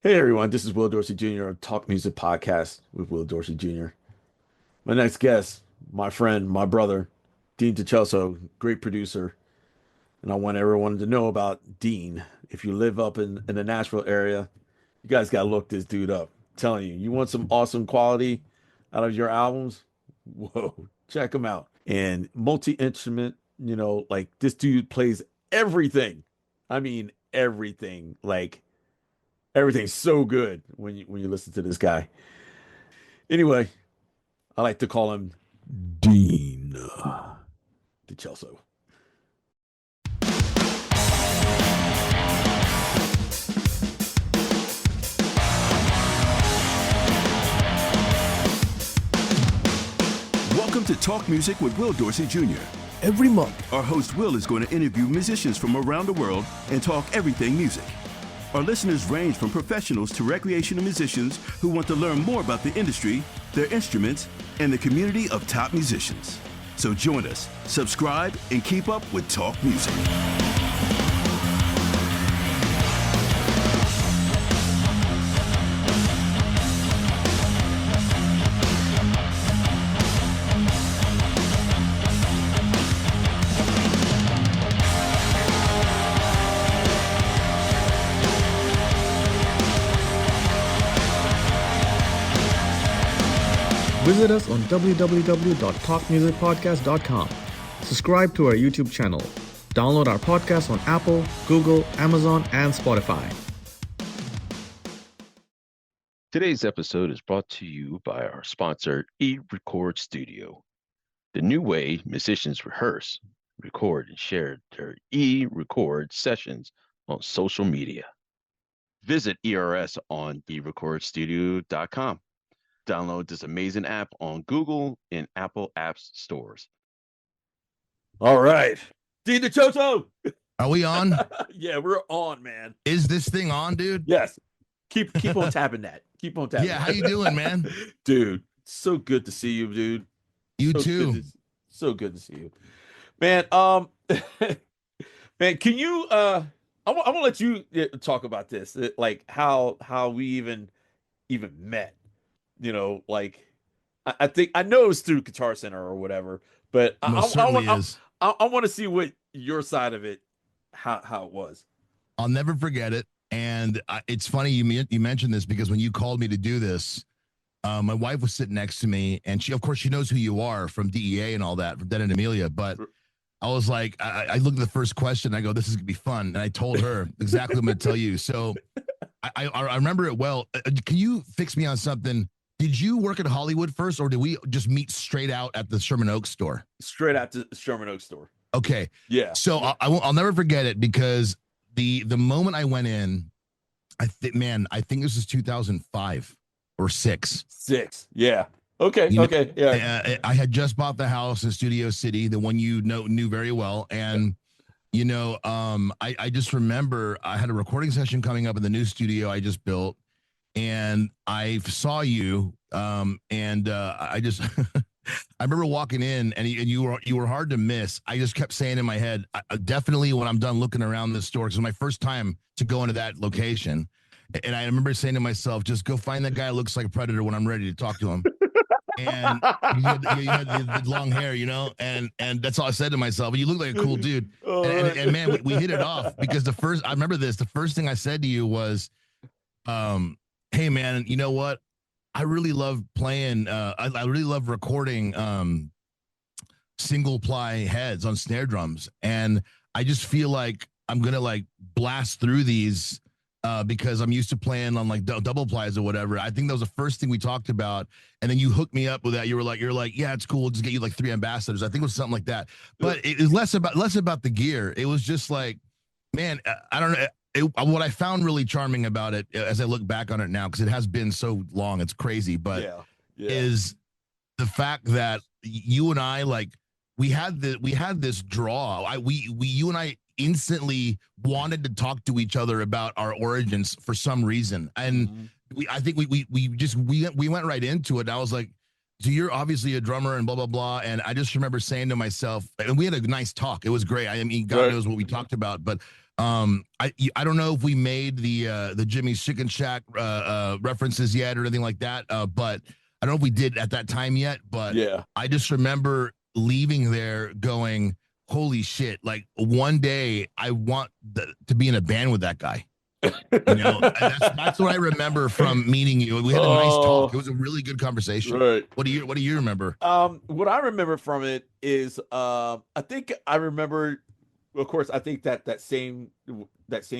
Hey everyone, this is Will Dorsey Jr. of Talk Music Podcast with Will Dorsey Jr. My next guest, my friend, my brother, Dean Dichoso, great producer. And I want everyone to know about Dean. If you live up in the Nashville area, you guys gotta look this dude up. I'm telling you, you want some awesome quality out of your albums? Whoa, check him out. And multi-instrument, like this dude plays everything. I mean everything. Like everything's so good when you listen to this guy. Anyway, I like to call him Dean Dichoso. Welcome to Talk Music with Will Dorsey Jr. Every month, Our host Will is going to interview musicians from around the world and talk everything music. Our listeners range from professionals to recreational musicians who want to learn more about the industry, their instruments, and the community of top musicians. So join us, subscribe, and keep up with Talk Music. visit us on www.talkmusicpodcast.com. Subscribe to our YouTube channel. Download our podcast on Apple, Google, Amazon, and Spotify. Today's episode is brought to you by our sponsor, eRecord Studio, the new way musicians rehearse, record, and share their eRecord sessions on social media. Visit ERS on eRecordStudio.com. Download this amazing app on Google and Apple Apps stores. All right. Dean Dichoso. Are we on? Yeah, we're on, man. Is this thing on, dude? Yes. Keep on tapping that. Keep on tapping. Yeah, that. how you doing, man? Dude, so good to see you, dude. You so too. So good to see you. Man, man, can you I want to let you talk about this. Like how we even met. Like I think I know it's through Guitar Center or whatever, but Most certainly is. I want to see what your side of it, how it was. I'll never forget it. And it's funny you mentioned this because when you called me to do this, my wife was sitting next to me, and she knows who you are from DEA and all that, from Dead End Amelia. But I was like, I looked at the first question, I go, this is gonna be fun, and I told her exactly what I'm gonna tell you. So I remember it well. Can you fix me on something? Did you work at Hollywood first, or did we just meet straight out at the Sherman Oaks store? Straight out to Sherman Oaks store. Okay. Yeah. So I'll never forget it because the moment I went in, I think this is 2005 or 6. 6. Yeah. Okay. Okay. Yeah. I had just bought the house in Studio City, the one you knew very well, and I just remember I had a recording session coming up in the new studio I just built. And I saw you, and I just I remember walking in, and you were hard to miss. I just kept saying in my head, definitely when I'm done looking around the store, because it was my first time to go into that location, and I remember saying to myself, just go find that guy who looks like a predator when I'm ready to talk to him. And you had the long hair, and that's all I said to myself. You look like a cool dude, and man, we hit it off because I remember the first thing I said to you was, hey man, you know what? I really love playing. I really love recording single ply heads on snare drums, and I just feel like I'm gonna blast through these because I'm used to playing on double plies or whatever. I think that was the first thing we talked about, and then you hooked me up with that. You're like, yeah, it's cool. We'll just get you 3 ambassadors. I think it was something like that. But it was less about the gear. It was just like, man, I don't know. What I found really charming about it, as I look back on it now, because it has been so long, it's crazy, but is the fact that you and I, we had this draw. You and I instantly wanted to talk to each other about our origins for some reason, and I think we went right into it. I was like, so you're obviously a drummer and blah, blah, blah. And I just remember saying to myself, and we had a nice talk. It was great. I mean, God knows what we talked about, but I don't know if we made the Jimmy's Chicken Shack references yet or anything like that. But I don't know if we did at that time yet. But Yeah. I just remember leaving there going, "Holy shit!" Like one day I want to be in a band with that guy. You know, that's what I remember from meeting you. We had a nice talk. It Oh, was a really good conversation. right. What do you remember? What I remember from it is, I think I remember, of course, I think that same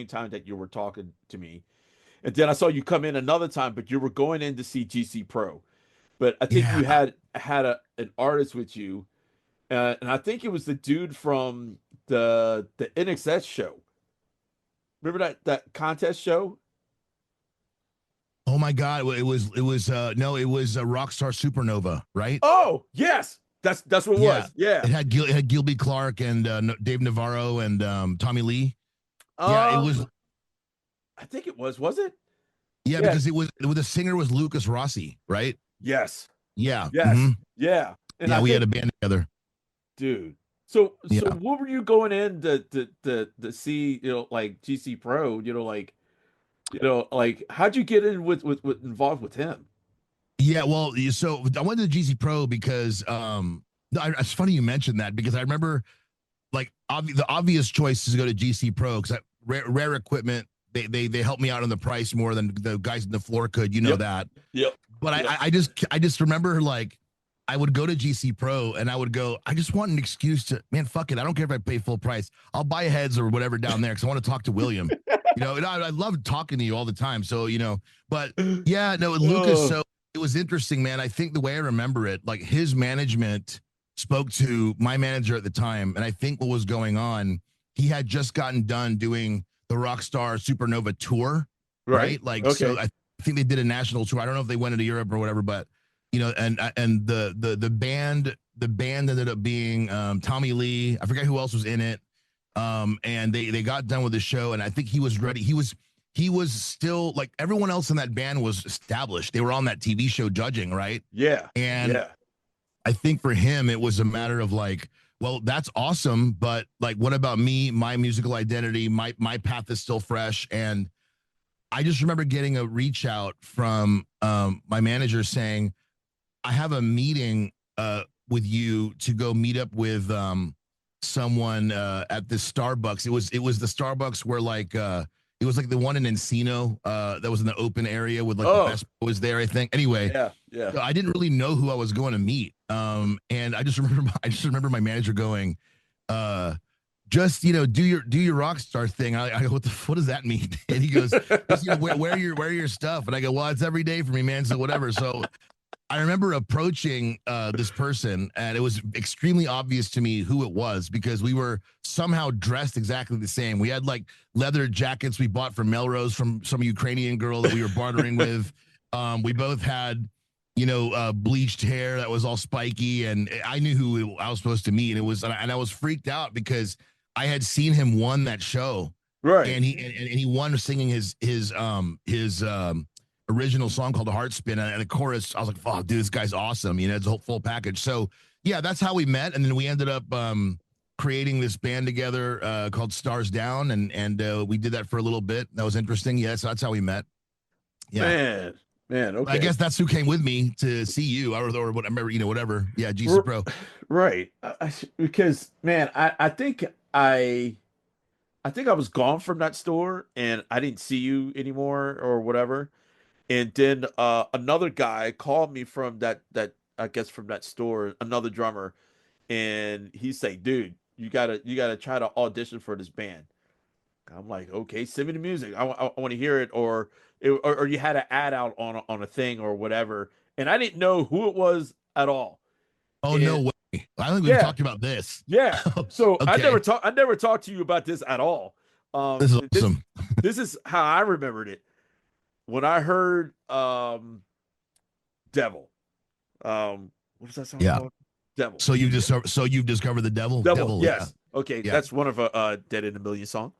time that you were talking to me, and then I saw you come in another time, but you were going in to see GC Pro, but I think Yeah. you had an artist with you, and I think it was the dude from the NXS show. Remember that contest show? Oh my God! It was no, it was Rockstar Supernova, right? Oh, yes. That's what it Yeah, was. Yeah. it had Gilby Clarke and Dave Navarro and Tommy Lee. Yeah, it was. I think it was it? Yeah, Yeah. because the singer was Lucas Rossi, right? Yes. Yeah. Yes. Yeah. And Yeah, I we had think, a band together. dude. So Yeah. what were you going in to see, like GC Pro, like how'd you get in with involved with him? Yeah, well, so I went to the GC Pro because no, it's funny you mentioned that because I remember like the obvious choice is to go to GC Pro because rare equipment they help me out on the price more than the guys in the floor could, you know Yep. that. Yep. But Yep. I just remember like I would go to GC Pro and I would go, I just want an excuse to, man, fuck it. I don't care if I pay full price. I'll buy heads or whatever down there because I want to talk to William. You know, and I love talking to you all the time. So, you know, but yeah, no, Lucas. Oh, So it was interesting, man. I think the way I remember it, like his management spoke to my manager at the time. And I think what was going on, he had just gotten done doing the Rockstar Supernova tour, right. right? Like, so Okay. I think they did a national tour. I don't know if they went into Europe or whatever, but you know, and the band ended up being Tommy Lee. I forget who else was in it. And they got done with the show, and I think he was ready. He was still like everyone else in that band was established. They were on that TV show judging, right? Yeah. And Yeah. I think for him it was a matter of like, well, that's awesome, but like, what about me? My musical identity, my path is still fresh, and I just remember getting a reach out from my manager saying, I have a meeting with you to go meet up with someone at this Starbucks. It was the Starbucks where like it was like the one in Encino that was in the open area with like the Oh, best was there, I think. Anyway, yeah. Yeah. so I didn't really know who I was going to meet. And I just remember my manager going, just do your rock star thing. I go, what does that mean? And he goes, just, wear your stuff. And I go, well, it's every day for me, man. So whatever. So I remember approaching this person, and it was extremely obvious to me who it was because we were somehow dressed exactly the same. We had like leather jackets we bought from Melrose from some Ukrainian girl that we were bartering with. We both had, bleached hair that was all spiky, and I knew who I was supposed to meet. And I was freaked out because I had seen him won that show, Right. and he won singing his original song called "The Heart Spin," and the chorus. I was like, "Oh, dude, this guy's awesome!" It's a whole full package. So yeah, that's how we met, and then we ended up creating this band together called Stars Down, and we did that for a little bit. That was interesting. Yeah, so that's how we met. Yeah. Man. Okay. I guess that's who came with me to see you, or whatever, whatever. Yeah, GC Pro. Right. Because man, I think I was gone from that store and I didn't see you anymore or whatever. And then another guy called me from that I guess from that store, another drummer, and he's like, "Dude, you gotta try to audition for this band." I'm like, "Okay, send me the music. I want to hear it." Or you had an ad out on a thing or whatever, and I didn't know who it was at all. Oh no And way! I don't think we've yeah, talked about this. yeah. So Okay, I never talked to you about this at all. this is This awesome. this is how I remembered it when I heard Devil. What was that song Yeah. called? Devil. So you've discovered the devil. Devil. Yeah. Yes. Okay, Yeah. that's one of a Dead End Amelia song.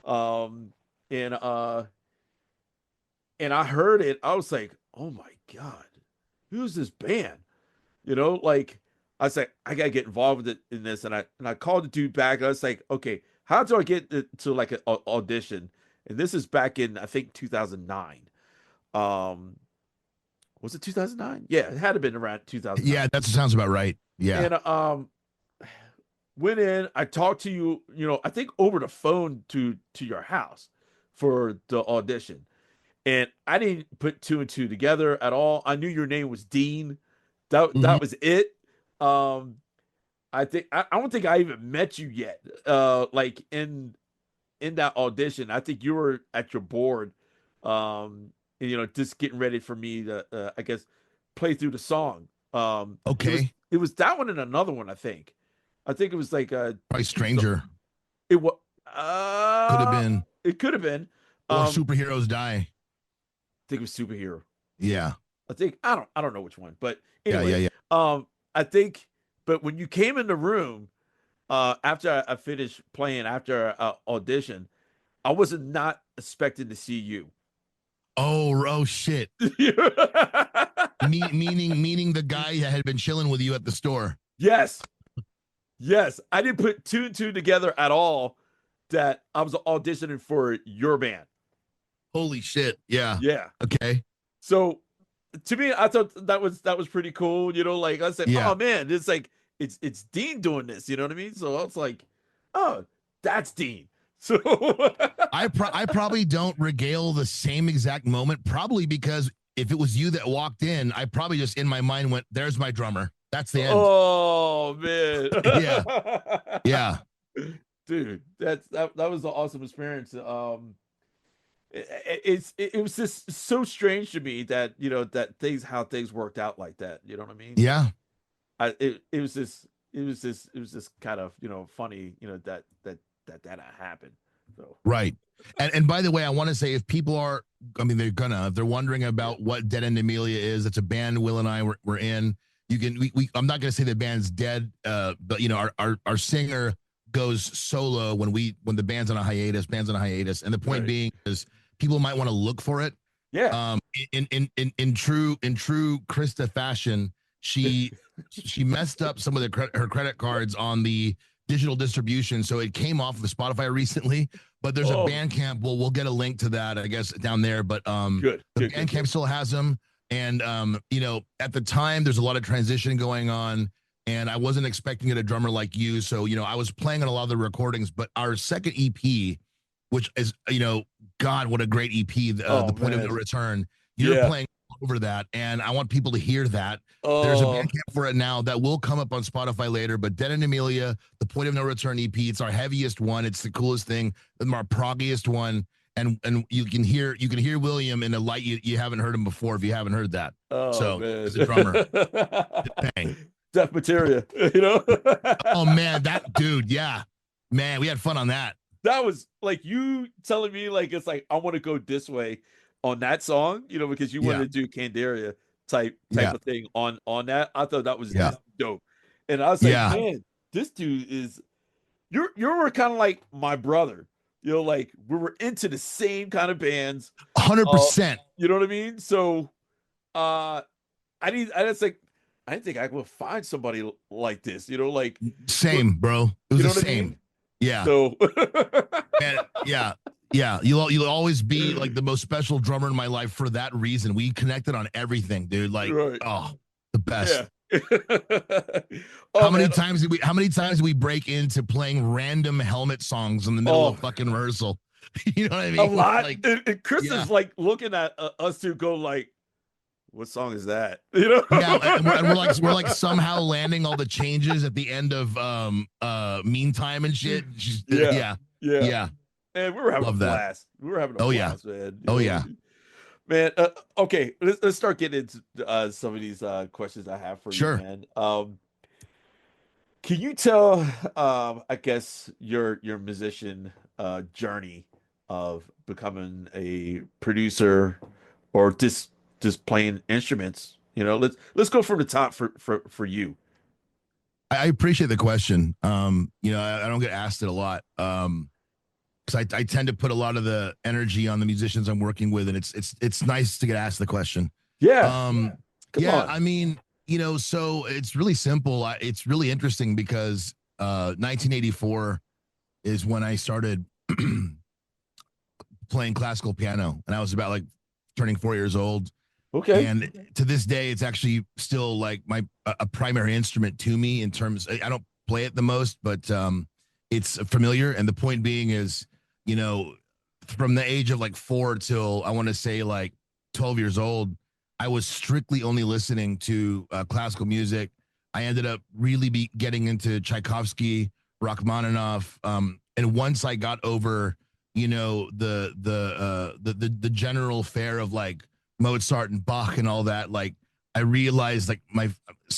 Um, and I heard it. I was like, "Oh my god, who's this band?" Like I was like, I gotta get involved with it in this, and I called the dude back. I was like, "Okay, how do I get to like an audition? And this is back in, I think, 2009. Um, was it 2009? Yeah, it had to been around 2009. Yeah, that sounds about right. Yeah. And went in, I talked to you, I think over the phone to your house for the audition. And I didn't put two and two together at all. I knew your name was Dean. That was it. I think I don't think I even met you yet. Like in that audition, I think you were at your board, and, just getting ready for me to, I guess, play through the song. Okay. It was that one and another one. I think it was like Probably Stranger. It was Could have been. It could have been. Or Superheroes Die. I think it was Superhero. Yeah. I don't know which one, but anyway. Yeah. I think, but when you came in the room, after I finished playing after audition, I was not expecting to see you. Oh shit. meaning the guy that had been chilling with you at the store. Yes. I didn't put two and two together at all that I was auditioning for your band. Holy shit. Yeah. Yeah. Okay. So to me, I thought that was pretty cool. Like I said, oh man, it's like it's Dean doing this. You know what I mean? So I was like, oh, that's Dean. So I probably don't regale the same exact moment, probably because if it was you that walked in, I probably just in my mind went, "There's my drummer." That's the end. Oh man. Yeah. Dude, that was an awesome experience. It was just so strange to me that how things worked out like that. You know what I mean? Yeah. It was just kind of funny that happened. So right. And by the way, I want to say if people are, if they're wondering about what Dead End Amelia is, it's a band Will and I were in. You can I'm not gonna say the band's dead, but our singer goes solo when the band's on a hiatus, and the point being is people might want to look for it. Yeah. In true Krista fashion, she messed up some of her credit cards on the digital distribution, so it came off of Spotify recently. But there's a Bandcamp. We'll get a link to that, I guess, down there. But the Bandcamp still has them. And at the time, there's a lot of transition going on, and I wasn't expecting a drummer like you. So I was playing on a lot of the recordings. But our second EP, which is God, what a great EP! The Point of No Return. You're playing over that, and I want people to hear that. There's a Bandcamp for it now that will come up on Spotify later. But Dead End Amelia, the Point of No Return EP, it's our heaviest one. It's the coolest thing, our proggiest one. And you can hear William in a light you haven't heard him before if you haven't heard that. As a drummer, bang, Death Materia, Oh man, that dude, yeah, man, we had fun on that. That was like you telling me like it's like I want to go this way on that song, because you wanted to do Candaria type of thing on that. I thought that was dope, and I was like, man, this dude is you were kind of like my brother. Like we were into the same kind of bands. 100%. You know what I mean? So I didn't think I would find somebody like this, like same, bro. It was the same. I mean? Yeah. So and, yeah. You'll always be like the most special drummer in my life for that reason. We connected on everything, dude. Like, the best. Yeah. How many times did we break into playing random Helmet songs in the middle of fucking rehearsal? You know what I mean? A lot. Like, and Chris is like looking at us two go like, what song is that? Yeah, and we're like somehow landing all the changes at the end of Meantime and shit. Yeah. And we were having a blast. We were having a blast, man. Man, okay, let's start getting into some of these questions I have for you, man. Can you tell, I guess, your musician journey of becoming a producer or just playing instruments? Let's go from the top for you. I appreciate the question. I don't get asked it a lot. Because I tend to put a lot of the energy on the musicians I'm working with, and it's nice to get asked the question. Yeah. Come on. I mean, so it's really simple. It's really interesting because 1984 is when I started playing classical piano, and I was about like turning 4 years old. Okay. And to this day, it's actually still like a primary instrument to me in terms. I don't play it the most, but it's familiar. And the point being is, you know, from the age of like 4 till I want to say like 12 years old, I was strictly only listening to classical music. I ended up really getting into Tchaikovsky, Rachmaninoff, and once I got over, you know, the general fare of like Mozart and Bach and all that, like I realized like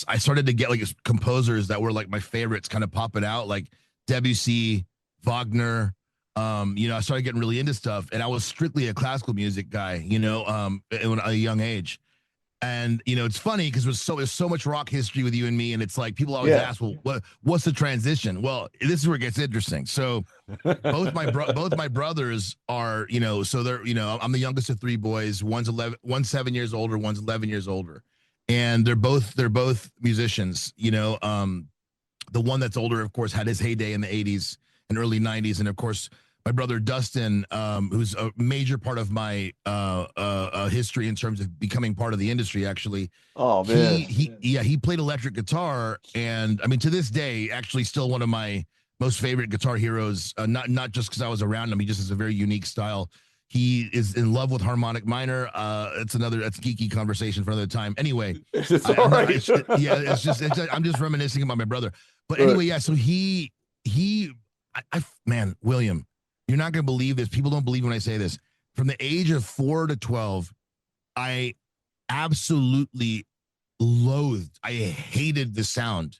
I started to get like composers that were like my favorites kind of popping out, like Debussy, Wagner. You know, I started getting really into stuff, and I was strictly a classical music guy, you know, at a young age. And you know, it's funny because there's so much rock history with you and me, and it's like people always ask, well, what's the transition? Well, this is where it gets interesting. So both my brothers are, you know, so they're, you know, I'm the youngest of 3 boys. One's 7 years older, one's 11 years older, and they're both musicians. You know, the one that's older, of course, had his heyday in the 80s and early 90s, and of course, my brother Dustin, who's a major part of my history in terms of becoming part of the industry, actually. Oh man, he played electric guitar, and I mean to this day, actually still one of my most favorite guitar heroes. Not just because I was around him, he just has a very unique style. He is in love with harmonic minor. That's geeky conversation for another time. Anyway, it's all right. I'm just reminiscing about my brother. But anyway, yeah. So man, William, you're not going to believe this. People don't believe when I say this. From the age of 4 to 12, I absolutely I hated the sound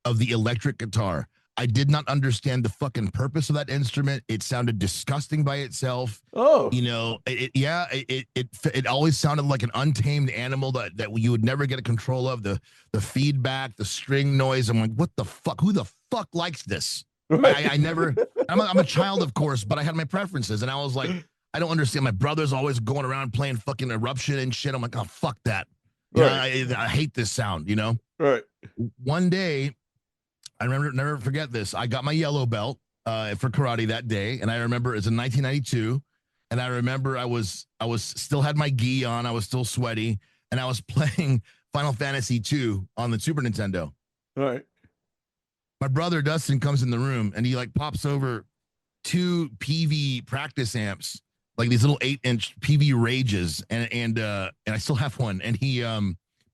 of the electric guitar. I did not understand the fucking purpose of that instrument. It sounded disgusting by itself. Oh, you know, it always sounded like an untamed animal that you would never get a control of. The feedback, the string noise. I'm like, what the fuck? Who the fuck likes this? right. I'm a child, of course, but I had my preferences, and I was like, I don't understand. My brother's always going around playing fucking Eruption and shit. I'm like, oh, fuck that. Right. I hate this sound, you know? Right. One day, I never forget this. I got my yellow belt for karate that day, and I remember it's in 1992, and I remember I was still had my gi on. I was still sweaty, and I was playing Final Fantasy II on the Super Nintendo. All right. My brother Dustin comes in the room, and he like pops over 2 PV practice amps, like these little 8-inch PV Rages, and I still have one. And he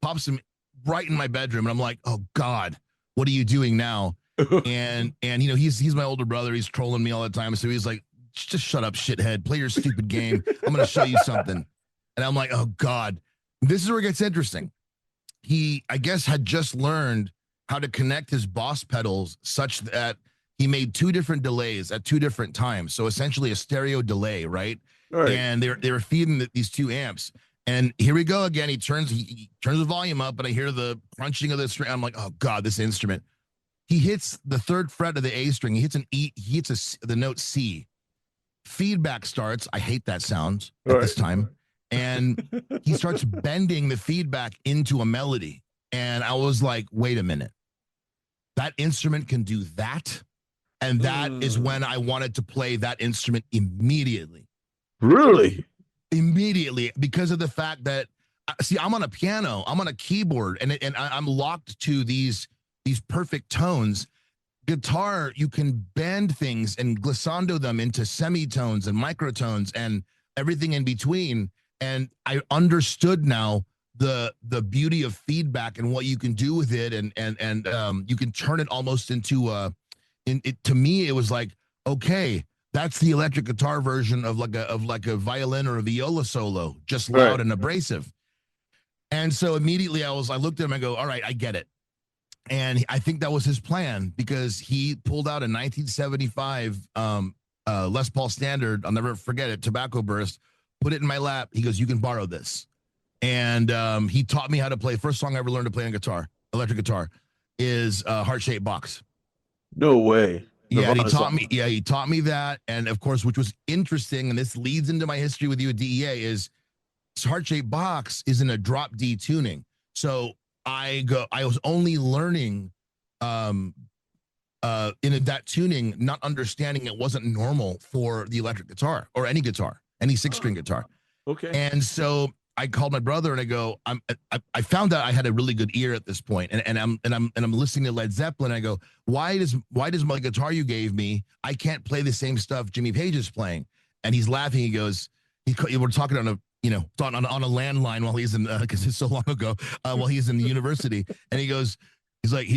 pops them right in my bedroom, and I'm like, oh God, what are you doing now? and you know, he's my older brother. He's trolling me all the time, so he's like, just shut up, shithead. Play your stupid game. I'm gonna show you something. And I'm like, oh God, this is where it gets interesting. He, I guess, had just learned how to connect his Boss pedals such that he made 2 different delays at 2 different times. So essentially a stereo delay, right? Right. And they were feeding these 2 amps. And here we go again. He turns the volume up, and I hear the crunching of the string. I'm like, oh God, this instrument. He hits the 3rd fret of the A string. He hits an E. He hits the note C. Feedback starts. I hate that sound at this time. And he starts bending the feedback into a melody. And I was like, wait a minute. That instrument can do that? And that is when I wanted to play that instrument immediately. Really? Immediately, because of the fact that, see, I'm on a piano, I'm on a keyboard, and I'm locked to these perfect tones. Guitar, you can bend things and glissando them into semitones and microtones and everything in between. And I understood now the beauty of feedback and what you can do with it, and you can turn it almost into to me, it was like, okay, that's the electric guitar version of like a violin or a viola solo, just loud and abrasive. And so immediately I looked at him and go, all right, I get it. And I think that was his plan, because he pulled out a 1975 Les Paul Standard. I'll never forget it. Tobacco Burst. Put it in my lap. He goes, you can borrow this. And he taught me how to play. First song I ever learned to play on guitar, electric guitar, is Heart-Shaped Box. No way. Yeah, and he taught me that. And of course, which was interesting, and this leads into my history with you at DEA, is Heart-Shaped Box is in a drop D tuning. So I was only learning in that tuning, not understanding it wasn't normal for the electric guitar or any guitar, any 6-string guitar. Okay. And so I called my brother and I go, I found out I had a really good ear at this point, and I'm listening to Led Zeppelin. And I go, why does my guitar you gave me, I can't play the same stuff Jimmy Page is playing? And he's laughing. He goes, we're talking on a on a landline while he's in because it's so long ago while he's in the university, and he's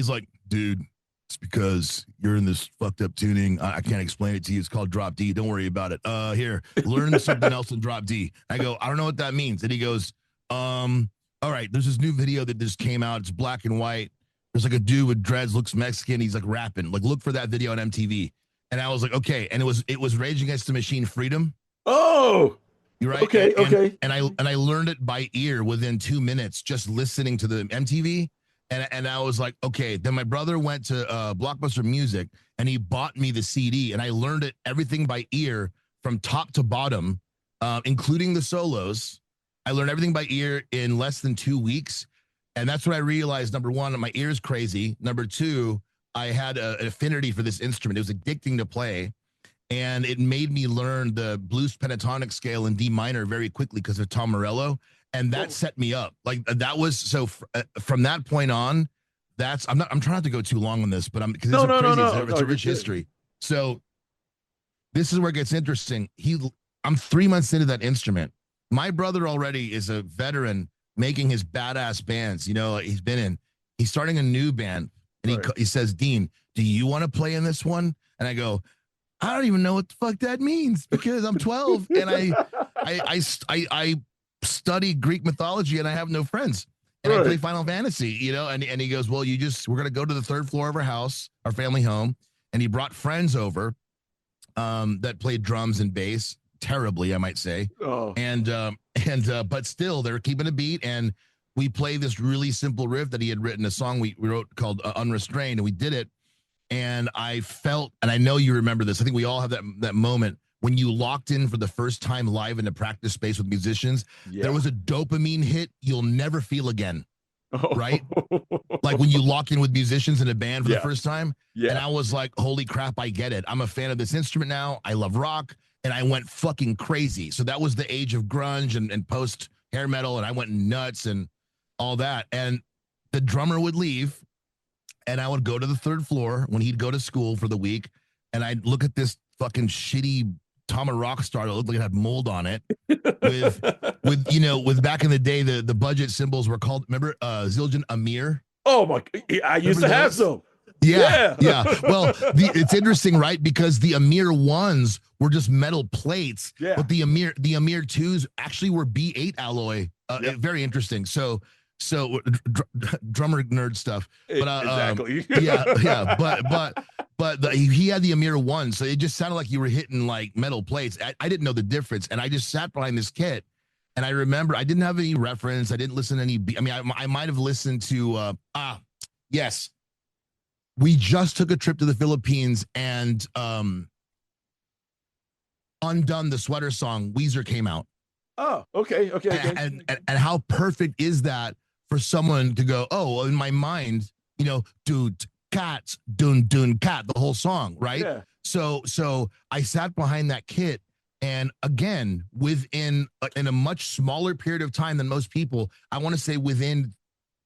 like, dude, it's because you're in this fucked up tuning. I can't explain it to you. It's called drop D. Don't worry about it. Here, learn something else in drop D. I go, I don't know what that means. And he goes, all right, there's this new video that just came out. It's black and white. There's like a dude with dreads, looks Mexican. He's like rapping. Like, look for that video on MTV. And I was like, okay. And it was Rage Against the Machine, Freedom. Oh, you're right. Okay. And I learned it by ear within 2 minutes, just listening to the MTV. And I was like, okay. Then my brother went to Blockbuster Music and he bought me the CD, and I learned it everything by ear from top to bottom, including the solos. I learned everything by ear in less than 2 weeks. And that's when I realized, number one, my ear is crazy. Number two, I had an affinity for this instrument. It was addicting to play. And it made me learn the blues pentatonic scale in D minor very quickly because of Tom Morello. And that set me up. Like, that was so from that point on, I'm trying not to go too long on this, but because it's a rich history. So this is where it gets interesting. I'm 3 months into that instrument. My brother already is a veteran making his badass bands. He's starting a new band, and he says, Dean, do you want to play in this one? And I go, I don't even know what the fuck that means, because I'm 12 and I study Greek mythology and I have no friends, and I play Final Fantasy, and he goes, well, we're going to go to the third floor of our house, our family home. And he brought friends over that played drums and bass terribly, I might say. But still they're keeping a beat. And we play this really simple riff that he had written, a song we wrote called Unrestrained. And we did it. And I felt, and I know you remember this, I think we all have that moment when you locked in for the first time live in a practice space with musicians. There was a dopamine hit you'll never feel again. Right? Like when you lock in with musicians in a band for the first time. And I was like, holy crap, I get it. I'm a fan of this instrument now. I love rock. And I went fucking crazy. So that was the age of grunge and post hair metal. And I went nuts and all that. And the drummer would leave, and I would go to the third floor when he'd go to school for the week. And I'd look at this fucking shitty Tama Rockstar that looked like it had mold on it with back in the day, the budget cymbals were called, remember, Zildjian Amir? Oh my, I used to have some. Yeah. Well, it's interesting, right? Because the Amir ones were just metal plates, but the Amir 2s actually were B8 alloy. Very interesting. So drummer nerd stuff. But exactly. But he had the Amir 1, so it just sounded like you were hitting like metal plates. I didn't know the difference, and I just sat behind this kit. And I remember I didn't have any reference. I didn't listen to any. I might have listened to. Yes. We just took a trip to the Philippines, and Undone, the Sweater song, Weezer came out. Oh, okay. And how perfect is that for someone to go, oh, in my mind, dude, cats, dun, cat, the whole song, right? Yeah. So I sat behind that kit, and again, in a much smaller period of time than most people, I want to say within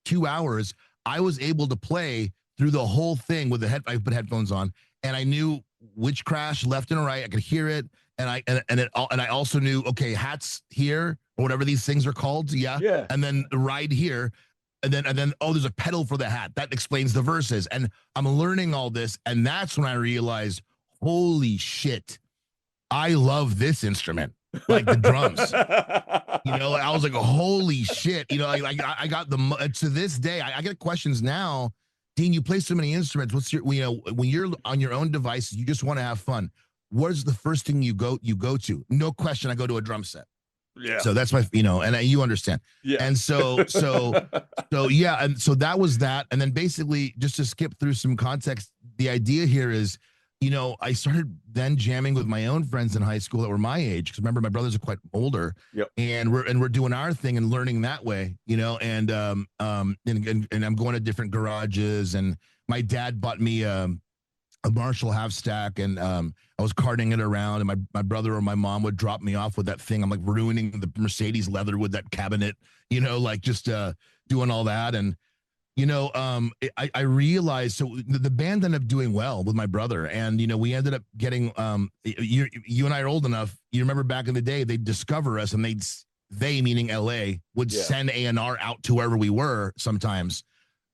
2 hours, I was able to play through the whole thing with I put headphones on, and I knew which crash left and right. I could hear it, and I also knew, okay, hats here or whatever these things are called, and then ride here, and then oh, there's a pedal for the hat that explains the verses, and I'm learning all this, and that's when I realized, holy shit, I love this instrument, like the drums. I was like, holy shit, I got to this day, I get questions now. Dean, you play so many instruments. What's your, when you're on your own device, you just want to have fun. What is the first thing you go to? No question, I go to a drum set. Yeah. So that's my, and you understand. Yeah. And so yeah. And so that was that. And then basically, just to skip through some context, the idea here is, I started then jamming with my own friends in high school that were my age. Because remember, my brothers are quite older. Yep. And we're doing our thing and learning that way, and I'm going to different garages. And my dad bought me a Marshall half stack, and I was carting it around, and my brother or my mom would drop me off with that thing. I'm like ruining the Mercedes leather with that cabinet, like just doing all that. And I realized, so the band ended up doing well with my brother, and we ended up getting you and I are old enough. You remember back in the day, they'd discover us, and they meaning LA would send A&R out to wherever we were. Sometimes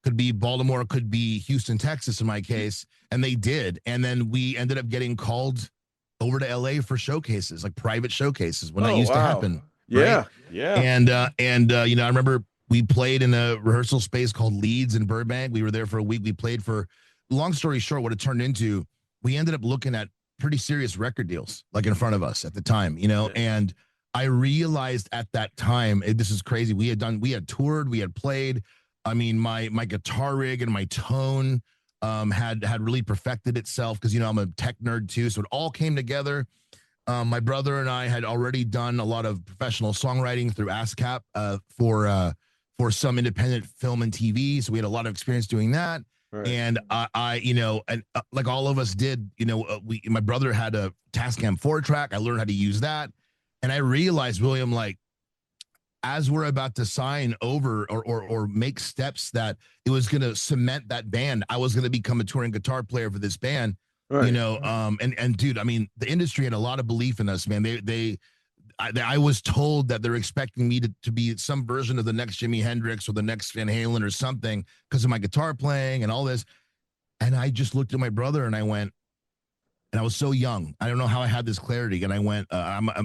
could be Baltimore, could be Houston, Texas in my case, and they did. And then we ended up getting called over to LA for showcases, like private showcases, when that used to happen. Yeah, right? yeah. And I remember we played in a rehearsal space called Leeds in Burbank. We were there for a week. We played for, long story short, what it turned into, we ended up looking at pretty serious record deals, like in front of us at the time, and I realized at that time, this is crazy. We had toured, we had played. I mean, my guitar rig and my tone had really perfected itself, because I'm a tech nerd too, so it all came together. My brother and I had already done a lot of professional songwriting through ASCAP for some independent film and TV, so we had a lot of experience doing that. Right. And like all of us did, my brother had a Tascam 4-track. I learned how to use that, and I realized, William, like, as we're about to sign over or make steps that it was going to cement that band, I was going to become a touring guitar player for this band, right. And dude, I mean, the industry had a lot of belief in us, man. I was told that they're expecting me to be some version of the next Jimi Hendrix or the next Van Halen or something because of my guitar playing and all this. And I just looked at my brother and I went, and I was so young. I don't know how I had this clarity. And I went,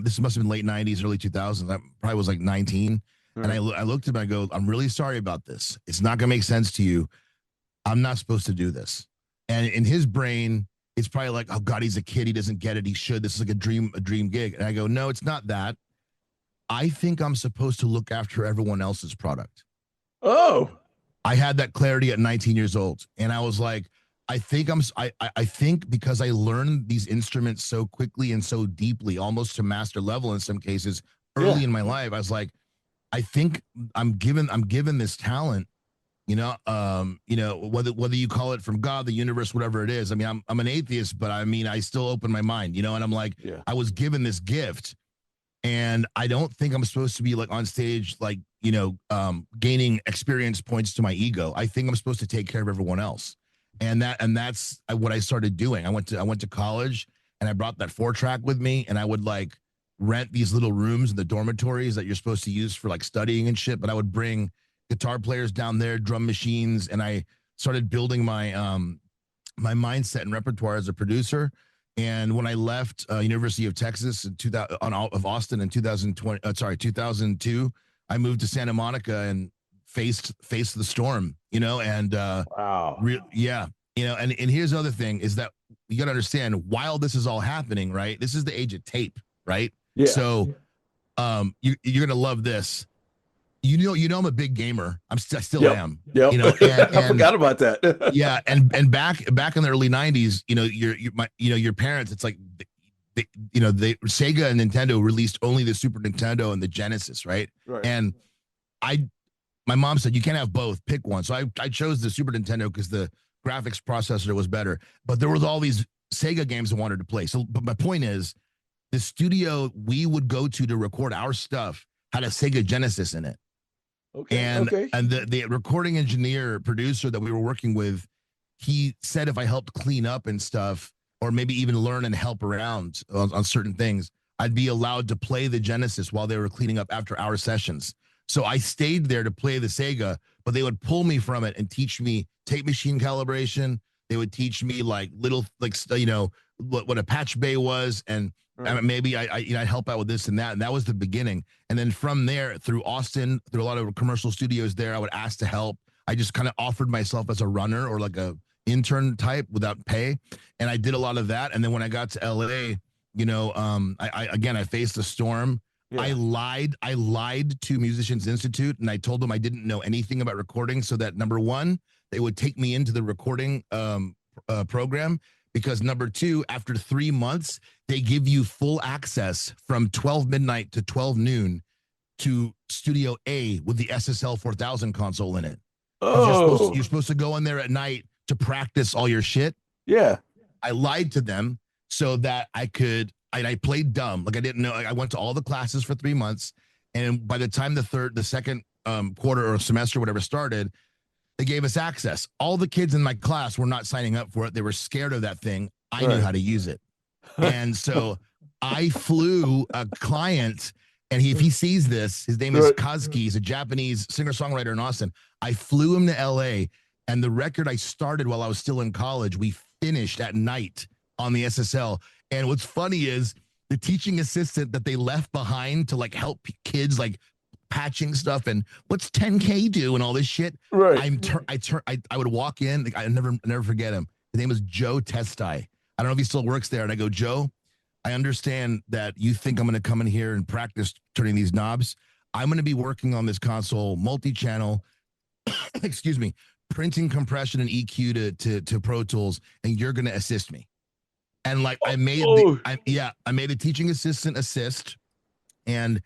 this must have been late 90s, early 2000s. I probably was like 19. Right. And I looked at him and I go, I'm really sorry about this. It's not going to make sense to you. I'm not supposed to do this. And in his brain, it's probably like, oh God, he's a kid. He doesn't get it. He should. This is like a dream gig. And I go, no, it's not that. I think I'm supposed to look after everyone else's product. Oh, I had that clarity at 19 years old. And I was like, I think because I learned these instruments so quickly and so deeply, almost to master level in some cases, early in my life, I was like, I think I'm given this talent, whether you call it from God, the universe, whatever it is. I mean, I'm an atheist, but I mean, I still open my mind, and I'm like, I was given this gift, and I don't think I'm supposed to be like on stage, like, gaining experience points to my ego. I think I'm supposed to take care of everyone else. And that's what I started doing. I went to college, and I brought that 4-track with me, and I would like rent these little rooms in the dormitories that you're supposed to use for like studying and shit. But I would bring guitar players down there, drum machines, and I started building my my mindset and repertoire as a producer. And when I left University of Texas in of Austin in 2002, I moved to Santa Monica and faced the storm, and wow. And here's the other thing is that you got to understand, while this is all happening, right? This is the age of tape, right? Yeah. So you're going to love this. I'm a big gamer. I still am. Yep. And I forgot about that. yeah. And back in the early 90s, your parents, it's like, Sega and Nintendo released only the Super Nintendo and the Genesis, right? Right. And my mom said, you can't have both, pick one. So I chose the Super Nintendo because the graphics processor was better. But there was all these Sega games I wanted to play. So, but my point is, the studio we would go to record our stuff had a Sega Genesis in it. Okay. And the recording engineer, producer that we were working with, he said if I helped clean up and stuff, or maybe even learn and help around on certain things, I'd be allowed to play the Genesis while they were cleaning up after our sessions. So I stayed there to play the Sega, but they would pull me from it and teach me tape machine calibration. They would teach me like little, like, what a patch bay was. And maybe I'd help out with this and that. And that was the beginning. And then from there, through Austin, through a lot of commercial studios there, I would ask to help. I just kind of offered myself as a runner or like a intern type without pay. And I did a lot of that. And then when I got to LA, I faced a storm. Yeah. I lied to Musicians Institute, and I told them I didn't know anything about recording, so that number one, they would take me into the recording program, because number two, after 3 months, they give you full access from 12 midnight to 12 noon to Studio A with the SSL 4000 console in it. Oh, you're supposed to go in there at night to practice all your shit. Yeah. I lied to them so that I played dumb. Like I didn't know. Like I went to all the classes for 3 months. And by the time the second quarter or semester, whatever started, they gave us access. All the kids in my class were not signing up for it. They were scared of that thing. I knew how to use it. And so I flew a client, and if he sees this, his name is Kazuki. He's a Japanese singer-songwriter in Austin. I flew him to LA, and the record I started while I was still in college, we finished at night on the SSL. And what's funny is the teaching assistant that they left behind to like help kids like patching stuff and what's 10K do and all this shit. Right. I would walk in. Like, I never forget him. His name was Joe Testai. I don't know if he still works there. And I go, Joe, I understand that you think I'm going to come in here and practice turning these knobs. I'm going to be working on this console, multi-channel, excuse me, printing, compression, and EQ to Pro Tools, and you're going to assist me. And like I made a teaching assistant assist, and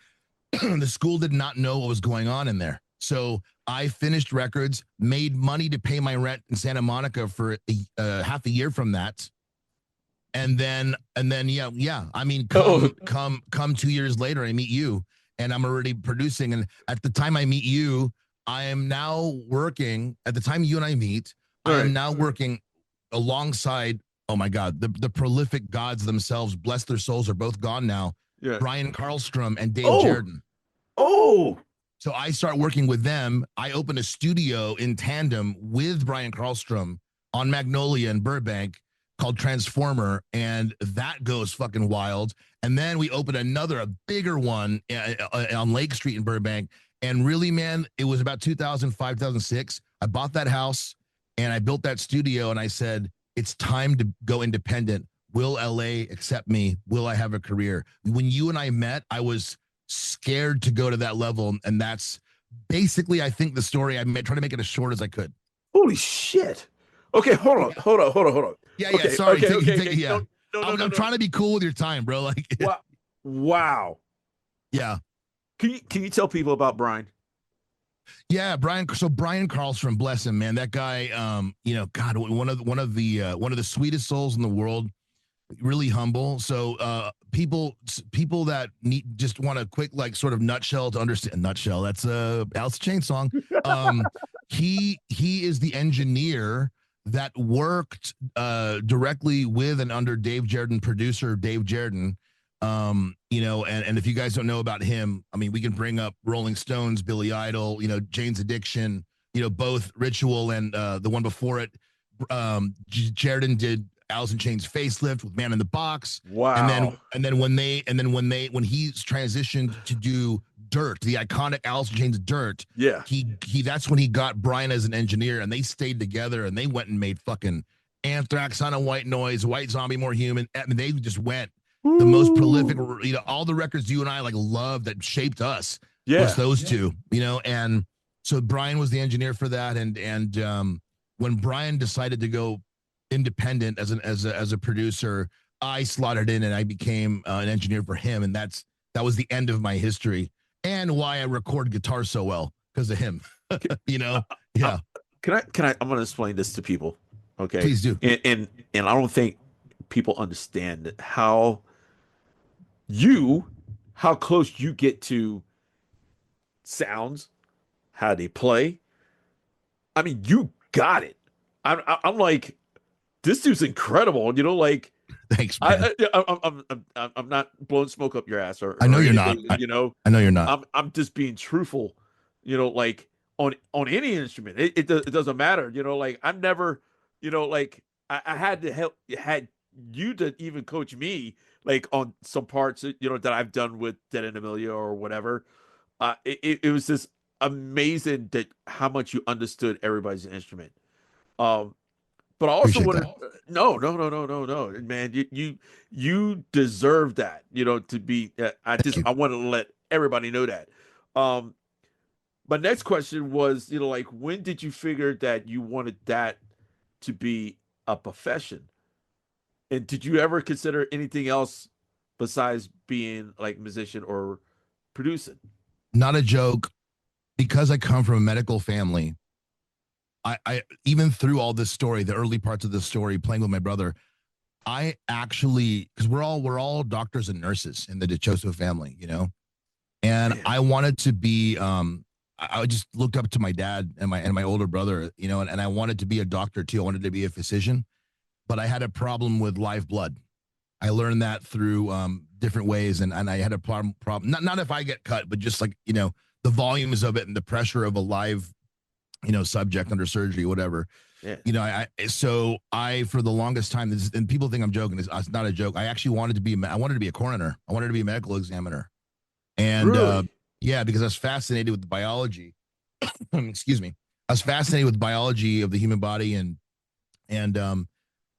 the school did not know what was going on in there. So I finished records, made money to pay my rent in Santa Monica for half a year from that. And then yeah. I mean, come 2 years later, I meet you, and I'm already producing. And at the time I meet you, I am now working. At the time you and I meet, I am now working alongside. Oh my God, the prolific gods themselves, bless their souls, are both gone now. Yeah. Brian Karlstrom and Dave Jordan. Oh. So I start working with them. I open a studio in tandem with Brian Karlstrom on Magnolia in Burbank called Transformer, and that goes fucking wild. And then we open a bigger one on Lake Street in Burbank. And really, man, it was about 2005, 2006. I bought that house and I built that studio, and I said, it's time to go independent. Will LA accept me? Will I have a career? When you and I met, I was scared to go to that level. And that's basically, I think, the story. I try to make it as short as I could. Holy shit. Okay, hold on. Yeah, okay, sorry. Okay. I'm trying to be cool with your time, bro. Like, wow. Yeah. Can you tell people about Brian? Yeah, Brian. So Brian Karlstrom, bless him, man. That guy, God, one of the sweetest souls in the world. Really humble. So people that just want a quick like sort of nutshell to understand. Nutshell. That's Alice Chain song. He is the engineer that worked directly with and under Dave Jordan, producer Dave Jordan. And if you guys don't know about him, I mean, we can bring up Rolling Stones, Billy Idol, Jane's Addiction, both Ritual and the one before it. Jordan did Alice in Chains Facelift with Man in the Box. Wow. And then when he's transitioned to do Dirt, the iconic Alice in Chains Dirt. Yeah. He that's when he got Brian as an engineer, and they stayed together and they went and made fucking Anthrax, Son of White Noise, White Zombie, More Human. I mean, they just went the most prolific, all the records you and I like love that shaped us. Yeah. Was those two, and so Brian was the engineer for that. And when Brian decided to go independent as a producer, I slotted in and I became an engineer for him. And that was the end of my history and why I record guitar so well, because of him. Yeah. Can I I'm going to explain this to people. Okay. Please do. And I don't think people understand how close you get to sounds, how they play. I mean, you got it. I'm like, this dude's incredible. Like, thanks, man. I'm not blowing smoke up your ass, or I know you're anything, not. I know you're not. I'm just being truthful. Like on any instrument, it doesn't matter. Like I'm never, like I had you to even coach me, like on some parts, that I've done with Dead End Amelia or whatever. It was just amazing that how much you understood everybody's instrument. But I also want to no, man. You deserve that. To be. I want to let everybody know that. My next question was, like, when did you figure that you wanted that to be a profession? And did you ever consider anything else besides being like musician or producing? Not a joke, because I come from a medical family. I even through all this story, the early parts of the story, playing with my brother, I actually, because we're all doctors and nurses in the Dichoso family, you know, and Man. I wanted to be I just looked up to my dad and my older brother, you know, and I wanted to be a doctor too. I wanted to be a physician, but I had a problem with live blood. I learned that through different ways, and I had a problem. Not if I get cut, but just like, you know, the volumes of it and the pressure of a live, you know, subject under surgery, whatever. Yeah. You know, so for the longest time, and people think I'm joking. It's not a joke. I actually wanted to be a coroner. I wanted to be a medical examiner, and Really? yeah, because I was fascinated with the biology. Excuse me. I was fascinated with biology of the human body, and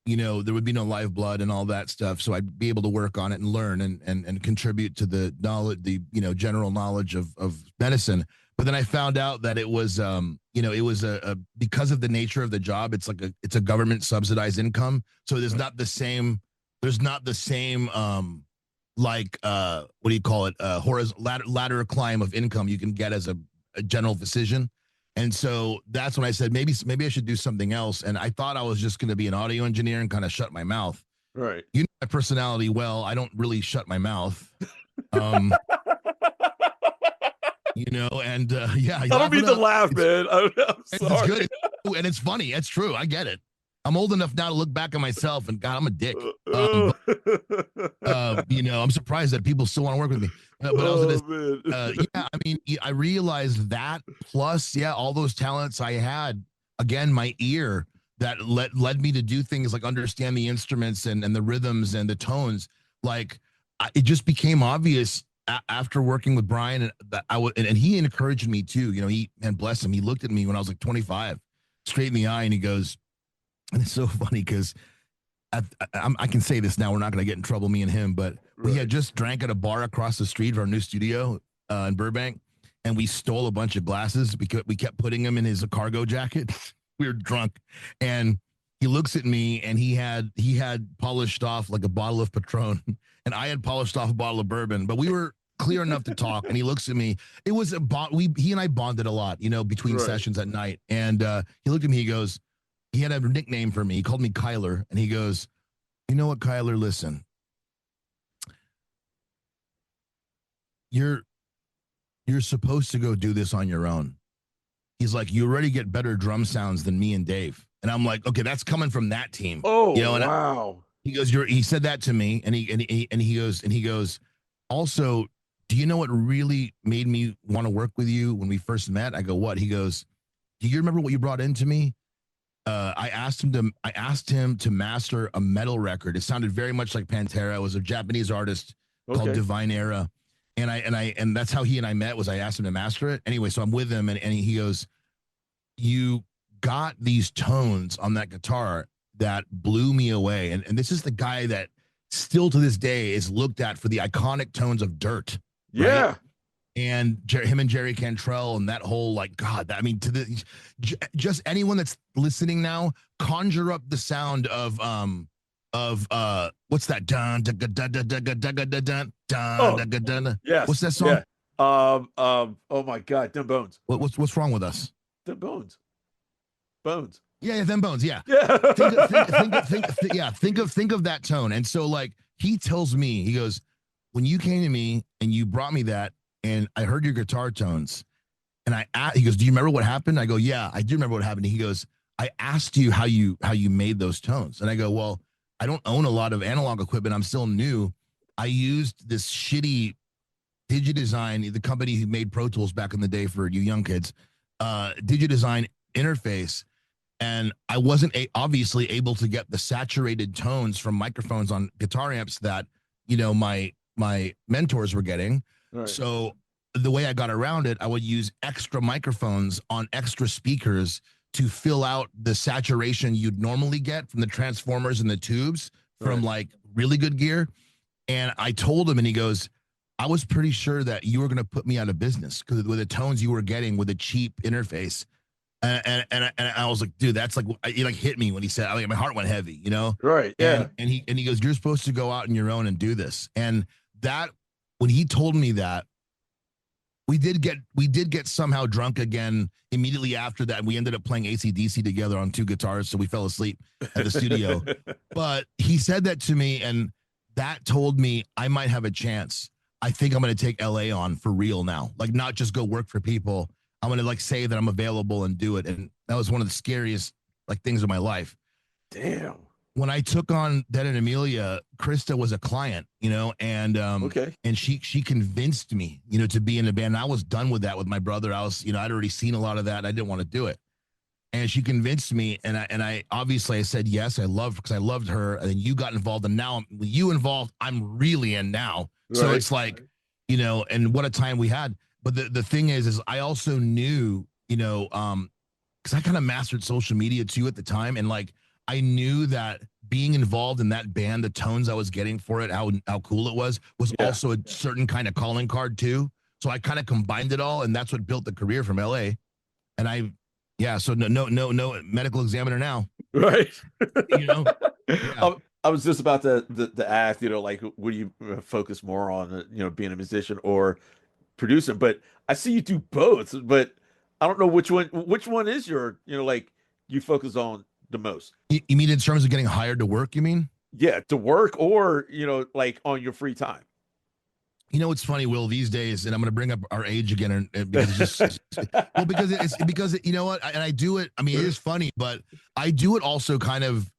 you know, there would be no live blood and all that stuff. So I'd be able to work on it and learn and contribute to the knowledge, the, you know, general knowledge of medicine. But then I found out that it was, you know, it was because of the nature of the job, it's a government subsidized income. So there's not the same, like, what do you call it? Horizontal ladder climb of income you can get as a general physician. And so that's when I said, maybe I should do something else. And I thought I was just going to be an audio engineer and kind of shut my mouth. Right. You know my personality well. I don't really shut my mouth. You know, and yeah. I don't mean to laugh, man. I'm sorry. It's good. And it's funny. It's true. I get it. I'm old enough now to look back at myself and God, I'm a dick. You know, I'm surprised that people still want to work with me. But I was yeah, I mean, I realized that plus, yeah, all those talents I had, again, my ear that led me to do things like understand the instruments and the rhythms and the tones. Like it just became obvious after working with Brian and that and he encouraged me too. You know, and bless him, he looked at me when I was like 25, straight in the eye, and he goes, and it's so funny because I can say this now. We're not going to get in trouble, me and him, but we had just drank at a bar across the street of our new studio in Burbank, and we stole a bunch of glasses because we kept putting them in his cargo jacket. We were drunk, and he looks at me, and he had polished off like a bottle of Patron, and I had polished off a bottle of bourbon, but we were clear enough to talk. And he looks at me. It was he and I bonded a lot, you know, between sessions at night. And he looked at me. He goes, he had a nickname for me. He called me Kyler, and he goes, you know what, Kyler? Listen, you're supposed to go do this on your own. He's like, you already get better drum sounds than me and Dave. And I'm like, okay, that's coming from that team. Oh, you know, and wow. He goes, he said that to me, and he goes, also, do you know what really made me want to work with you when we first met? I go, what? He goes, do you remember what you brought into me? I asked him to master a metal record. It sounded very much like Pantera. It was a Japanese artist called Divine Era. And that's how he and I met, was I asked him to master it. Anyway, so I'm with him, and he goes, you got these tones on that guitar that blew me away. And this is the guy that still to this day is looked at for the iconic tones of Dirt. Yeah. Right? And him and Jerry Cantrell and that whole, like, God, I mean, just anyone that's listening now, conjure up the sound of what's that? Dun dun dun dun dun dun dun dun dun dun dun. Yes. What's that song? Yeah. Oh my God, Them Bones. What's wrong with us? Them Bones. Bones. Yeah, Them Bones. Yeah. Yeah. Think of that tone. And so, like, he tells me, he goes, when you came to me and you brought me that, and I heard your guitar tones, and he goes, do you remember what happened? I go, yeah, I do remember what happened. He goes, I asked you how you made those tones. And I go, well, I don't own a lot of analog equipment. I'm still new. I used this shitty Digidesign, the company who made Pro Tools back in the day for you young kids, Digidesign interface. And I wasn't obviously able to get the saturated tones from microphones on guitar amps that, you know, my mentors were getting. Right. So the way I got around it, I would use extra microphones on extra speakers to fill out the saturation you'd normally get from the transformers and the tubes from like really good gear. And I told him, and he goes, I was pretty sure that you were going to put me out of business because with the tones you were getting with a cheap interface. And I was like, dude, that's like, he like hit me when he said, my heart went heavy, you know? Right. Yeah. And he goes, you're supposed to go out on your own and do this. And that, when he told me that, we did get somehow drunk again immediately after that. And we ended up playing AC/DC together on 2 guitars, so we fell asleep at the studio. But he said that to me, and that told me I might have a chance. I think I'm going to take LA on for real now. Like, not just go work for people. I'm going to like say that I'm available and do it. And that was one of the scariest like things of my life. Damn. When I took on Dead End Amelia, Krista was a client, you know, and Okay. and she convinced me, you know, to be in the band. And I was done with that with my brother. I was, you know, I'd already seen a lot of that. And I didn't want to do it. And she convinced me, and I obviously I said yes. I loved her, and then you got involved, and now with you involved, I'm really in now. Right. So it's like, you know, and what a time we had. But the thing is I also knew, you know, because I kind of mastered social media too at the time, and like I knew that being involved in that band, the tones I was getting for it, how cool it was also a certain kind of calling card too. So I kind of combined it all, and that's what built the career from LA. And so no medical examiner now. Right. You know? Yeah. I was just about to ask, you know, like, would you focus more on, you know, being a musician or producing? But I see you do both, but I don't know which one is your, you know, like you focus on the most. You mean in terms of getting hired to work, you mean? Yeah, to work, or, you know, like on your free time. You know, it's funny, Will, these days, and I'm going to bring up our age again, and because it's just, well, because you know what, and I do it. I mean, it is funny, but I do it also kind of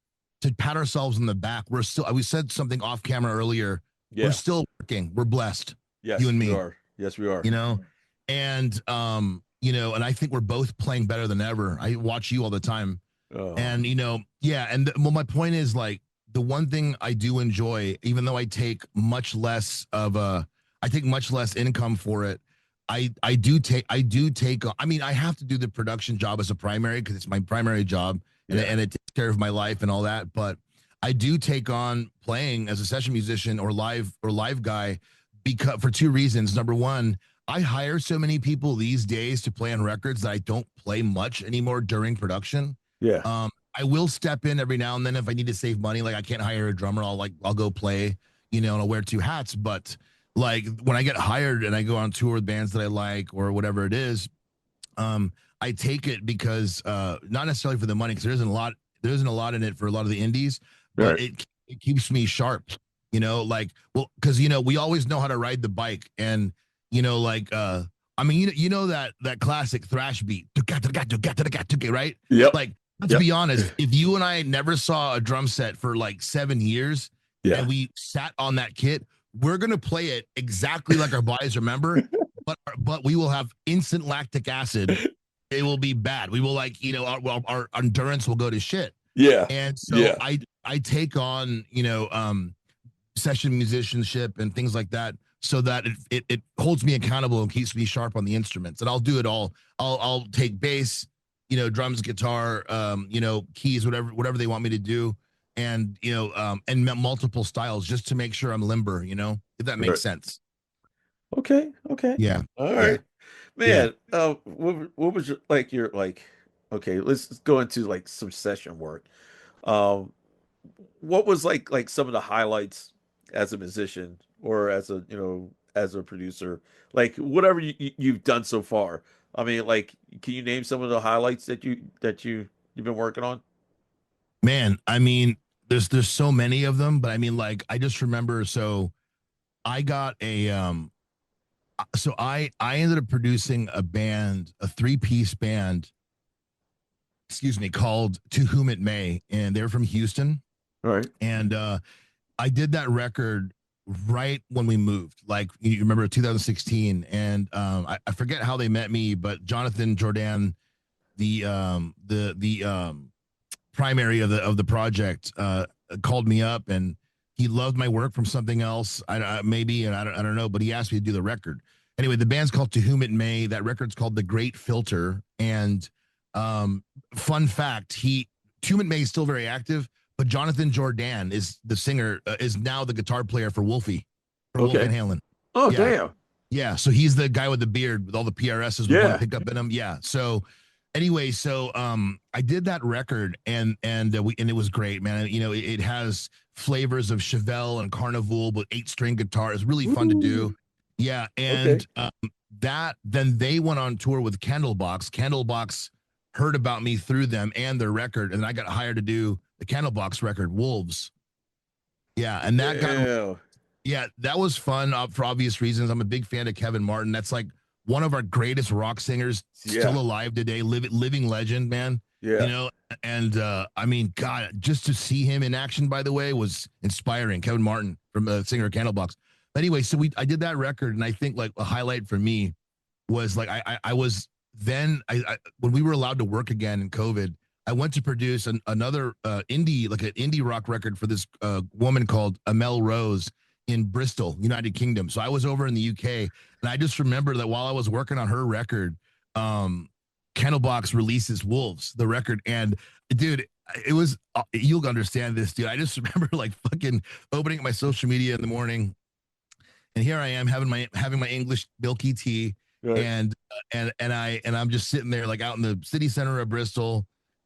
to pat ourselves on the back. We said something off camera earlier. Yeah. We're still working. We're blessed. Yes, you and me. We are. Yes, we are. You know, and you know, and I think we're both playing better than ever. I watch you all the time, and you know, yeah. And well, my point is, like, the one thing I do enjoy, even though I take much less income for it. I do take, I mean, I have to do the production job as a primary because it's my primary job, and it takes care of my life and all that. But I do take on playing as a session musician or live guy because for 2 reasons. Number one, I hire so many people these days to play on records that I don't play much anymore during production. Yeah. I will step in every now and then if I need to save money. Like, I can't hire a drummer. I'll go play, you know, and I'll wear 2 hats. But like, when I get hired and I go on tour with bands that I like or whatever it is, I take it because not necessarily for the money, because there isn't a lot in it for a lot of the indies, but right. it keeps me sharp, you know, like, well, because, you know, we always know how to ride the bike, and, you know, like, I mean, you know that classic thrash beat, right? Yep. Like, let's be honest, if you and I never saw a drum set for like 7 years, and we sat on that kit, we're going to play it exactly like our bodies remember, but we will have instant lactic acid. It will be bad. We will, like, you know, our endurance will go to shit. Yeah. And so I take on, you know, session musicianship and things like that, so that it holds me accountable and keeps me sharp on the instruments. And I'll do it all. I'll take bass, you know, drums, guitar, you know, keys, whatever they want me to do. And, you know, and multiple styles just to make sure I'm limber, you know, if that makes sense. Okay. Yeah. All right. Man, what was your okay, let's go into like some session work. What was like some of the highlights as a musician or as a, you know, as a producer, like whatever you've done so far? I mean, like, can you name some of the highlights that you've been working on? Man, I mean, there's so many of them, but I mean, like, I just remember, so I got I ended up producing a 3-piece band, called To Whom It May, and they're from Houston. All right. And I did that record right when we moved, like, you remember 2016, and I forget how they met me, but Jonathan Jordan, the primary of the project, called me up, and he loved my work from something else. I don't know, but he asked me to do the record. Anyway, the band's called To Whom It May. That record's called The Great Filter. And fun fact, To Whom It May is still very active, but Jonathan Jordan is the singer, is now the guitar player for Wolfie, for Wolf Van Halen. Oh, yeah. Damn. Yeah, so he's the guy with the beard with all the PRSs with one pickup in him. Yeah, so anyway, so I did that record, and it was great, man. You know, it has flavors of Chevelle and Carnival, but 8-string guitar. It's really fun to do. Yeah, and then they went on tour with Candlebox. Candlebox heard about me through them and their record, and I got hired to do the Candlebox record, Wolves. Yeah, and that was fun for obvious reasons. I'm a big fan of Kevin Martin. That's like one of our greatest rock singers still alive today, living legend, man. Yeah. You know, and I mean, God, just to see him in action, by the way, was inspiring. Kevin Martin, from singer of Candlebox. But anyway, so I did that record, and I think like a highlight for me was like I was then when we were allowed to work again in COVID, I went to produce another indie rock record for this woman called Amel Rose in Bristol, United Kingdom. So I was over in the UK, and I just remember that while I was working on her record, Candlebox releases Wolves, the record, and dude, it was you'll understand this, dude. I just remember like fucking opening my social media in the morning, and here I am having my English milky tea, right. and I'm just sitting there like out in the city center of Bristol,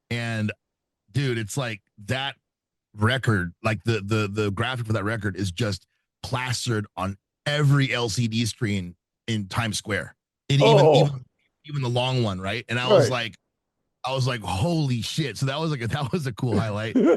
and dude, it's like that record, like the graphic for that record is just plastered on every LCD screen in Times Square, and even the long one, right? And I was like, holy shit! So that was a cool highlight. That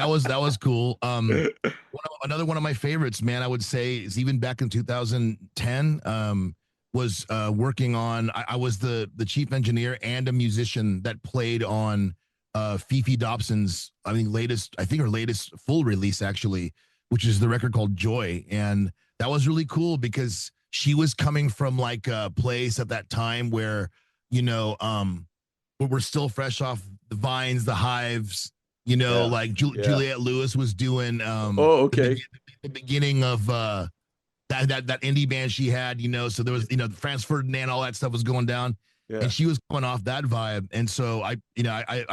was cool. Another one of my favorites, man, I would say is even back in 2010. Was working on. I was the chief engineer and a musician that played on FeFe Dobson's her latest full release, actually, which is the record called Joy. And that was really cool because she was coming from like a place at that time where, we're still fresh off the Vines, the Hives, like Juliette Lewis was doing the beginning of that indie band she had, so there was, Franz Ferdinand, all that stuff was going down. Yeah. And she was coming off that vibe. And so I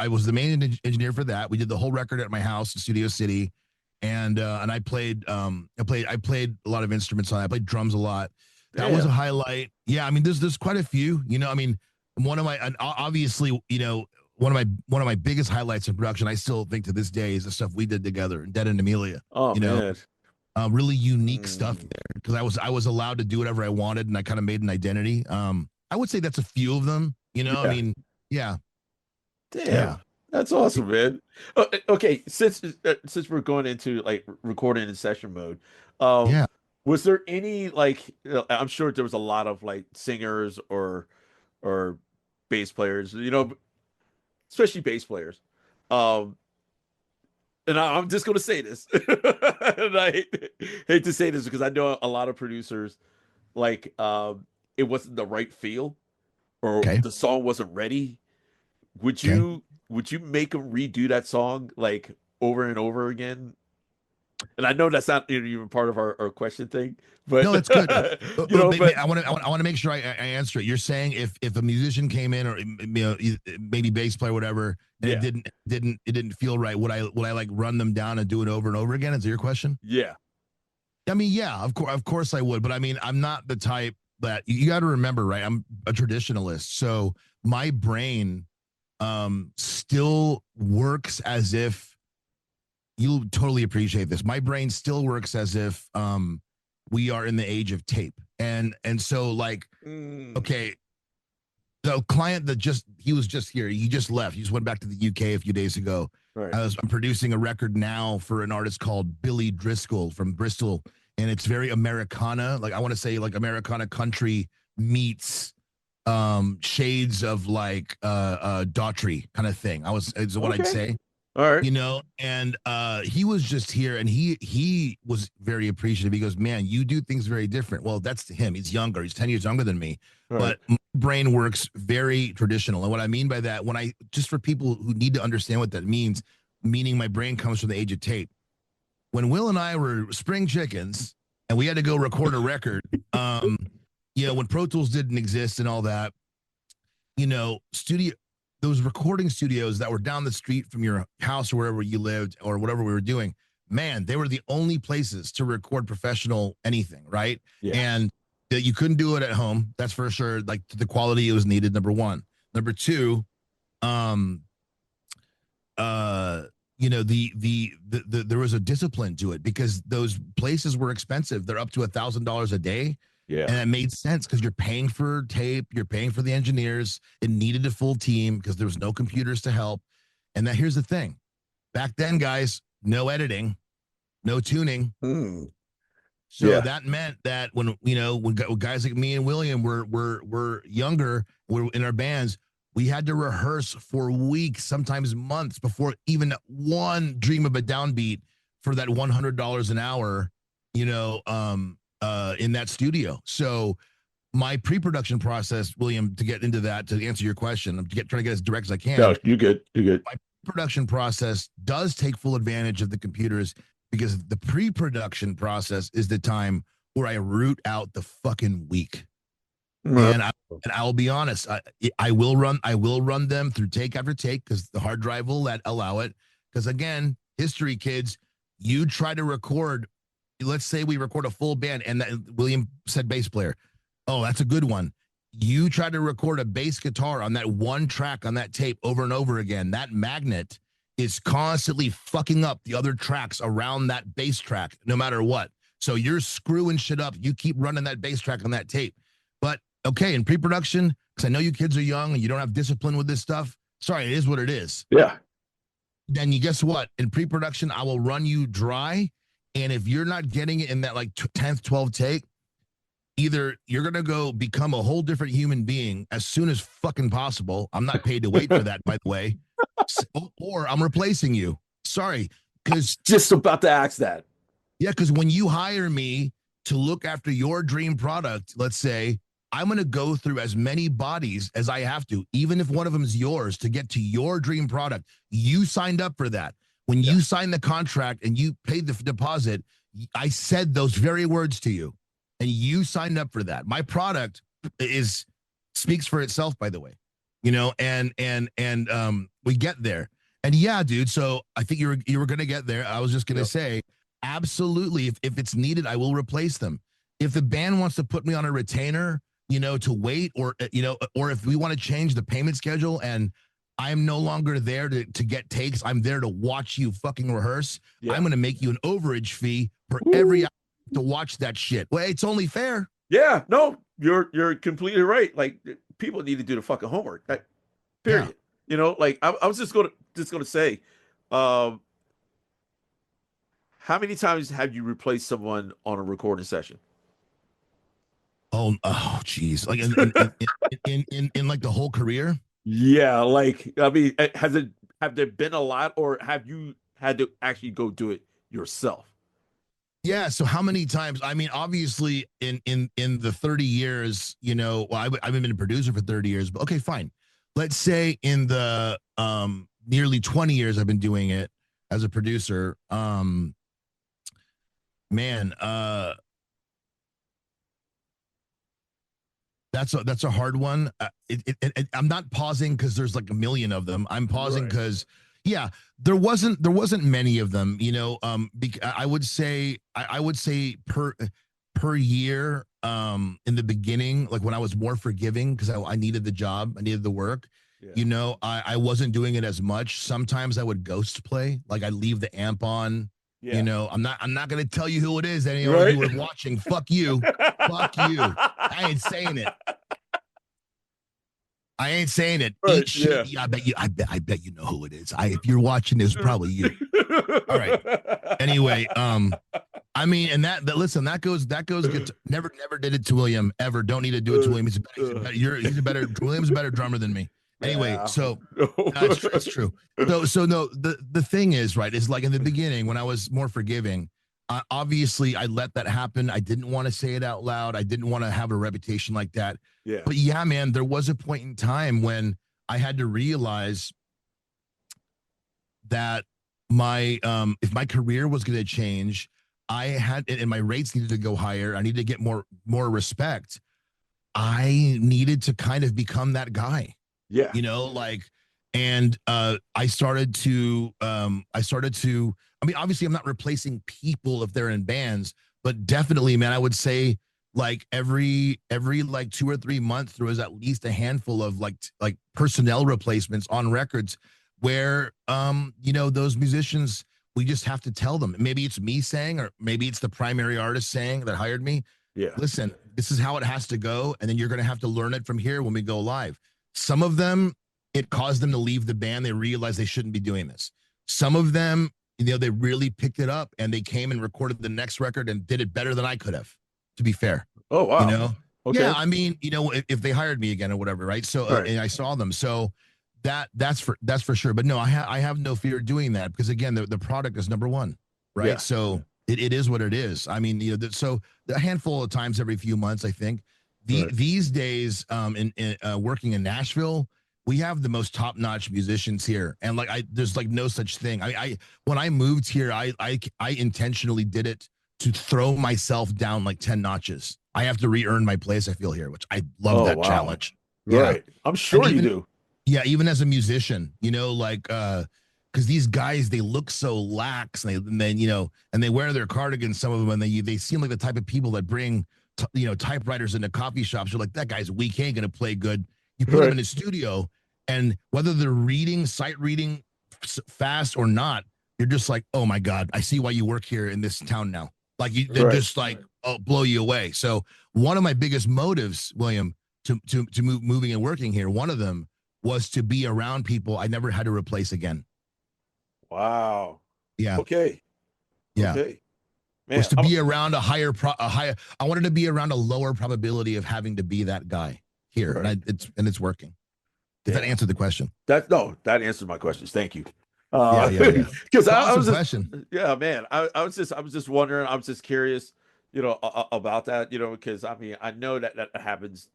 was the main engineer for that. We did the whole record at my house in Studio City. And I played a lot of instruments on that. I played drums a lot. That was a highlight. Yeah. I mean, there's quite a few, one of my biggest highlights in production, I still think to this day, is the stuff we did together in Dead End Amelia. Oh, man. Really unique stuff there because I was allowed to do whatever I wanted, and I kind of made an identity. I would say that's a few of them, I mean, yeah. Damn. Yeah. That's awesome, man. Okay, since we're going into like recording in session mode, was there any I'm sure there was a lot of like singers or bass players, especially bass players. And I'm just going to say this, and I hate to say this because I know a lot of producers, like, it wasn't the right feel, or the song wasn't ready. Would you make them redo that song like over and over again? And I know that's not even part of our question thing, but no, it's good. I want to make sure I answer it. You're saying if a musician came in, or maybe bass player, whatever, and it didn't feel right, would I like run them down and do it over and over again? Is that your question? Yeah. I mean, yeah, of course I would, but I mean, I'm not the type that you got to remember, right? I'm a traditionalist, so my brain still works as if. You'll totally appreciate this. My brain still works as if we are in the age of tape. And so like, okay, the client that he was just here, he just left. He just went back to the UK a few days ago. Right. I'm producing a record now for an artist called Billy Driscoll from Bristol. And it's very Americana. Like, I want to say like Americana country meets shades of like Daughtry kind of thing. Is what I'd say. All right. And he was just here, and he was very appreciative. He goes, man, you do things very different. Well, that's to him. He's younger. He's 10 years younger than me. Right. But my brain works very traditional. And what I mean by that, just for people who need to understand what that means, meaning my brain comes from the age of tape. When Will and I were spring chickens and we had to go record a record, when Pro Tools didn't exist and all that, those recording studios that were down the street from your house or wherever you lived or whatever we were doing, man, they were the only places to record professional anything, right? Yeah. And you couldn't do it at home. That's for sure. Like the quality it was needed. Number one. Number two, there was a discipline to it because those places were expensive. They're up to $1,000 a day. Yeah. And it made sense because you're paying for tape, you're paying for the engineers. It needed a full team because there was no computers to help. And that here's the thing. Back then, guys, no editing, no tuning. So Yeah. that meant that when guys like me and William were younger, we're in our bands, we had to rehearse for weeks, sometimes months before even one dream of a downbeat for that $100 an hour, in that studio. So my pre-production process, William, to get into that, to answer your question, I'm trying to get as direct as I can. No, you're good. You're good. My production process does take full advantage of the computers because the pre-production process is the time where I root out the fucking week. And I'll be honest, I will run them through take after take because the hard drive will allow it. Because again, history kids, you try to record. Let's say we record a full band, and William said bass player. Oh, that's a good one. You try to record a bass guitar on that one track on that tape over and over again. That magnet is constantly fucking up the other tracks around that bass track, no matter what. So you're screwing shit up. You keep running that bass track on that tape. But okay, in pre-production, because I know you kids are young and you don't have discipline with this stuff. Sorry, it is what it is. Yeah. Then you guess what? In pre-production, I will run you dry. And if you're not getting it in that like 10th, 12th take, either you're going to go become a whole different human being as soon as fucking possible. I'm not paid to wait for that, by the way. Or I'm replacing you. Sorry. Because just about to ask that. Yeah, because when you hire me to look after your dream product, let's say, I'm going to go through as many bodies as I have to, even if one of them is yours, to get to your dream product. You signed up for that. When you signed the contract and you paid the deposit, I said those very words to you, and you signed up for that. My product speaks for itself, by the way, and we get there. And yeah, dude. So I think you were going to get there. I was just going to say, absolutely. If it's needed, I will replace them. If the band wants to put me on a retainer, to wait, or if we want to change the payment schedule and I'm no longer there to get takes, I'm there to watch you fucking rehearse. Yeah. I'm going to make you an overage fee for every hour to watch that shit. Well, it's only fair. Yeah, no, you're completely right. Like, people need to do the fucking homework. Period. Yeah. I was just gonna say, how many times have you replaced someone on a recording session? Oh, geez. Like in like the whole career? Yeah, like, I mean, have there been a lot, or have you had to actually go do it yourself? Yeah. So how many times? I mean, obviously in the 30 years, I've been a producer for 30 years, but okay, fine. Let's say in the nearly 20 years I've been doing it as a producer, that's a hard one. I'm not pausing because there's like a million of them. I'm pausing because, there wasn't many of them. I would say per year. In the beginning, like when I was more forgiving because I needed the job, I needed the work. Yeah. I wasn't doing it as much. Sometimes I would ghost play, like I'd leave the amp on. Yeah. I'm not gonna tell you who it is. Anyone who was watching, fuck you. Fuck you. I ain't saying it. Right, eat shit. Yeah, I bet you know who it is. If you're watching this, probably you. All right. Anyway, I mean, and listen, that goes good. Never did it to William ever. Don't need to do it to William. William's a better drummer than me. Anyway, so it's true. So no, the thing is, right, is like in the beginning when I was more forgiving, obviously I let that happen. I didn't want to say it out loud. I didn't want to have a reputation like that. Yeah. But yeah, man, there was a point in time when I had to realize that if my career was going to change, and my rates needed to go higher. I needed to get more respect. I needed to kind of become that guy. Yeah. I started to, I mean, obviously I'm not replacing people if they're in bands, but definitely, man, I would say like every like 2 or 3 months, there was at least a handful of like personnel replacements on records where, those musicians, we just have to tell them. Maybe it's me saying, or maybe it's the primary artist saying that hired me, Yeah. listen, this is how it has to go, and then you're going to have to learn it from here when we go live. Some of them, it caused them to leave the band. They realized they shouldn't be doing this. Some of them, they really picked it up and they came and recorded the next record and did it better than I could have, to be fair. Oh, wow. Okay. Yeah, I mean, if they hired me again or whatever, right? So and I saw them, so that's for sure. But no, I have no fear doing that because again, the product is number one, right? Yeah. So it is what it is. I mean, so a handful of times every few months, I think. These days, in working in Nashville, we have the most top-notch musicians here, and there's like no such thing. I when I moved here, I intentionally did it to throw myself down like 10 notches. I have to re-earn my place, I feel here, which I love that challenge. Right. Yeah. I'm sure you do. Yeah, even as a musician, because these guys, they look so lax, and they wear their cardigans, some of them, and they seem like the type of people that bring typewriters into coffee shops. You're like, that guy's weak, he ain't gonna play good. You put them in a studio, and whether they're sight reading fast or not, you're just like, oh my God, I see why you work here in this town now. Like they're just like, blow you away. So one of my biggest motives, William, to moving and working here, one of them was to be around people I never had to replace again. Wow. Yeah. Okay. Yeah. Okay. Man, was to be around a higher. I wanted to be around a lower probability of having to be that guy here, and it's working. Did that answer the question? That answered my questions. Thank you. Because I was man. I was just wondering. I was just curious, about that, because I mean, I know that happens,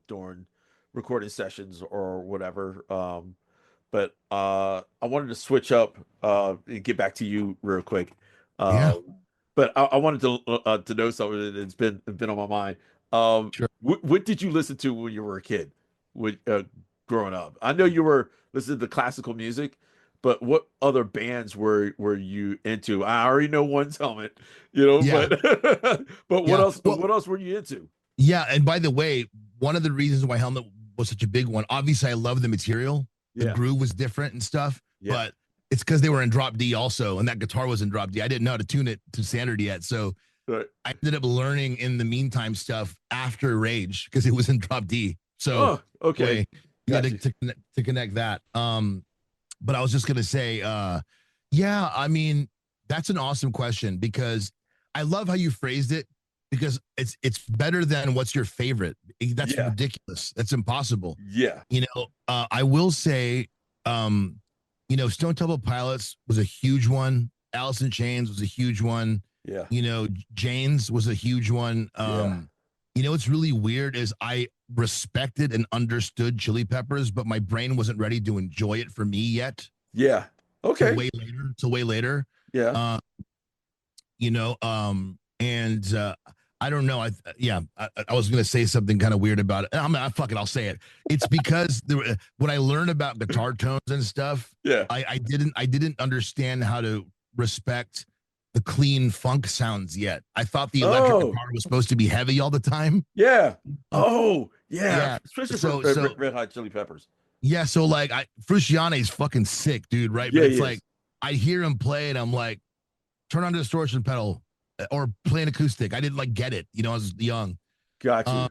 during recording sessions or whatever. But I wanted to switch up and get back to you real quick. But I wanted to know something that's been on my mind. Sure. What did you listen to when you were a kid, growing up? I know you were listening to classical music, but what other bands were you into? I already know One's Helmet, but what else? What else were you into? Yeah, and by the way, one of the reasons why Helmet was such a big one, obviously, I love the material. The groove was different and stuff, but it's because they were in drop D also, and that guitar was in drop D. I didn't know how to tune it to standard yet, so I ended up learning in the meantime stuff after Rage because it was in drop D. So okay, you got to connect that. But I was just gonna say, I mean, that's an awesome question because I love how you phrased it because it's better than what's your favorite. That's ridiculous. That's impossible. Yeah. I will say, Stone Temple Pilots was a huge one. Alice in Chains was a huge one. Yeah. Jane's was a huge one. What's really weird is I respected and understood Chili Peppers, but my brain wasn't ready to enjoy it for me yet. Yeah. Okay. Till way later. Yeah. I don't know. I was gonna say something kind of weird about it. I'll say it. It's because when I learned about guitar tones and stuff, I didn't understand how to respect the clean funk sounds yet. I thought the electric guitar was supposed to be heavy all the time. Yeah. Oh, yeah. Especially for Red Hot Chili Peppers. Yeah. So like, Frusciante is fucking sick, dude. Right. But it's like I hear him play, and I'm like, turn on the distortion pedal. Or play an acoustic. I didn't get it. I was young. Gotcha.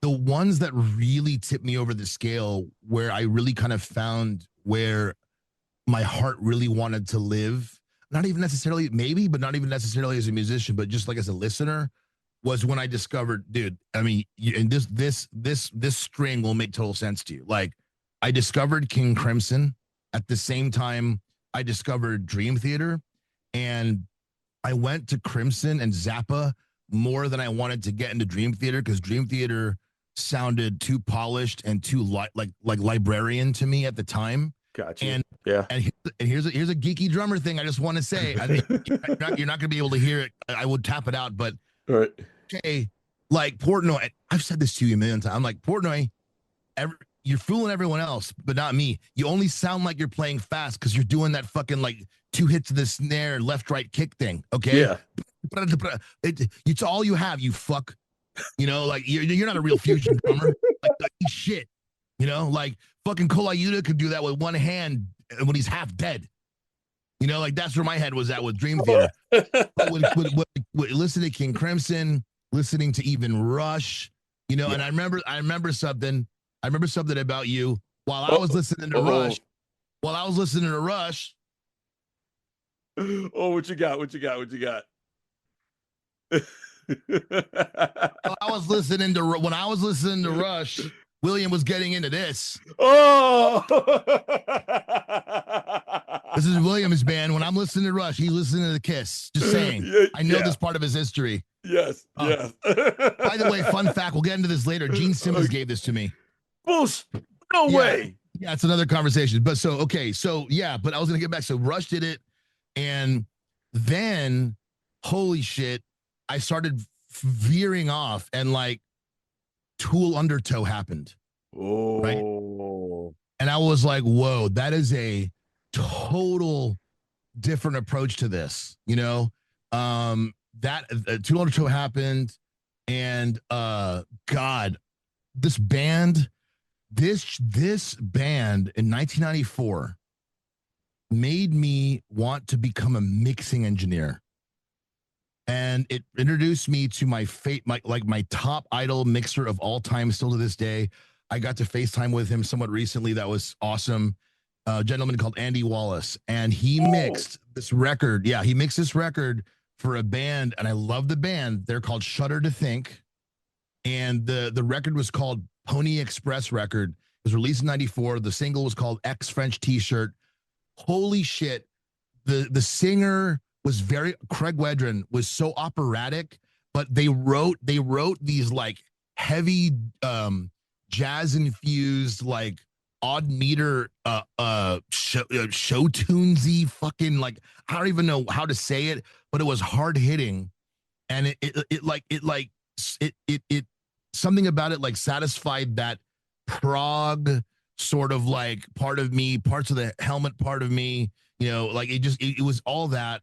The ones that really tipped me over the scale, where I really kind of found where my heart really wanted to live, not even necessarily as a musician, but just like as a listener, was when I discovered, dude. I mean, and this string will make total sense to you. Like, I discovered King Crimson at the same time I discovered Dream Theater, and I went to Crimson and Zappa more than I wanted to get into Dream Theater because Dream Theater sounded too polished and too like librarian to me at the time. Gotcha. And here's a geeky drummer thing I just want to say. I mean, you're not going to be able to hear it. I would tap it out, but okay, like Portnoy. I've said this to you a million times. I'm like, Portnoy, you're fooling everyone else, but not me. You only sound like you're playing fast because you're doing that fucking 2 hits of the snare, left, right kick thing. Okay. Yeah. It's all you have, you fuck. You're not a real fusion drummer. Like shit. Fucking Kolayuta could do that with one hand when he's half dead. That's where my head was at with Dream Theater. But with listen to King Crimson, listening to even Rush, you know, and I remember something about you while I was listening to Rush. While I was listening to Rush. Oh, what you got? What you got? What you got? When I was listening to Rush, William was getting into this. Oh, this is William's band. When I'm listening to Rush, he's listening to the Kiss. Just saying. I know this part of his history. Yes, yes. By the way, fun fact, we'll get into this later. Gene Simmons gave this to me. Bullshit. No way. Yeah, it's another conversation. But but I was gonna get back. So Rush did it, and then holy shit, I started veering off, and like Tool Undertow happened. Oh, right? And I was like, whoa, that is a total different approach to this, you know. That Tool Undertow happened, and God, this band in 1994 made me want to become a mixing engineer, and it introduced me to my top idol mixer of all time, still to this day. I got to FaceTime with him somewhat recently. That was awesome. A gentleman called Andy Wallace, and he mixed this record. Yeah, he mixed this record for a band, and I love the band. They're called Shudder to Think, and the record was called Pony Express record. It was released in 94. The single was called X French T-shirt. Holy shit. The singer was Craig Wedren was so operatic, but they wrote these like heavy jazz infused, like odd meter show tunesy fucking, like, I don't even know how to say it, but it was hard hitting, and it something about it like satisfied that prog sort of like part of me, parts of the Helmet part of me, you know, like it was all that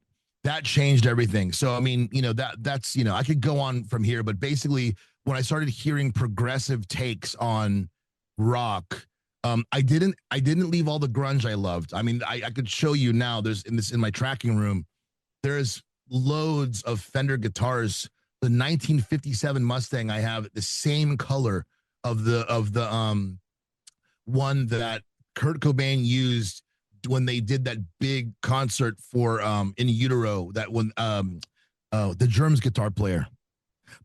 changed everything. So I mean, you know, that's, you know, I could go on from here, but basically when I started hearing progressive takes on rock, I didn't leave all the grunge I loved. I mean, I could show you now, in my tracking room, there's loads of Fender guitars. The 1957 Mustang I have, the same color of the one that Kurt Cobain used when they did that big concert for In Utero, that one, the Germs guitar player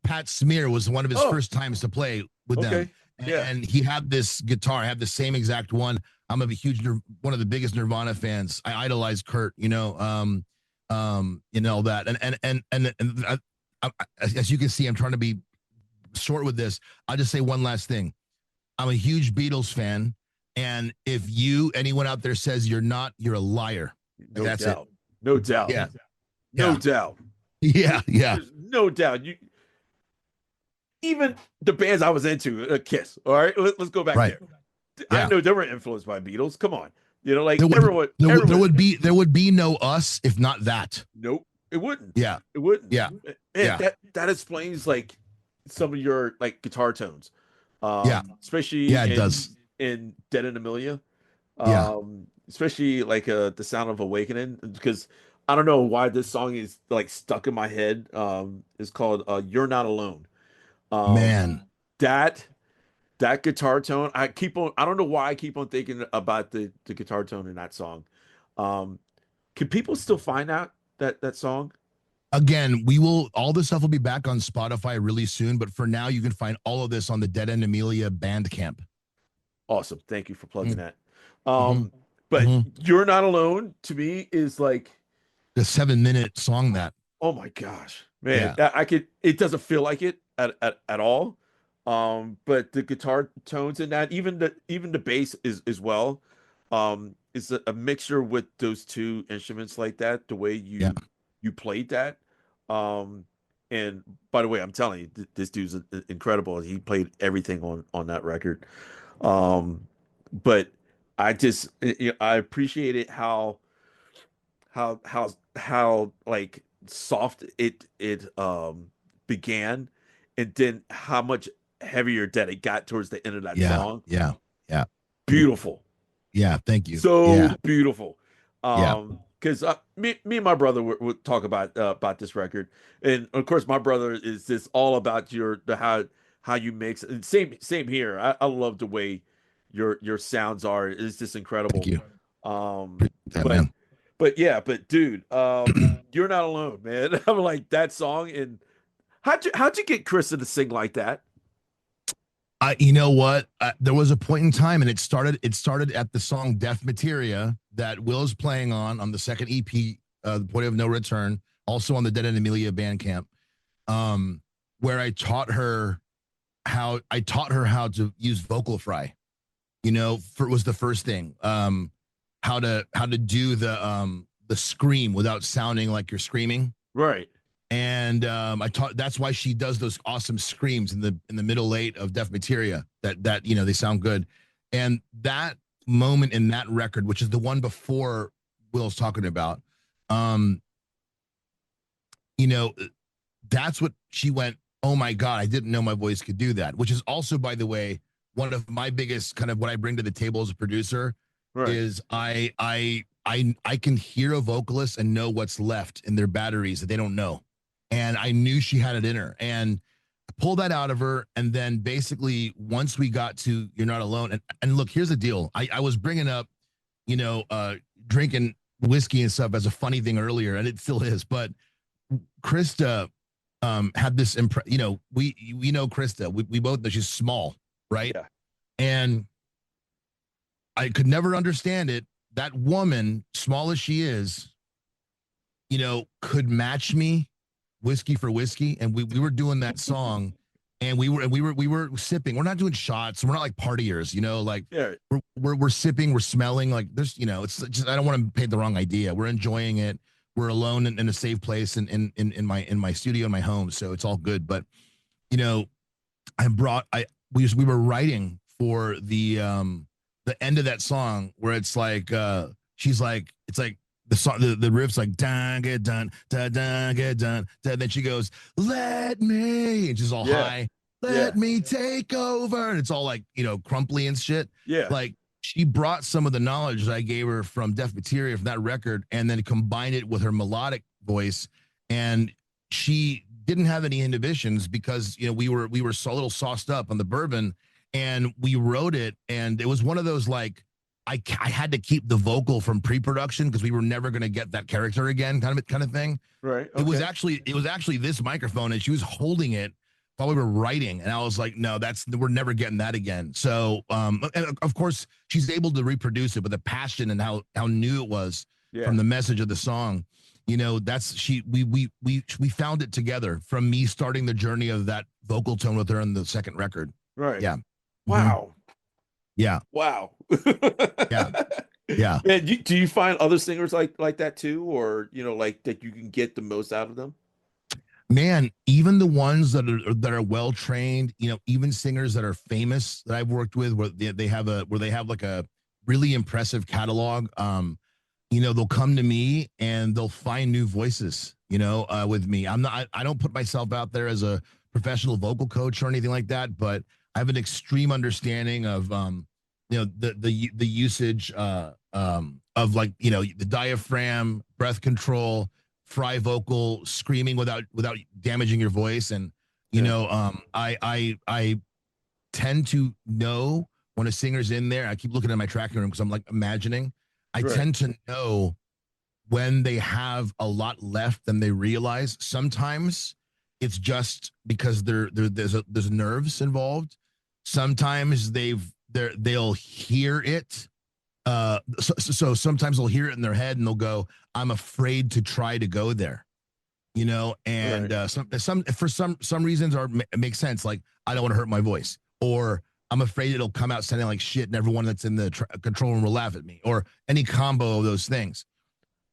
Pat Smear was one of his first times to play with them. And he had this guitar. I have the same exact one. I'm a huge, one of the biggest Nirvana fans. I idolize Kurt, you know, that. And as you can see, I'm trying to be short with this. I'll just say one last thing. I'm a huge Beatles fan. And if anyone out there says you're not, you're a liar. That's it. No doubt. Yeah. No doubt. Yeah. Yeah. There's no doubt. Even the bands I was into, Kiss. All right, let's go back there. Yeah. I know they were influenced by Beatles. Come on, you know, like everyone. There would be no us if not that. Nope, it wouldn't. Yeah, it wouldn't. Yeah, and that explains like some of your like guitar tones. Especially it does in Dead End Amelia. Especially like the Sound of Awakening, because I don't know why this song is like stuck in my head. It's called "You're Not Alone." Man, that guitar tone, I don't know why I keep on thinking about the guitar tone in that song. Can people still find that song? Again, all this stuff will be back on Spotify really soon, but for now you can find all of this on the Dead End Amelia Bandcamp. Awesome. Thank you for plugging that. But You're Not Alone to me is like the 7-minute song that. Oh my gosh, man. It doesn't feel like it at all. But the guitar tones in that, even the bass is as well. It's a mixture with those two instruments like that, the way you played that. And by the way, I'm telling you, this dude's incredible. He played everything on that record. But I just, I appreciated how like soft it began, and then how much heavier that it got towards the end of that song. Yeah. Beautiful. Yeah. Thank you. So beautiful. because me and my brother would talk about this record, and of course my brother is just all about how you mix. And same here. I love the way your sounds are. It's just Thank incredible. you. Um, That but man. but dude, you're not alone, man. I'm like that song, and how'd you get Krista to sing like that? You know what? There was a point in time, and it started. It started at the song "Death Materia" that Will's playing on the second EP, "The Point of No Return," also on the Dead End Amelia Bandcamp, where I taught her how to use vocal fry. Was the first thing. How to do the scream without sounding like you're screaming. Right. And I taught. That's why she does those awesome screams in the middle eight of Death Materia. That they sound good. And that moment in that record, which is the one before Will's talking about, you know, that's what she went. Oh my God, I didn't know my voice could do that. Which is also, by the way, one of my biggest kind of what I bring to the table as a producer Right. is I can hear a vocalist and know what's left in their batteries that they don't know. And I knew she had it in her, and I pulled that out of her. And then basically once we got to "You're Not Alone," and look, here's the deal. I was bringing up, drinking whiskey and stuff as a funny thing earlier, and it still is. But Krista had this we know Krista. We both know she's small, right? Yeah. And I could never understand it. That woman, small as she is, could match me whiskey for whiskey. And we were doing that song, and we were sipping. We're not doing shots. We're not like partiers, like Yeah. we're sipping, we're smelling like there's, it's just, I don't want to paint the wrong idea. We're enjoying it. We're alone in a safe place in my studio, in my home. So it's all good. But, we were writing for the end of that song where it's like, she's like, it's like the song, the riff's like, dun, get done, dun, dun, get done. Then she goes, "Let me," and she's all high, "Let me take over." And it's all like, crumply and shit. Yeah. Like, she brought some of the knowledge that I gave her from Death Materia, from that record, and then combined it with her melodic voice. And she didn't have any inhibitions because, we were so a little sauced up on the bourbon, and we wrote it. And it was one of those, like, I had to keep the vocal from pre-production because we were never going to get that character again, kind of thing. Right. Okay. It was actually this microphone, and she was holding it while we were writing, and I was like, no, we're never getting that again. So, and of course, she's able to reproduce it with the passion and how new it was from the message of the song. We found it together from me starting the journey of that vocal tone with her on the second record. Right. Yeah. Wow. Yeah. Wow. Yeah. Yeah. And do you find other singers like that too, or like that you can get the most out of them? Man, even the ones that are well trained, even singers that are famous that I've worked with, where they have like a really impressive catalog. They'll come to me and they'll find new voices, with me. I don't put myself out there as a professional vocal coach or anything like that, but I have an extreme understanding of the usage of, like, the diaphragm, breath control, fry vocal, screaming without damaging your voice. And I tend to know when a singer's in there. I keep looking at my tracking room because I'm like imagining. I tend to know when they have a lot left than they realize. Sometimes it's just because there's nerves involved. Sometimes they'll hear it. So sometimes they'll hear it in their head and they'll go, "I'm afraid to try to go there," and for some reasons it makes sense. Like, I don't want to hurt my voice, or I'm afraid it'll come out sounding like shit and everyone that's in the control room will laugh at me, or any combo of those things.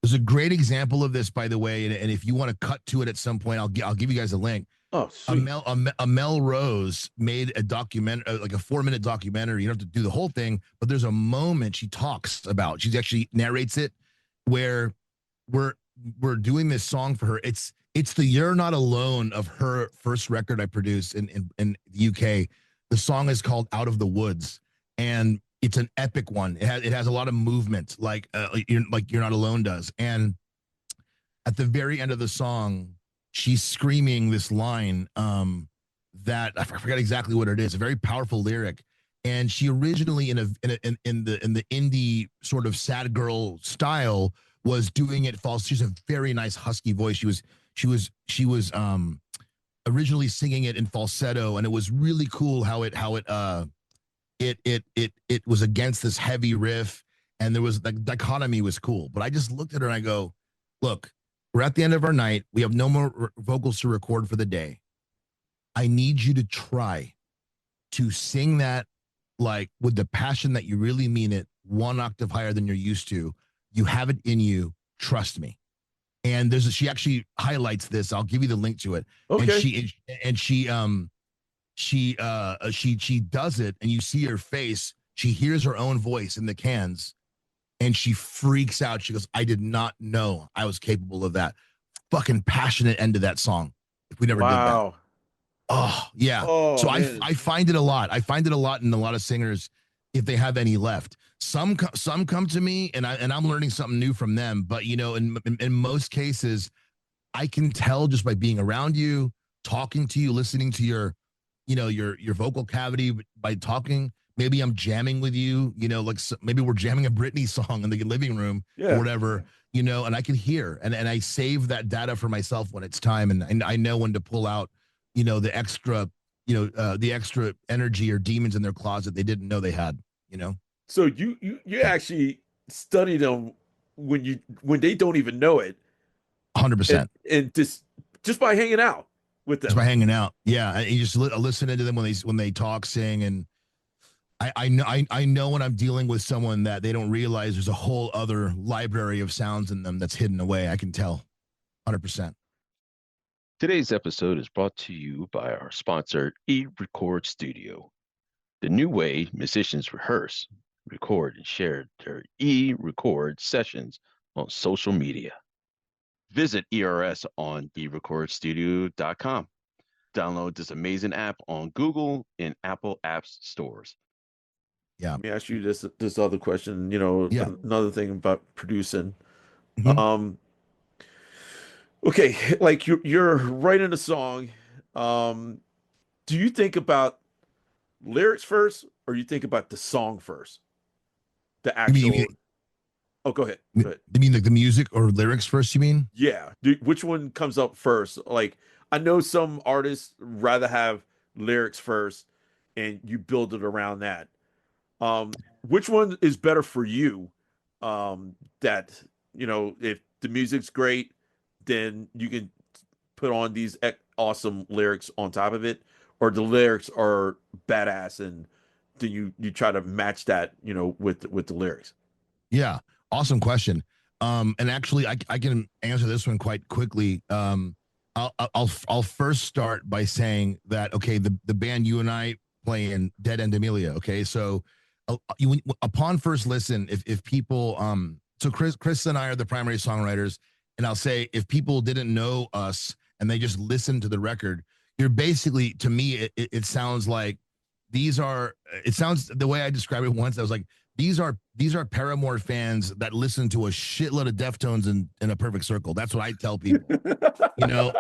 There's a great example of this, by the way, and if you want to cut to it at some point, I'll give you guys a link. Oh, sweet. Amel Rose made a documentary, like a 4-minute documentary. You don't have to do the whole thing, but there's a moment she talks about. She actually narrates it, where we're doing this song for her. It's the "You're Not Alone" of her first record I produced in the UK. The song is called "Out of the Woods," and it's an epic one. It has a lot of movement, like You're Not Alone does. And at the very end of the song, she's screaming this line that I forgot exactly what it is. A very powerful lyric. And she originally in the indie sort of sad girl style was doing it false. She's a very nice husky voice. She was originally singing it in falsetto, and it was really cool how it was against this heavy riff, and there was the dichotomy was cool. But I just looked at her and I go, look, we're at the end of our night. We have no more vocals to record for the day. I need you to try to sing that like with the passion that you really mean it, one octave higher than you're used to. You have it in you. Trust me. And she actually highlights this. I'll give you the link to it. Okay. And she does it, and you see her face. She hears her own voice in the cans, and she freaks out. She goes, I did not know I was capable of that. Fucking passionate end to that song. If we never did that. Oh, yeah. Oh, so man. I find it a lot. I find it a lot in a lot of singers, if they have any left. Some come to me, and I'm learning something new from them. But in most cases, I can tell just by being around you, talking to you, listening to your vocal cavity by talking. Maybe I'm jamming with you, like maybe we're jamming a Britney song in the living room or whatever, and I can hear, and I save that data for myself when it's time, and I know when to pull out, the extra, the extra energy or demons in their closet they didn't know they had, So you actually study them when they don't even know it. 100%. And just by hanging out with them. Just by hanging out. Yeah. And you just listen to them when they talk, sing. And I know when I'm dealing with someone that they don't realize there's a whole other library of sounds in them that's hidden away. I can tell 100%. Today's episode is brought to you by our sponsor, eRecord Studio, the new way musicians rehearse, record, and share their eRecord sessions on social media. Visit ERS on eRecordStudio.com. Download this amazing app on Google and Apple Apps stores. Yeah. Let me ask you this other question, another thing about producing. Mhm. Okay, like you're writing a song. Do you think about lyrics first, or you think about the song first? The actual. Oh, go ahead. Go ahead. You mean like the music or lyrics first, you mean? Yeah. Which one comes up first? Like, I know some artists rather have lyrics first and you build it around that. Which one is better for you? That, if the music's great, then you can put on these awesome lyrics on top of it, or the lyrics are badass and then you try to match that, with the lyrics. Yeah. Awesome question. And actually I can answer this one quite quickly. I'll first start by saying that, okay, the band you and I play in, Dead End Amelia. Okay. So upon first listen, if people, so Chris and I are the primary songwriters, and I'll say, if people didn't know us and they just listened to the record, you're basically, to me, it sounds like it sounds the way I described it once. I was like, these are Paramore fans that listen to a shitload of Deftones in a perfect circle. That's what I tell people,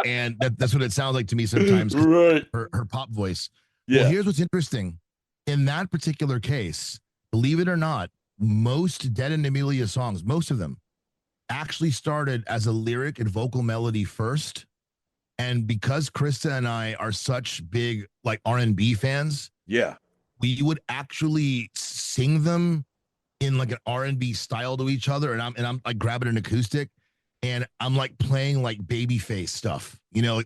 and that's what it sounds like to me sometimes. Right. Her pop voice. Yeah. Well, here's what's interesting. In that particular case, believe it or not, most Dead End Amelia songs, most of them, actually started as a lyric and vocal melody first. And because Krista and I are such big like R&B fans, yeah, we would actually sing them in like an R&B style to each other, and I'm like grabbing an acoustic, and I'm like playing like Babyface stuff,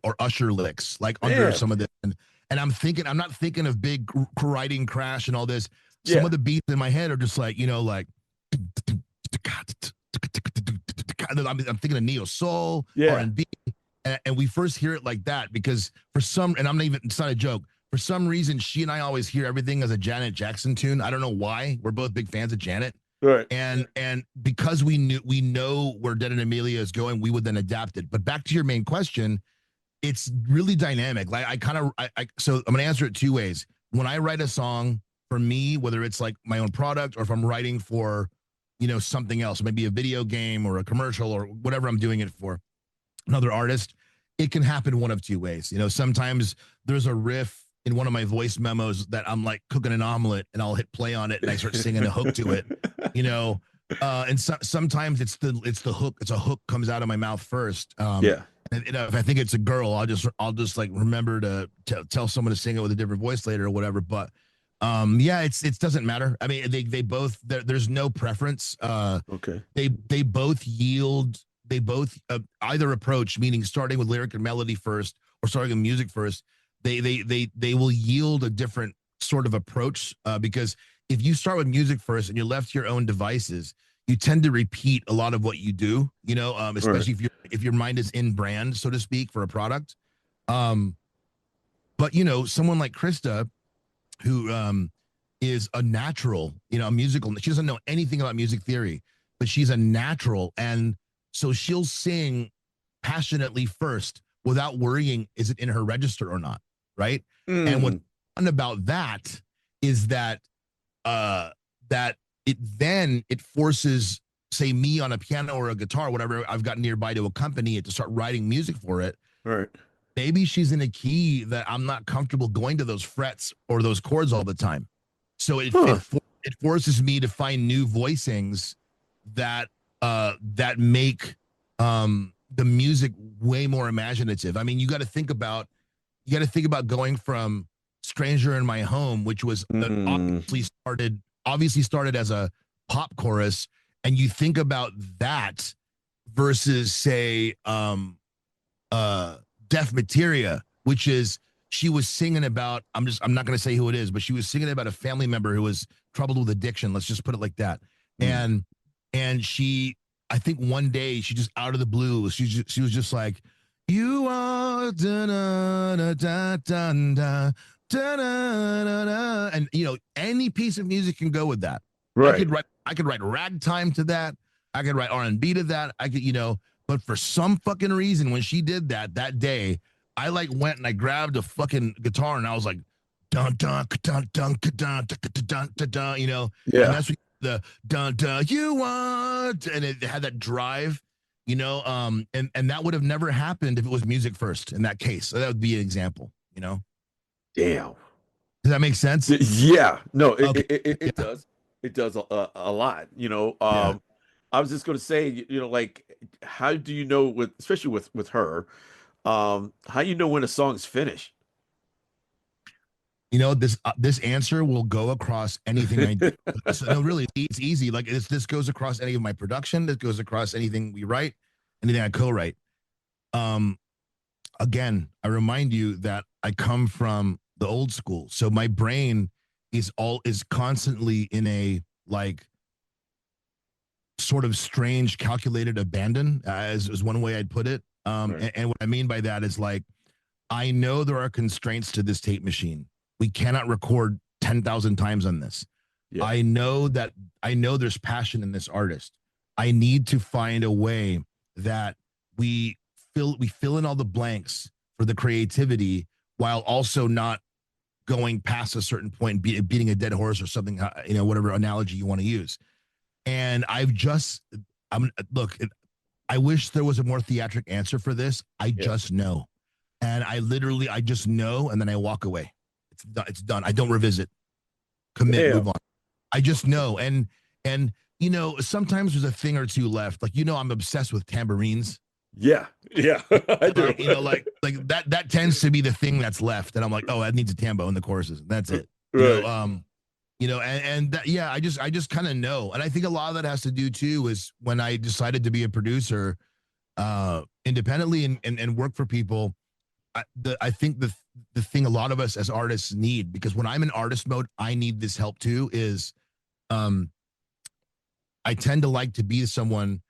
or Usher licks, like under some of this, and I'm not thinking of big writing Crash and all this. Some of the beats in my head are just like, like I'm thinking of neo soul, R&B, and we first hear it like that because it's not a joke. For some reason, she and I always hear everything as a Janet Jackson tune. I don't know why. We're both big fans of Janet. Right. And because we know where Dead End Amelia is going, we would then adapt it. But back to your main question, it's really dynamic. Like so I'm going to answer it two ways. When I write a song, for me, whether it's like my own product or if I'm writing for, something else, maybe a video game or a commercial or whatever I'm doing it for another artist, it can happen one of two ways. Sometimes there's a riff in one of my voice memos that I'm like cooking an omelet and I'll hit play on it and I start singing a hook to it, and sometimes it's the hook. It's a hook comes out of my mouth first. Yeah. And if I think it's a girl, I'll just like remember to tell someone to sing it with a different voice later or whatever. But it doesn't matter. I mean, they both, there's no preference. Okay. They both yield. They both either approach, meaning starting with lyric and melody first or starting with music first. They will yield a different sort of approach because if you start with music first and you're left to your own devices, you tend to repeat a lot of what you do, especially if your mind is in brand, so to speak, for a product. But someone like Krista, who is a natural, a musical, she doesn't know anything about music theory, but she's a natural. And so she'll sing passionately first without worrying, is it in her register or not? Right. And what's fun about that is that it forces, say, me on a piano or a guitar, whatever I've got nearby to accompany it, to start writing music for it. Right. Maybe she's in a key that I'm not comfortable going to those frets or those chords all the time. So it forces me to find new voicings that make the music way more imaginative. I mean, you got to think about going from Stranger in My Home, which was obviously started as a pop chorus, and you think about that versus, say, Deaf Materia, which is, she was singing about, I'm not going to say who it is, but she was singing about a family member who was troubled with addiction. Let's just put it like that. And she, I think one day she just out of the blue, she was just like, you are and any piece of music can go with that. Right. I could write ragtime to that. I could write R&B to that. I could, but for some fucking reason, when she did that day, I like went and I grabbed a fucking guitar and I was like, dun dun dun dun dun dun dun dun dun, Yeah. And that's what the dun dun you want, and it had that drive, and that would have never happened if it was music first in that case. So that would be an example, Damn. Does that make sense? Yeah. No, it Yeah. does. It does a lot. Yeah. I was just going to say, like, how do you know, especially with her, how you know when a song's finished? This answer will go across anything I do. So, no, really, it's easy. Like this goes across any of my production. This goes across anything we write, anything I co-write. Again, I remind you that I come from the old school, so my brain is constantly in a like sort of strange calculated abandon, as one way I'd put it. Right. And what I mean by that is, like, I know there are constraints to this tape machine. We cannot record 10,000 times on this. Yeah. I know there's passion in this artist. I need to find a way that we fill in all the blanks for the creativity while also not going past a certain point, beating a dead horse or something, whatever analogy you want to use. And look, I wish there was a more theatric answer for this. I just know. And I just know, and then I walk away. It's done. I don't revisit, commit, move on. I just know. And sometimes there's a thing or two left. Like, I'm obsessed with tambourines. Yeah. I do. Like that tends to be the thing that's left. And I'm like, oh, that needs a tambo in the choruses. That's it. Right. I just kind of know. And I think a lot of that has to do too is when I decided to be a producer independently and work for people. I think the thing a lot of us as artists need, because when I'm in artist mode, I need this help too, is I tend to like to be someone,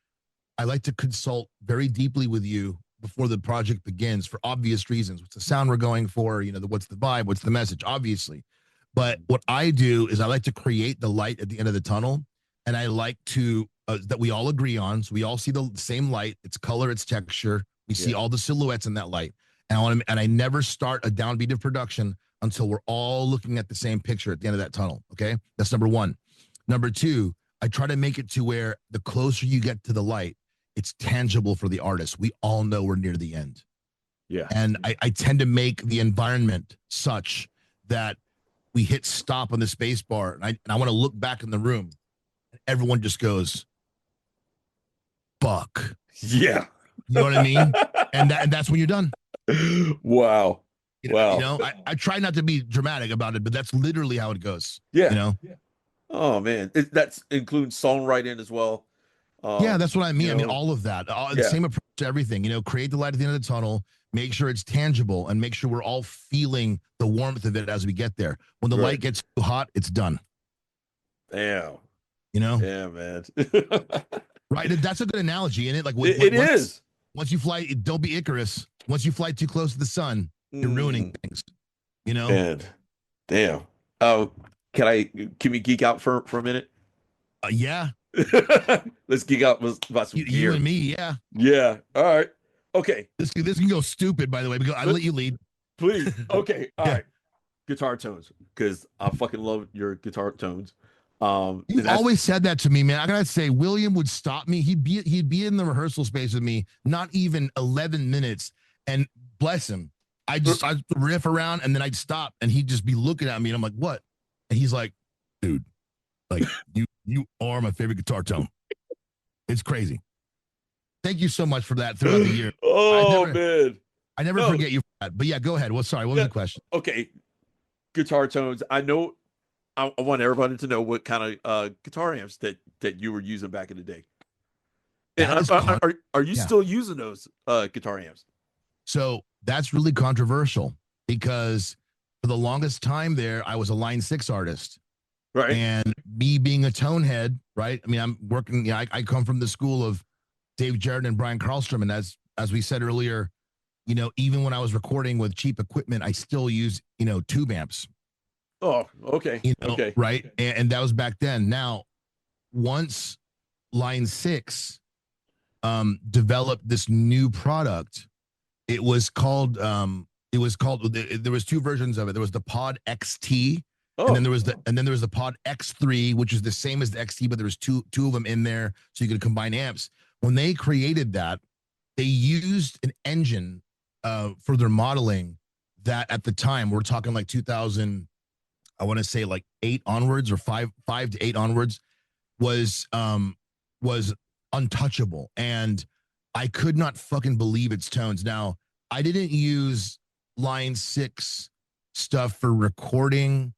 I like to consult very deeply with you before the project begins for obvious reasons. What's the sound we're going for? What's the vibe? What's the message? Obviously. But what I do is I like to create the light at the end of the tunnel. And I like to, that we all agree on. So we all see the same light, its color, its texture. We see all the silhouettes in that light. And I never start a downbeat of production until we're all looking at the same picture at the end of that tunnel. Okay. That's number one. Number two, I try to make it to where the closer you get to the light, it's tangible for the artist. We all know we're near the end. Yeah. And I tend to make the environment such that we hit stop on the space bar. And I want to look back in the room. And everyone just goes, fuck. Yeah. You know what I mean? and that's when you're done. Wow. Wow. You know, I try not to be dramatic about it, but that's literally how it goes. Yeah. You know? Oh man. That's includes songwriting as well. Yeah, that's what I mean. You I mean, know, all of that. yeah. The same approach to everything. You know, create the light at the end of the tunnel, make sure it's tangible, and make sure we're all feeling the warmth of it as we get there. When the Right. light gets too hot, it's done. Damn. You know? Yeah, man. Right. That's a good analogy, isn't it? Like It is. Once you fly, don't be Icarus. Once you fly too close to the sun, you're ruining things. You know? And damn. Oh, can we geek out for a minute? Yeah. Let's geek out about some You gear. and me, yeah. Yeah. All right. Okay. This can go stupid, by the way, because I let you lead. Please. Okay. All Yeah. right. Guitar tones, because I fucking love your guitar tones. You always said that to me, man. I gotta say, William would stop me. He'd be in the rehearsal space with me, not even 11 minutes, and bless him, I'd riff around, and then I'd stop, and he'd just be looking at me, and I'm like, "What?" And he's like, "Dude, like you are my favorite guitar tone." It's crazy. Thank you so much for that throughout the year. Oh man. I never forget you for that. But yeah, go ahead. What was the question? Okay. Guitar tones. I know. I want everybody to know what kind of guitar amps that you were using back in the day. And are you still using those guitar amps? So that's really controversial because for the longest time there, I was a line 6 artist. Right. And me being a tone head, right? I mean, I'm working, yeah, I come from the school of Dave Jarrett and Brian Karlstrom. And as we said earlier, you know, even when I was recording with cheap equipment, I still use, you know, tube amps. Oh, okay. You know, okay. Right. And that was back then. Now, once line 6 developed this new product, it was called there was 2 versions of it. There was the Pod XT. Oh. And then there was the Pod X3, which is the same as the XT, but there was two of them in there, so you could combine amps. When they created that, they used an engine for their modeling that at the time, we're talking like 2000, I want to say like 8 onwards or 5 to 8 onwards, was untouchable, and I could not fucking believe its tones. Now, I didn't use line 6 stuff for recording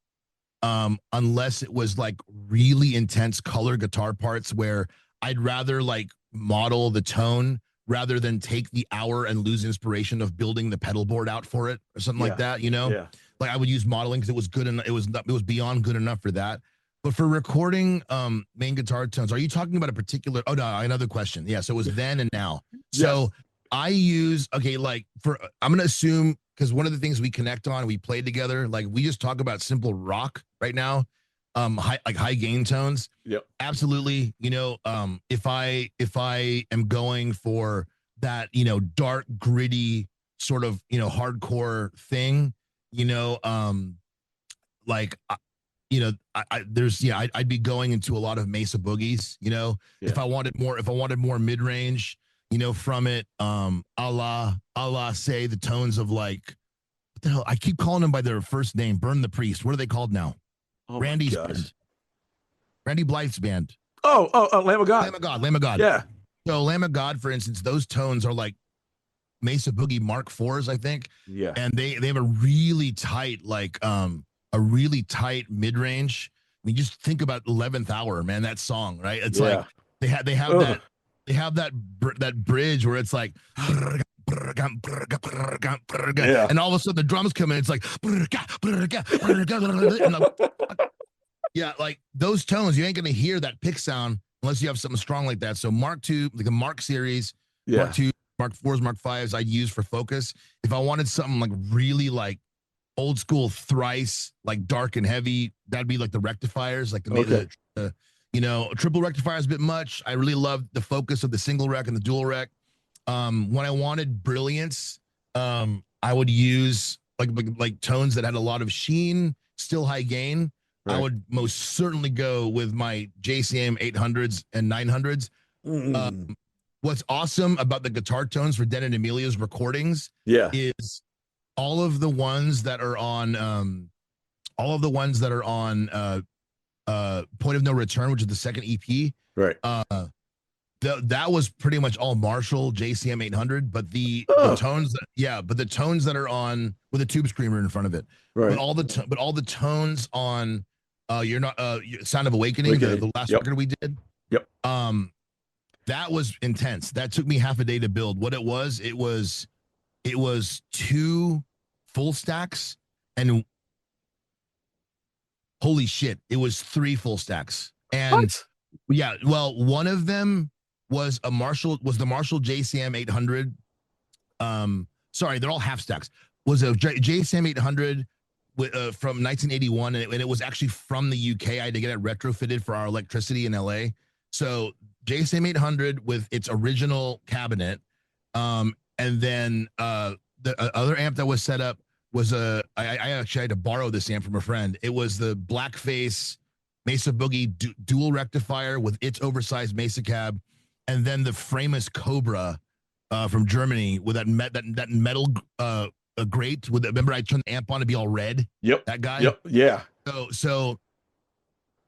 unless it was like really intense color guitar parts where I'd rather like model the tone rather than take the hour and lose inspiration of building the pedal board out for it or something like that, you know? Yeah. Like I would use modeling because it was good and it was beyond good enough for that. But for recording main guitar tones, are you talking about a particular? Oh no, another question. Yeah, so it was then and now. So I use I'm gonna assume, because one of the things we connect on, we play together, like we just talk about simple rock right now, high gain tones. Yep. Absolutely. You know, if I am going for that, you know, dark, gritty sort of, you know, hardcore thing, you know, I'd be going into a lot of Mesa boogies, you know, if I wanted more mid-range, you know, from it, a la say the tones of like, what the hell? I keep calling them by their first name, Burn the Priest. What are they called now? Oh, Randy's band. Randy Blythe's band. Oh, Lamb of God. Lamb of God. Yeah. So Lamb of God, for instance, those tones are like Mesa Boogie Mark IVs, I think. Yeah. And they have a really tight, mid-range. I mean, just think about 11th Hour, man, that song, right? It's like they have that bridge where it's like, and all of a sudden the drums come in, it's like, yeah, like those tones, you ain't gonna hear that pick sound unless you have something strong like that. So Mark II, like a Mark series, Mark II, Mark IVs, Mark Vs, I'd use for focus. If I wanted something like really like old school thrice, like dark and heavy, that'd be like the rectifiers, like the you know, triple rectifier is a bit much. I really love the focus of the single rec and the dual rec. When I wanted brilliance, I would use like tones that had a lot of sheen, still high gain, Right. I would most certainly go with my JCM 800s and 900s. What's awesome about the guitar tones for Dead End Amelia's recordings Yeah. is all of the ones that are on Point of No Return, which is the second EP. Right. That was pretty much all Marshall JCM 800, but the tones, but the tones that are on with a tube screamer in front of it, Right. but all the tones on Sound of Awakening, the last record we did. Yep. That was intense. That took me half a day to build. What it was 2 full stacks, and holy shit, it was 3 full stacks. And what? Yeah, well, one of them was the Marshall JCM 800. Sorry, they're all half stacks. Was a JCM 800 from 1981, and it was actually from the UK. I had to get it retrofitted for our electricity in LA. So JCM 800 with its original cabinet, and then the other amp that was set up was I actually had to borrow this amp from a friend. It was the Blackface Mesa Boogie dual rectifier with its oversized Mesa cab, and then the Framus Cobra from Germany with that metal grate. Remember I turned the amp on to be all red? Yep. That guy? Yep. Yeah. So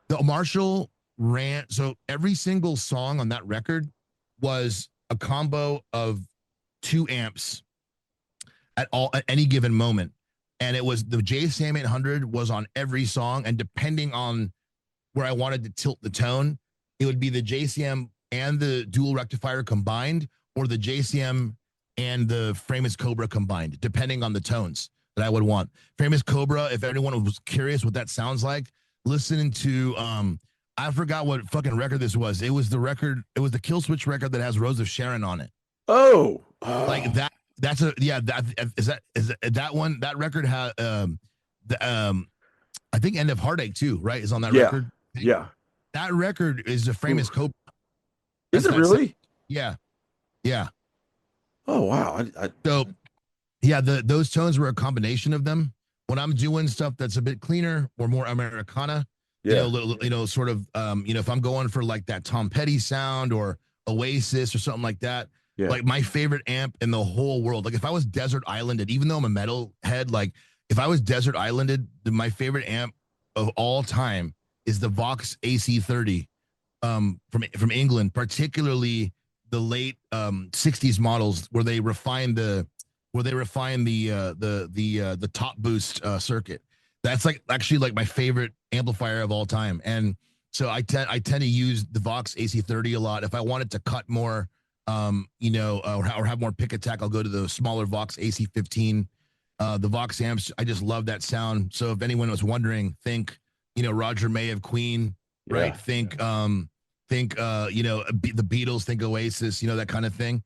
the Marshall ran, so every single song on that record was a combo of 2 amps at any given moment. And it was the JCM 800 was on every song, and depending on where I wanted to tilt the tone, it would be the JCM and the dual rectifier combined, or the JCM and the Framus Cobra combined, depending on the tones that I would want. Framus Cobra, if anyone was curious what that sounds like, listening to I forgot what fucking record this was. It was the Killswitch record that has Rose of Sharon on it. Oh. Like that. That's that one. That record had I think End of Heartache too, right? Is on that record. Yeah. That record is the Framus Cobra. Is it really? Yeah. Oh wow. So yeah, those tones were a combination of them. When I'm doing stuff that's a bit cleaner or more Americana, sort of if I'm going for like that Tom Petty sound or Oasis or something like that, like my favorite amp in the whole world, like if I was desert islanded, even though I'm a metal head, like if I was desert islanded, my favorite amp of all time is the Vox AC30 from England, particularly the late 60s models where they refine the top boost circuit. That's like actually like my favorite amplifier of all time. And so I tend to use the Vox AC30 a lot. If I wanted to cut more, or have more pick attack, I'll go to the smaller Vox AC15. The Vox amps, I just love that sound. So if anyone was wondering, think, Roger May of Queen, right? Think the Beatles, think Oasis, that kind of thing.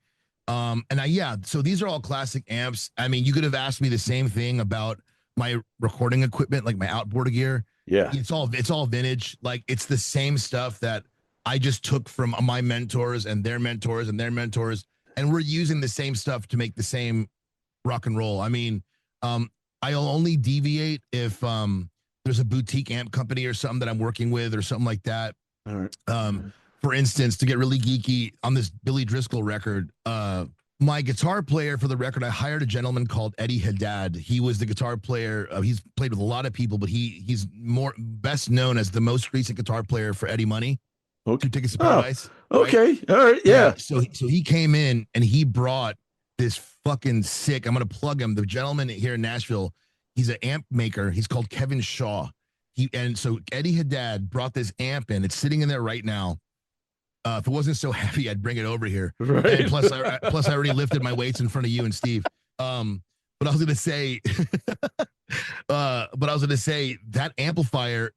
So these are all classic amps. I mean, you could have asked me the same thing about my recording equipment, like my outboard gear. Yeah. It's all vintage. Like it's the same stuff that I just took from my mentors and their mentors and their mentors, and we're using the same stuff to make the same rock and roll. I mean, I'll only deviate if there's a boutique amp company or something that I'm working with or something like that. All right. For instance, to get really geeky on this Billy Driscoll record, my guitar player for the record, I hired a gentleman called Eddie Haddad. He was the guitar player. He's played with a lot of people, but he's best known as the most recent guitar player for Eddie Money. Okay. 2 Tickets to Paradise. Okay. Right? All right. Yeah. So he came in and he brought this fucking sick. I'm gonna plug him. The gentleman here in Nashville. He's an amp maker. He's called Kevin Shaw. So Eddie Haddad brought this amp in. It's sitting in there right now. If it wasn't so heavy, I'd bring it over here. Right. And plus I already lifted my weights in front of you and Steve. But I was gonna say, that amplifier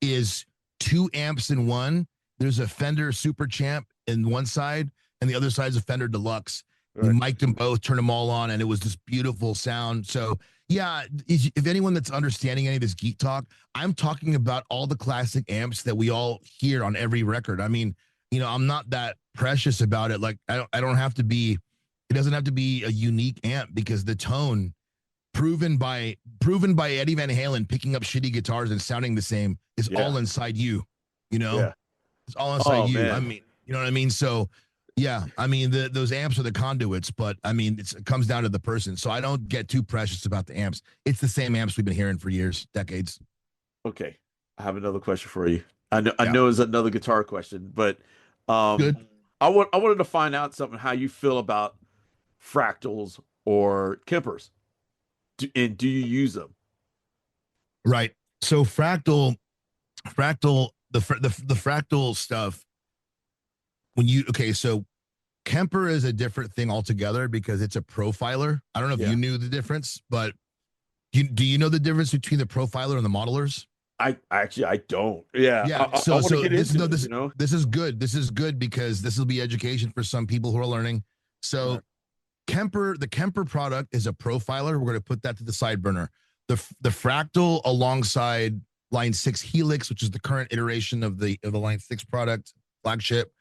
is 2 amps in one. There's a Fender Super Champ in one side, and the other side is a Fender Deluxe. Right. We mic'd them both, turned them all on, and it was this beautiful sound. So yeah, if anyone that's understanding any of this geek talk, I'm talking about all the classic amps that we all hear on every record. I mean, I'm not that precious about it. Like I don't have to be, it doesn't have to be a unique amp because the tone proven by Eddie Van Halen picking up shitty guitars and sounding the same is all inside you. You know, Yeah. it's all inside Oh, you. man. I mean, you know what I mean? So yeah, I mean, those amps are the conduits, but I mean, it comes down to the person. So I don't get too precious about the amps. It's the same amps we've been hearing for years, decades. Okay. I have another question for you. I Yeah. know it's another guitar question, but Good. I wanted to find out something how you feel about fractals or Kempers. And do you use them? Right. So fractal, the fractal stuff. So Kemper is a different thing altogether because it's a profiler. I don't know if Yeah. you knew the difference, but do you know the difference between the profiler and the modelers? I don't. Yeah. Yeah. I want to get this into this you know? this is good. This is good because this will be education for some people who are learning. So Right. the Kemper product is a profiler. We're going to put that to the side burner. The fractal alongside Line 6 Helix, which is the current iteration of the Line 6 product flagship.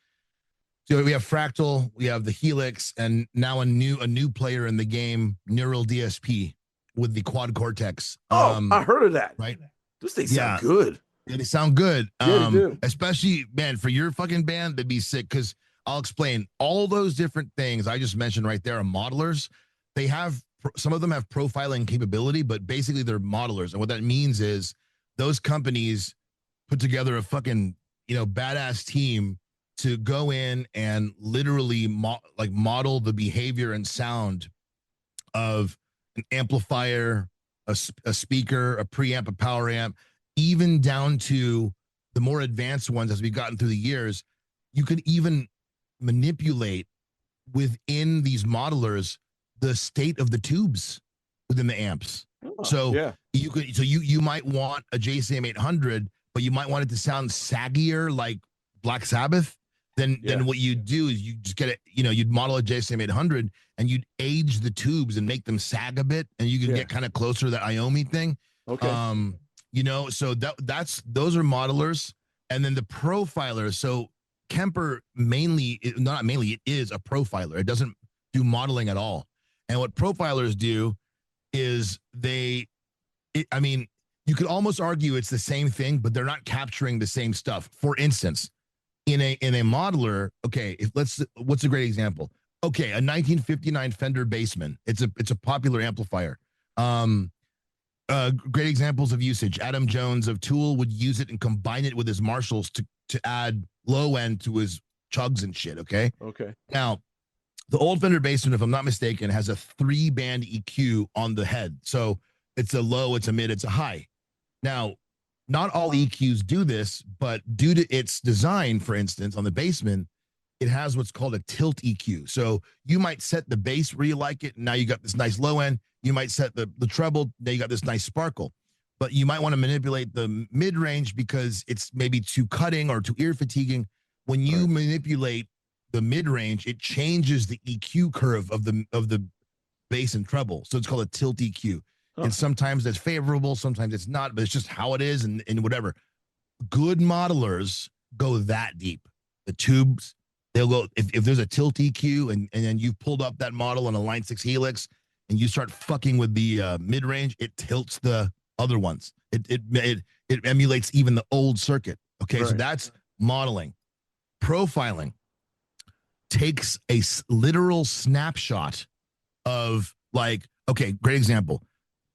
So we have fractal, we have the Helix, and now a new player in the game, Neural DSP with the quad cortex. I heard of that. Right. Those things sound good. Yeah, they sound good. Yeah, they do. Especially, man, for your fucking band, they'd be sick. Because I'll explain all those different things I just mentioned right there are modelers. They have some of them have profiling capability, but basically they're modelers. And what that means is those companies put together a fucking badass team to go in and literally model the behavior and sound of an amplifier, a speaker, a preamp, a power amp, even down to the more advanced ones as we've gotten through the years. You could even manipulate within these modelers the state of the tubes within the amps. So you might want a JCM 800, but you might want it to sound saggier like Black Sabbath. Then what you do is you just get it, you'd model a JCM 800 and you'd age the tubes and make them sag a bit, and you can get kind of closer to that Iommi thing. Okay. So those are modelers, and then the profilers. So Kemper it is a profiler. It doesn't do modeling at all. And what profilers do is you could almost argue it's the same thing, but they're not capturing the same stuff. For instance, in a modeler, okay, what's a great example? Okay, a 1959 Fender Bassman. It's a popular amplifier. Great examples of usage. Adam Jones of Tool would use it and combine it with his Marshalls to add low end to his chugs and shit. Okay. Now, the old Fender Bassman, if I'm not mistaken, has a 3-band EQ on the head. So it's a low, it's a mid, it's a high. Now, not all EQs do this, but due to its design, for instance, on the Bassman, it has what's called a tilt EQ. So you might set the bass where you like it, and now you got this nice low end. You might set the treble, now you got this nice sparkle. But you might want to manipulate the mid-range because it's maybe too cutting or too ear fatiguing. When you manipulate the mid-range, it changes the EQ curve of the bass and treble. So it's called a tilt EQ. And sometimes that's favorable, sometimes it's not, but it's just how it is and whatever. Good modelers go that deep. The tubes, they'll go, if there's a tilt EQ and then you've pulled up that model on a Line 6 Helix and you start fucking with the mid-range, it tilts the other ones. It emulates even the old circuit. Okay, so that's modeling. Profiling takes a literal snapshot of great example.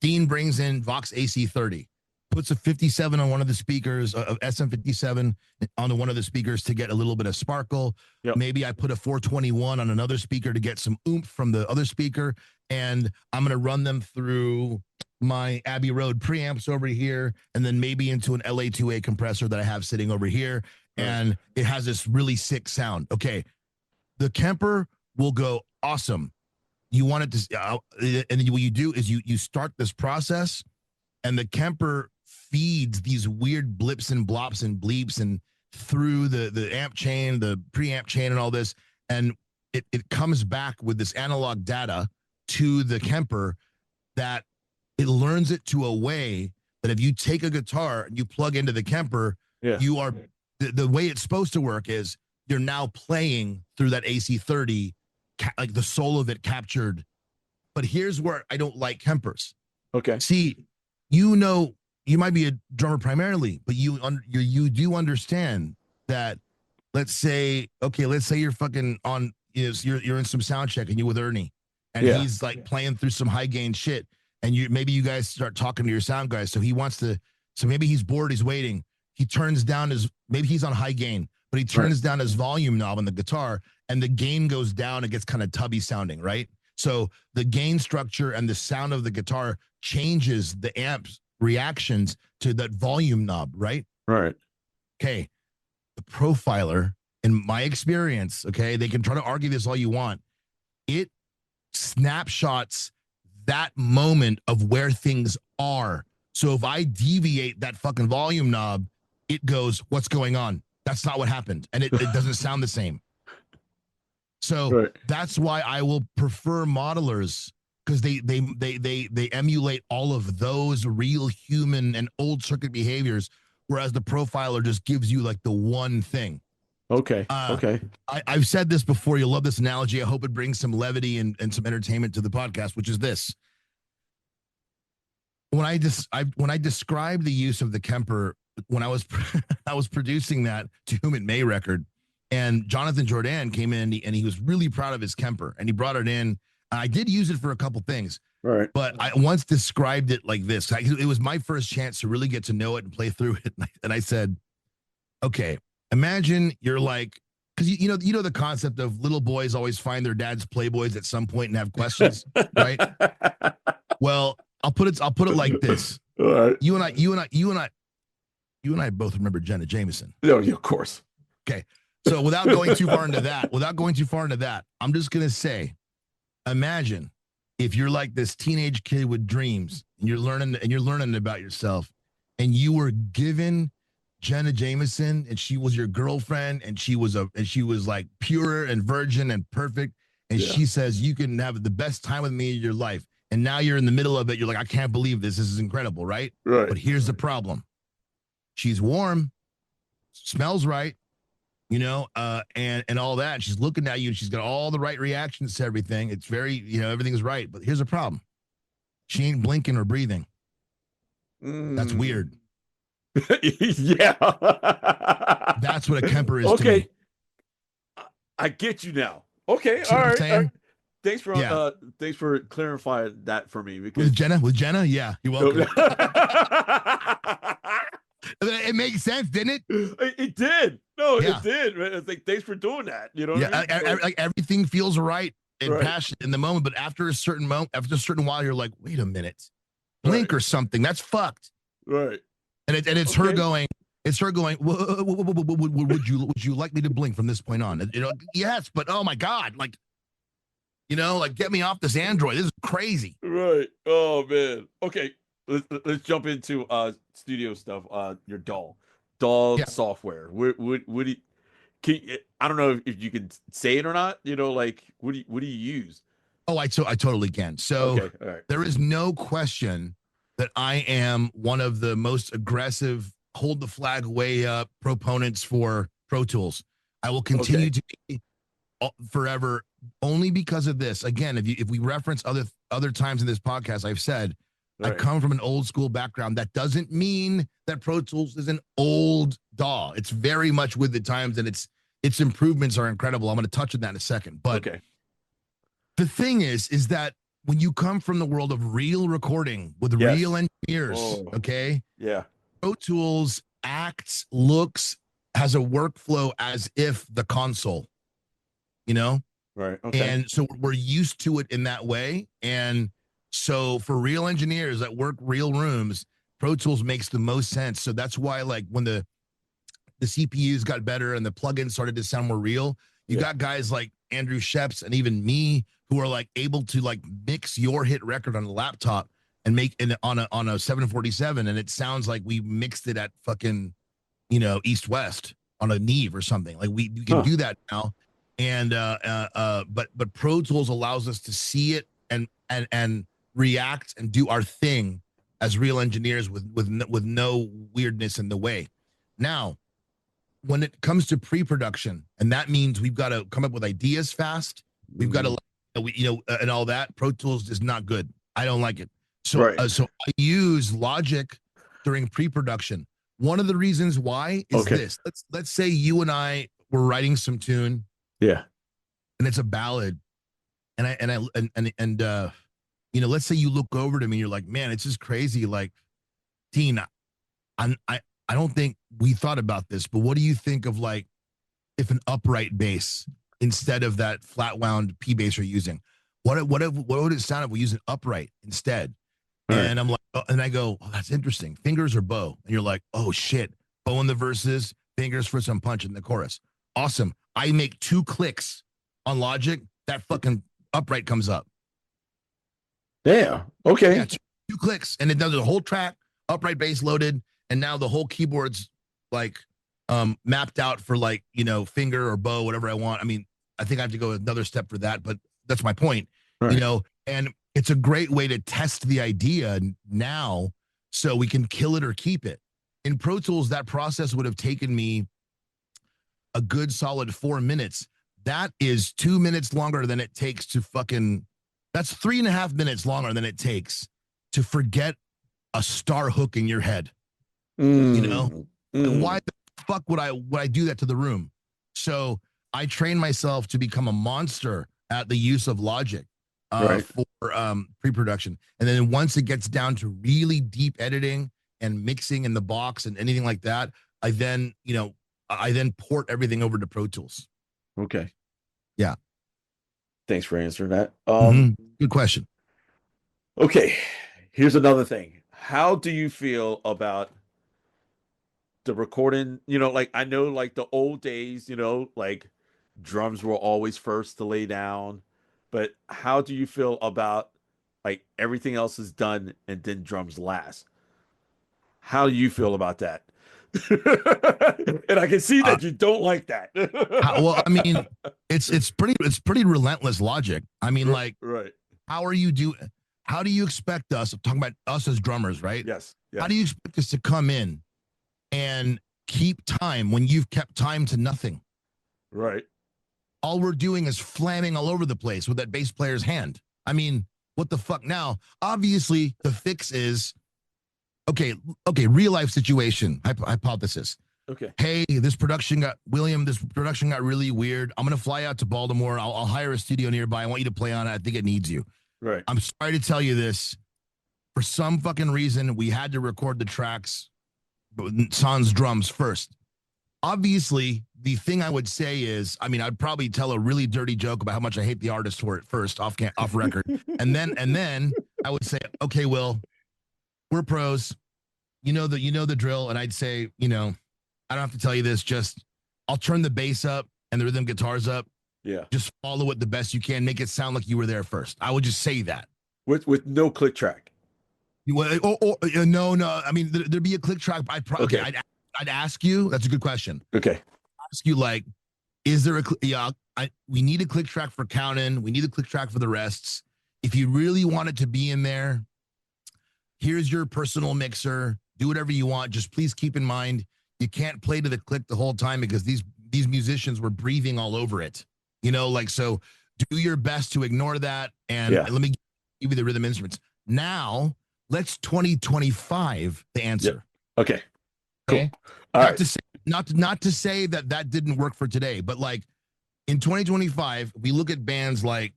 Dean brings in Vox AC30, puts a 57 on one of the speakers, of SM57 onto one of the speakers to get a little bit of sparkle. Yep. Maybe I put a 421 on another speaker to get some oomph from the other speaker, and I'm going to run them through my Abbey Road preamps over here, and then maybe into an LA2A compressor that I have sitting over here, and it has this really sick sound. Okay, the Kemper will go awesome. You want it to, and then what you do is you start this process, and the Kemper feeds these weird blips and blops and bleeps and through the amp chain, the preamp chain, and all this, and it comes back with this analog data to the Kemper that it learns it to a way that if you take a guitar and you plug into the Kemper, you are the way it's supposed to work is you're now playing through that AC30. Like the soul of it captured. But here's where I don't like Kempers. Okay. See, you know, you might be a drummer primarily, but you do understand that. Let's say, okay, let's say you're fucking on you're in some sound check and you're with Ernie, and Yeah. he's like playing through some high gain shit, and maybe you guys start talking to your sound guys. So he wants to, so maybe he's bored, he's waiting. He turns down maybe he's on high gain, but he turns down his volume knob on the guitar, and the gain goes down. It gets kind of tubby sounding, right? So the gain structure and the sound of the guitar changes the amp's reactions to that volume knob, right? Right. Okay. The profiler, in my experience, okay, they can try to argue this all you want. It snapshots that moment of where things are. So if I deviate that fucking volume knob, it goes, what's going on? That's not what happened. And it doesn't sound the same. So that's why I will prefer modelers, because they emulate all of those real human and old circuit behaviors, whereas the profiler just gives you like the one thing. Okay. Okay. I've said this before. You'll love this analogy. I hope it brings some levity and some entertainment to the podcast, which is this. When I described the use of the Kemper, when I was I was producing that To Whom It May record, and Jonathan Jordan came in and he was really proud of his Kemper, and he brought it in. I did use it for a couple things. Right. But I once described it like this. It was my first chance to really get to know it and play through it. And I said, okay, imagine you're like, because you know the concept of little boys always find their dad's Playboys at some point and have questions, right? Well, I'll put it like this. All right. You and I both remember Jenna Jameson. Oh, yeah, of course. Okay. So without going too far into that, I'm just gonna say, imagine if you're like this teenage kid with dreams and you're learning about yourself, and you were given Jenna Jameson and she was your girlfriend, and she was like pure and virgin and perfect. And she says, you can have the best time with me in your life. And now you're in the middle of it. You're like, I can't believe this. This is incredible. Right. Right. But here's the problem. She's warm, smells right, and all that. And she's looking at you and she's got all the right reactions to everything. It's very, everything's right. But here's the problem. She ain't blinking or breathing. That's weird. Yeah. That's what a Kemper is to me. I get you now. Okay. See all what I'm right. Thanks for clarifying that for me. Because with Jenna, yeah, you're welcome. It makes sense, didn't it? It did. No, it did. It's like, thanks for doing that. You know what I mean? Like everything feels right and passionate in the moment, but after a certain while, you're like, wait a minute, blink or something. That's fucked. Right. And it's her going. It's her going. Would you like me to blink from this point on? Yes, but oh my god, like get me off this Android. This is crazy. Right. Oh man. Okay. Let's jump into studio stuff. Your DAW software. What do you, I don't know if you can say it or not. Like what do you use? Oh, I totally can. So there is no question that I am one of the most aggressive, hold the flag way up proponents for Pro Tools. I will continue to be forever, only because of this. Again, if we reference other times in this podcast, I've said I come from an old school background. That doesn't mean that Pro Tools is an old DAW. It's very much with the times, and its improvements are incredible. I'm going to touch on that in a second. But the thing is that when you come from the world of real recording with real engineers, Pro Tools acts, looks, has a workflow as if the console, Right. Okay. And so we're used to it in that way. And so for real engineers that work real rooms, Pro Tools makes the most sense. So that's why, like, when the CPUs got better and the plugins started to sound more real, you got guys like Andrew Sheps and even me who are like able to like mix your hit record on a laptop and make it on a 747, and it sounds like we mixed it at fucking East West on a Neve or something. Like we can do that now. And but Pro Tools allows us to see it and react and do our thing as real engineers with no weirdness in the way. Now, when it comes to pre-production, and that means we've got to come up with ideas fast. We've got to, and all that. Pro Tools is not good. I don't like it. So, Right. so I use Logic during pre-production. One of the reasons why is Okay. this. Let's say you and I were writing some tune, Yeah. and it's a ballad, and you know, let's say you look over to me, and you're like, man, it's just crazy. Like, Dean, I don't think we thought about this, but what do you think of like if an upright bass instead of that flat wound P bass you're using? What would it sound if we use an upright instead? All right. And I'm like, oh, and I go, oh, that's interesting. Fingers or bow? And you're like, oh shit, bow in the verses, fingers for some punch in the chorus. Awesome. I make 2 clicks on Logic, that fucking upright comes up. Yeah. Okay. Yeah, 2 clicks, and it does the whole track, upright bass loaded, and now the whole keyboard's like mapped out for like, you know, finger or bow, whatever I want. I mean, I think I have to go another step for that, but that's my point. Right. You know, and it's a great way to test the idea now so we can kill it or keep it. In Pro Tools, that process would have taken me a good solid 4 minutes. That is 2 minutes longer than it takes to fucking, that's 3.5 minutes longer than it takes to forget a star hook in your head. You know? Why the fuck would I do that to the room? So I trained myself to become a monster at the use of Logic for pre-production. And then once it gets down to really deep editing and mixing in the box and anything like that, I then port everything over to Pro Tools. Okay. Yeah. Thanks for answering that. Good question. Okay. Here's another thing. How do you feel about the recording? You know, like I know like the old days, you know, like drums were always first to lay down, but how do you feel about like everything else is done and then drums last? How do you feel about that? And I can see that you don't like that. Well, I mean, it's pretty relentless logic. I mean, like, right. how do you expect us, I'm talking about us as drummers, right? Yes. How do you expect us to come in and keep time when you've kept time to nothing? Right. All we're doing is flamming all over the place with that bass player's hand. I mean, what the fuck now? Obviously, the fix is, okay, real life situation, hypothesis. Okay. Hey, this production got really weird. I'm going to fly out to Baltimore. I'll hire a studio nearby. I want you to play on it. I think it needs you. Right. I'm sorry to tell you this. For some fucking reason, we had to record the tracks, sans drums first. Obviously, the thing I would say is, I mean, I'd probably tell a really dirty joke about how much I hate the artist for it first, off record, and then I would say, okay, Will, we're pros, you know the drill, and I'd say, you know, I don't have to tell you this, just I'll turn the bass up and the rhythm guitars up. Yeah. Just follow it the best you can, make it sound like you were there first. I would just say that with no click track. No. I mean, there'd be a click track. I'd ask you. That's a good question. Okay. Ask you like, is there we need a click track for count in. We need a click track for the rests. If you really want it to be in there, here's your personal mixer. Do whatever you want. Just please keep in mind, you can't play to the click the whole time because these musicians were breathing all over it. You know, like, so do your best to ignore that. And let me give you the rhythm instruments. Now, let's 2025 the answer. Yeah. Okay. Cool. Okay. All right. Not to say that didn't work for today, but like in 2025, we look at bands like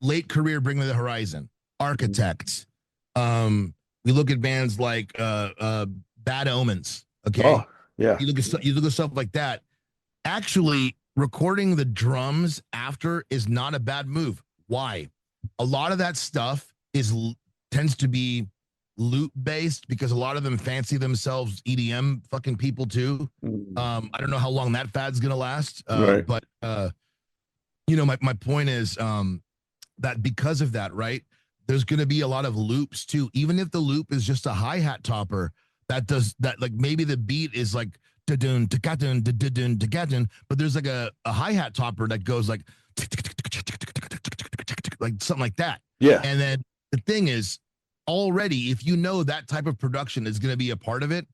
late career Bring Me the Horizon, Architects. We look at bands like Bad Omens. Okay. Oh, yeah. You look at stuff like that. Actually, recording the drums after is not a bad move. Why? A lot of that stuff tends to be loop based because a lot of them fancy themselves EDM fucking people too. I don't know how long that fad's gonna last, but you know, my point is that because of that, right? There's gonna be a lot of loops too. Even if the loop is just a hi-hat topper, that like maybe the beat is like da-dun, da-ga-dun, da-dun, da-ga-dun, but there's like a hi-hat topper that goes like something like that. Yeah. And then the thing is, already, if you know that type of production is going to be a part of it,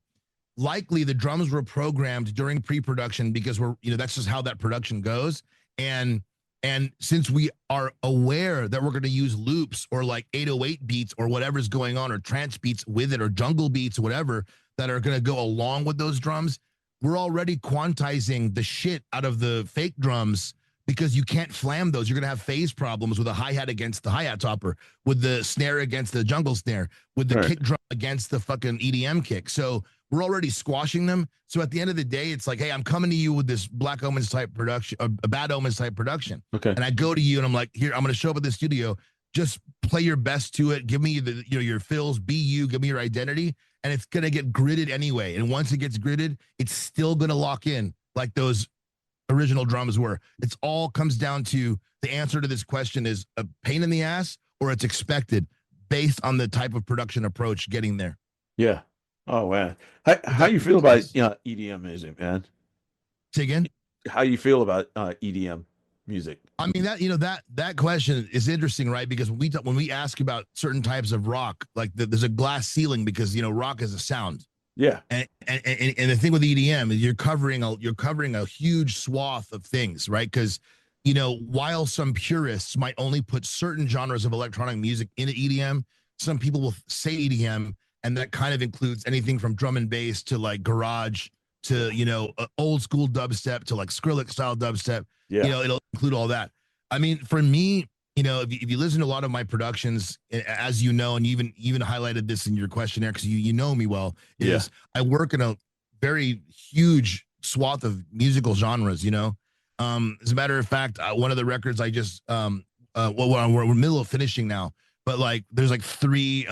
likely the drums were programmed during pre-production because that's just how that production goes. And And since we are aware that we're going to use loops or like 808 beats or whatever's going on, or trance beats with it, or jungle beats, whatever, that are going to go along with those drums, we're already quantizing the shit out of the fake drums, because you can't flam those. You're going to have phase problems with a hi-hat against the hi-hat topper, with the snare against the jungle snare, with the kick drum against the fucking EDM kick. So we're already squashing them. So at the end of the day, it's like, hey, I'm coming to you with this Black Omens type production, a Bad Omens type production. Okay. And I go to you and I'm like, here, I'm going to show up at the studio. Just play your best to it. Give me the, your fills, be you, give me your identity. And it's going to get gridded anyway. And once it gets gridded, it's still going to lock in like those original drums were. It's all comes down to, the answer to this question is a pain in the ass, or it's expected based on the type of production approach getting there. Yeah. Oh man. How you feel about EDM music, man? Say again? How you feel about EDM music? I mean, that question is interesting, right? Because when we ask about certain types of rock, like there's a glass ceiling, because rock is a sound. Yeah. And the thing with EDM is you're covering a huge swath of things, right? Because while some purists might only put certain genres of electronic music in EDM, some people will say EDM, and that kind of includes anything from drum and bass to like garage to old school dubstep to like Skrillex style dubstep. Yeah. It'll include all that. I mean, for me, if you listen to a lot of my productions, as you know, and you even highlighted this in your questionnaire because you know me well, is I work in a very huge swath of musical genres. As a matter of fact, one of the records I just we're in the middle of finishing now, but like there's like 3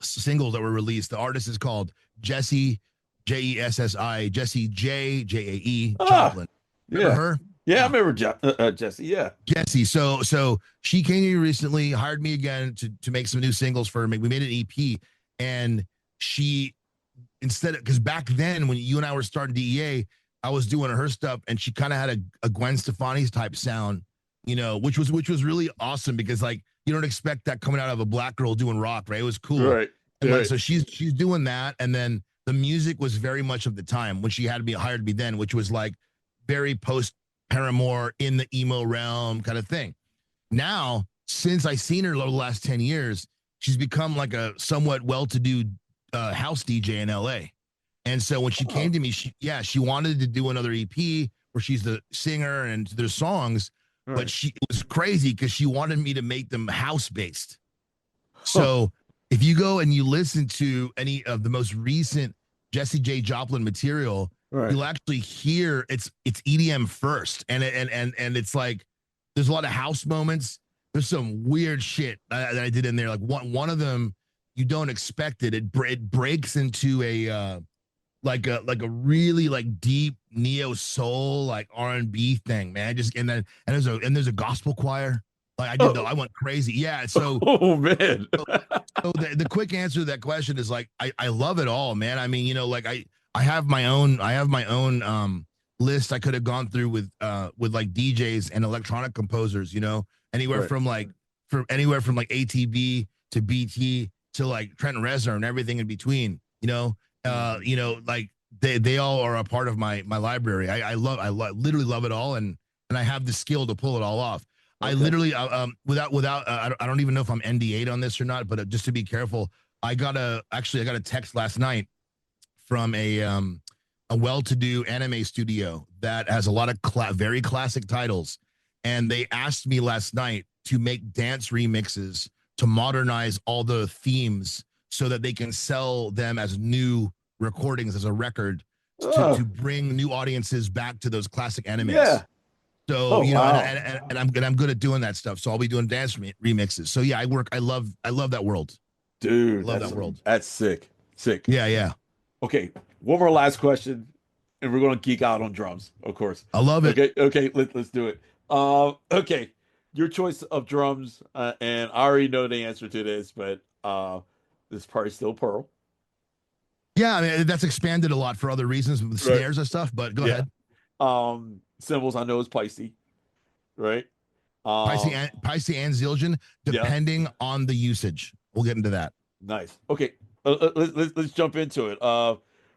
singles that were released. The artist is called Jessie, Jessi, Jessie Jae Joplin. Remember her? Yeah, I remember Jessie. Yeah, Jessie. So she came here recently, hired me again to make some new singles for her. We made an EP, and she, because back then when you and I were starting DEA, I was doing her stuff, and she kind of had a Gwen Stefani's type sound, which was really awesome, because like you don't expect that coming out of a black girl doing rock, right? It was cool, right? And like, so she's doing that, and then the music was very much of the time when she hired me then, which was like very post Paramore, in the emo realm kind of thing. Now, since I seen her the last 10 years, she's become like a somewhat well-to-do house DJ in LA. And so when she came to me, she wanted to do another EP where she's the singer and there's songs, but it was crazy because she wanted me to make them house-based. So if you go and you listen to any of the most recent Jessie J. Joplin material, you'll actually hear it's EDM first, and it's like there's a lot of house moments. There's some weird shit that I did in there. Like one of them, you don't expect it. It breaks into a like a really like deep neo soul like R&B thing, man. And there's a gospel choir. Like I went crazy. Yeah. So man. so the quick answer to that question is like I love it all, man. I mean, like I have my own list I could have gone through with like DJs and electronic composers, anywhere from like ATB to BT to like Trent Reznor and everything in between, like they all are a part of my library. I literally love it all, and I have the skill to pull it all off. Okay. I literally without I don't even know if I'm NDA'd on this or not, but just to be careful, I got a text last night from a well-to-do anime studio that has a lot of very classic titles, and they asked me last night to make dance remixes to modernize all the themes so that they can sell them as new recordings as a record to bring new audiences back to those classic animes. Yeah. So and I'm good at doing that stuff. So I'll be doing dance remixes. So yeah, I love that world, dude. I love that world. That's sick. Yeah. Okay, one more last question, and we're gonna geek out on drums, of course. I love it. Okay, let's do it. Okay, your choice of drums, and I already know the answer to this, but this part is still Pearl. Yeah, I mean that's expanded a lot for other reasons with snares and stuff. But go ahead. Cymbals, I know is Peisty, right? Peisty and Zildjian, depending on the usage. We'll get into that. Nice. Okay, let's jump into it.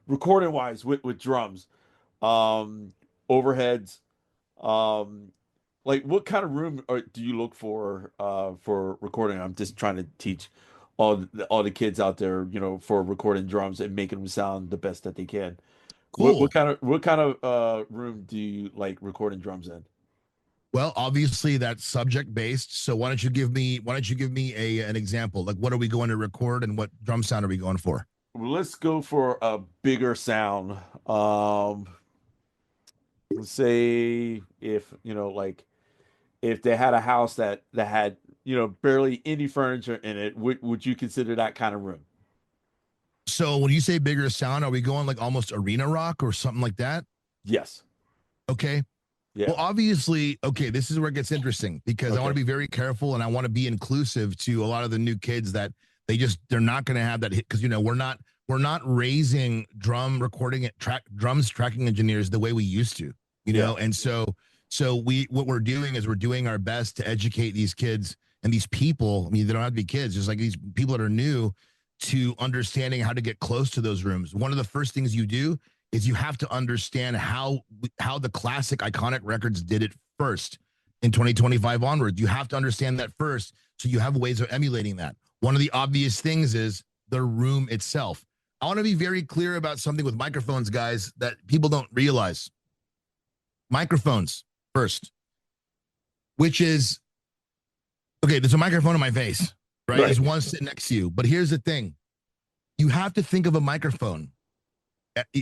Recording wise with drums, overheads, like what kind of room do you look for recording? I'm just trying to teach all the kids out there, for recording drums and making them sound the best that they can. What Cool. kind of room do you like recording drums in? Well, obviously that's subject based. So why don't you give me an example? Like what are we going to record and what drum sound are we going for? Well, let's go for a bigger sound. Let's say if like if they had a house that had barely any furniture in it, would you consider that kind of room? So when you say bigger sound, are we going like almost arena rock or something like that? Yes. Okay. Yeah. Well, obviously, okay, this is where it gets interesting because I want Okay. to be very careful and I want to be inclusive to a lot of the new kids that they're not going to have that hit because we're not raising drum recording drums tracking engineers the way we used to, Yeah. and so what we're doing is we're doing our best to educate these kids and these people. I mean, they don't have to be kids, just like these people that are new to understanding how to get close to those rooms. One of the first things you do is you have to understand how the classic iconic records did it first in 2025 onward. You have to understand that first so you have ways of emulating that. One of the obvious things is the room itself. I want to be very clear about something with microphones, guys, that people don't realize. Microphones first, which is okay, there's a microphone in my face, right? Right. There's one sitting next to you. But here's the thing. You have to think of a microphone.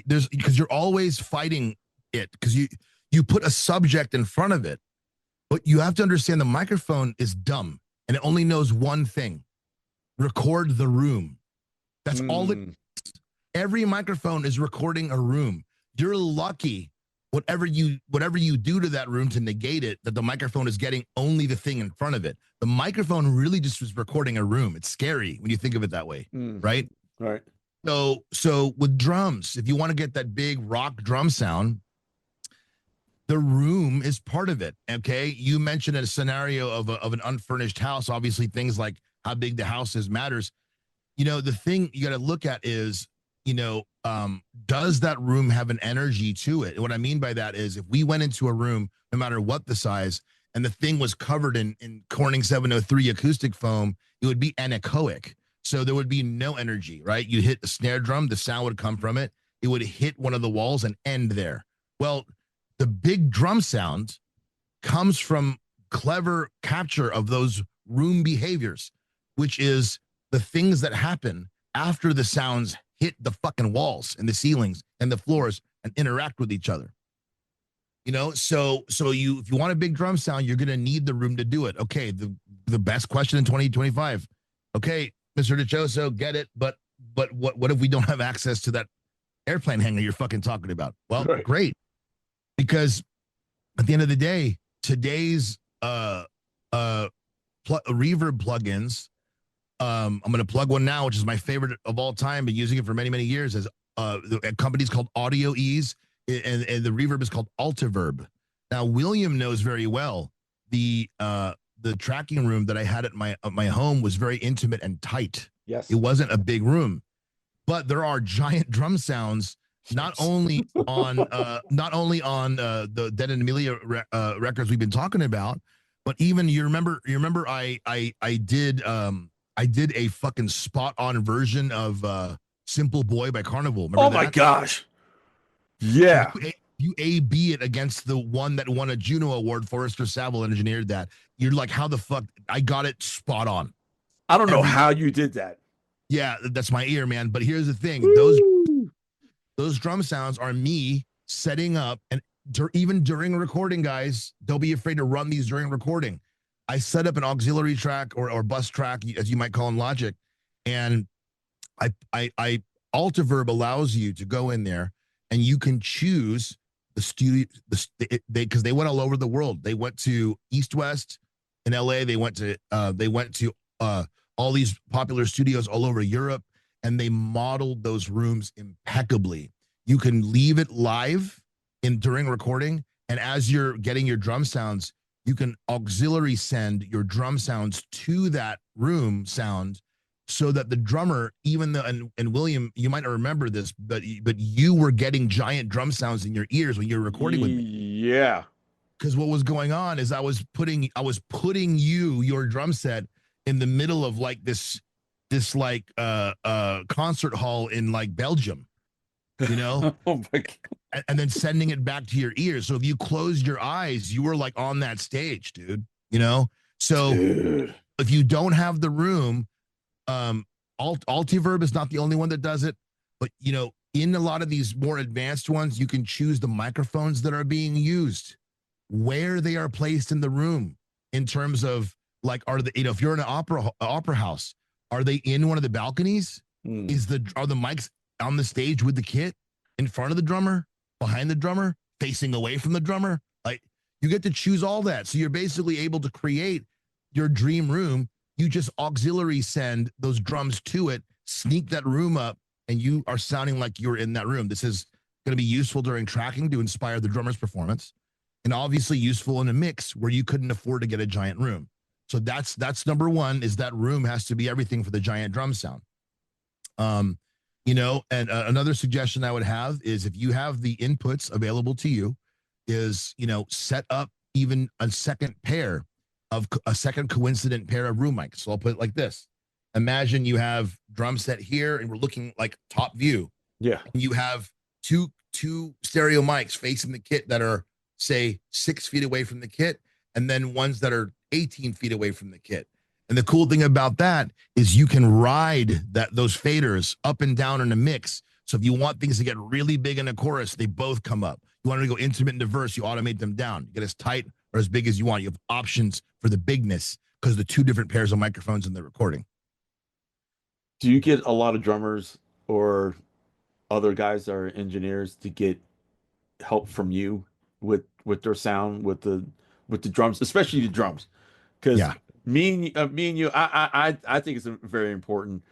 There's because you're always fighting it because you put a subject in front of it, but you have to understand the microphone is dumb and it only knows one thing: record the room. That's all it. Mm. Every microphone is recording a room. You're lucky whatever you do to that room to negate it, that the microphone is getting only the thing in front of it. The microphone really just was recording a room. It's scary when you think of it that way, right? Right. So with drums, if you want to get that big rock drum sound, the room is part of it. Okay. You mentioned a scenario of an unfurnished house. Obviously, things like how big the house is matters. The thing you got to look at is, does that room have an energy to it? What I mean by that is if we went into a room, no matter what the size, and the thing was covered in Corning 703 acoustic foam, it would be anechoic. So there would be no energy, right? You hit the snare drum, the sound would come from it. It would hit one of the walls and end there. Well, the big drum sound comes from clever capture of those room behaviors, which is the things that happen after the sounds hit the fucking walls and the ceilings and the floors and interact with each other. So if you want a big drum sound, you're going to need the room to do it. Okay, the best question in 2025. Okay, Mr. Dichoso, get it, but what if we don't have access to that airplane hangar you're fucking talking about? Well, Right. great. Because at the end of the day, today's reverb plugins, I'm going to plug one now, which is my favorite of all time, been using it for many, many years, as the company's called Audio Ease, and the reverb is called Altiverb. Now, William knows very well the tracking room that I had at my home was very intimate and tight. Yes. It wasn't a big room, but there are giant drum sounds not only on the Dead End Amelia records we've been talking about, but even you remember I did a fucking spot on version of Simple Boy by Carnival. Remember Oh that? my gosh. Yeah. You A/B it against the one that won a Juno Award. Forrester Saville engineered that. You're like, how the fuck? I got it spot on. I don't know how you did that. Yeah, that's my ear, man. But here's the thing: those drum sounds are me setting up, and even during recording, guys, don't be afraid to run these during recording. I set up an auxiliary track or bus track, as you might call in Logic, and I Altiverb allows you to go in there and you can choose the studio, because they went all over the world. They went to East West in LA. They went to all these popular studios all over Europe, and they modeled those rooms impeccably. You can leave it live during recording, and as you're getting your drum sounds, you can auxiliary send your drum sounds to that room sound, so that the drummer, and William, you might not remember this, but you were getting giant drum sounds in your ears when you were recording with me. Yeah. because what was going on is I was putting your drum set in the middle of like this like concert hall in like Belgium, you know, Oh my God. and then sending it back to your ears. So if you closed your eyes, you were like on that stage, dude, you know? So Dude. if you don't have the room, Altiverb is not the only one that does it, but you know, in a lot of these more advanced ones, you can choose the microphones that are being used, where they are placed in the room, in terms of like, are the, you know, if you're in an opera house, are they in one of the balconies? Hmm. Are the mics on the stage with the kit, in front of the drummer, behind the drummer, facing away from the drummer? Like, you get to choose all that. So you're basically able to create your dream room. You just auxiliary send those drums to it, sneak that room up, and you are sounding like you're in that room. This is going to be useful during tracking to inspire the drummer's performance, and obviously useful in a mix where you couldn't afford to get a giant room. So that's number one, is that room has to be everything for the giant drum sound. You know, and another suggestion I would have is, if you have the inputs available to you, is, you know, set up even a second coincident pair of room mics. So I'll put it like this. Imagine you have drum set here and we're looking like top view. Yeah. And you have two stereo mics facing the kit that are, say, 6 feet away from the kit, and then ones that are 18 feet away from the kit. And the cool thing about that is you can ride those faders up and down in a mix. So if you want things to get really big in a chorus, they both come up. You want to go intimate and diverse, you automate them down. You get as tight or as big as you want. You have options for the bigness because the 2 different pairs of microphones in the recording. Do you get a lot of drummers or other guys that are engineers to get help from you with their sound, with the drums, especially the drums? Because Yeah, me and you, I think it's very important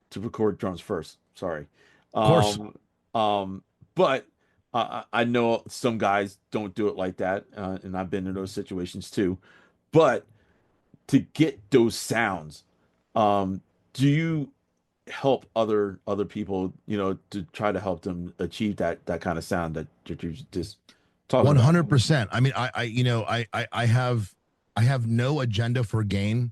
to record drums first. Sorry. of course. But I know some guys don't do it like that, and I've been in those situations too. But to get those sounds, do you help other people, you know, to try to help them achieve that kind of sound that you're just talking about? 100%. I mean, I have no agenda for gain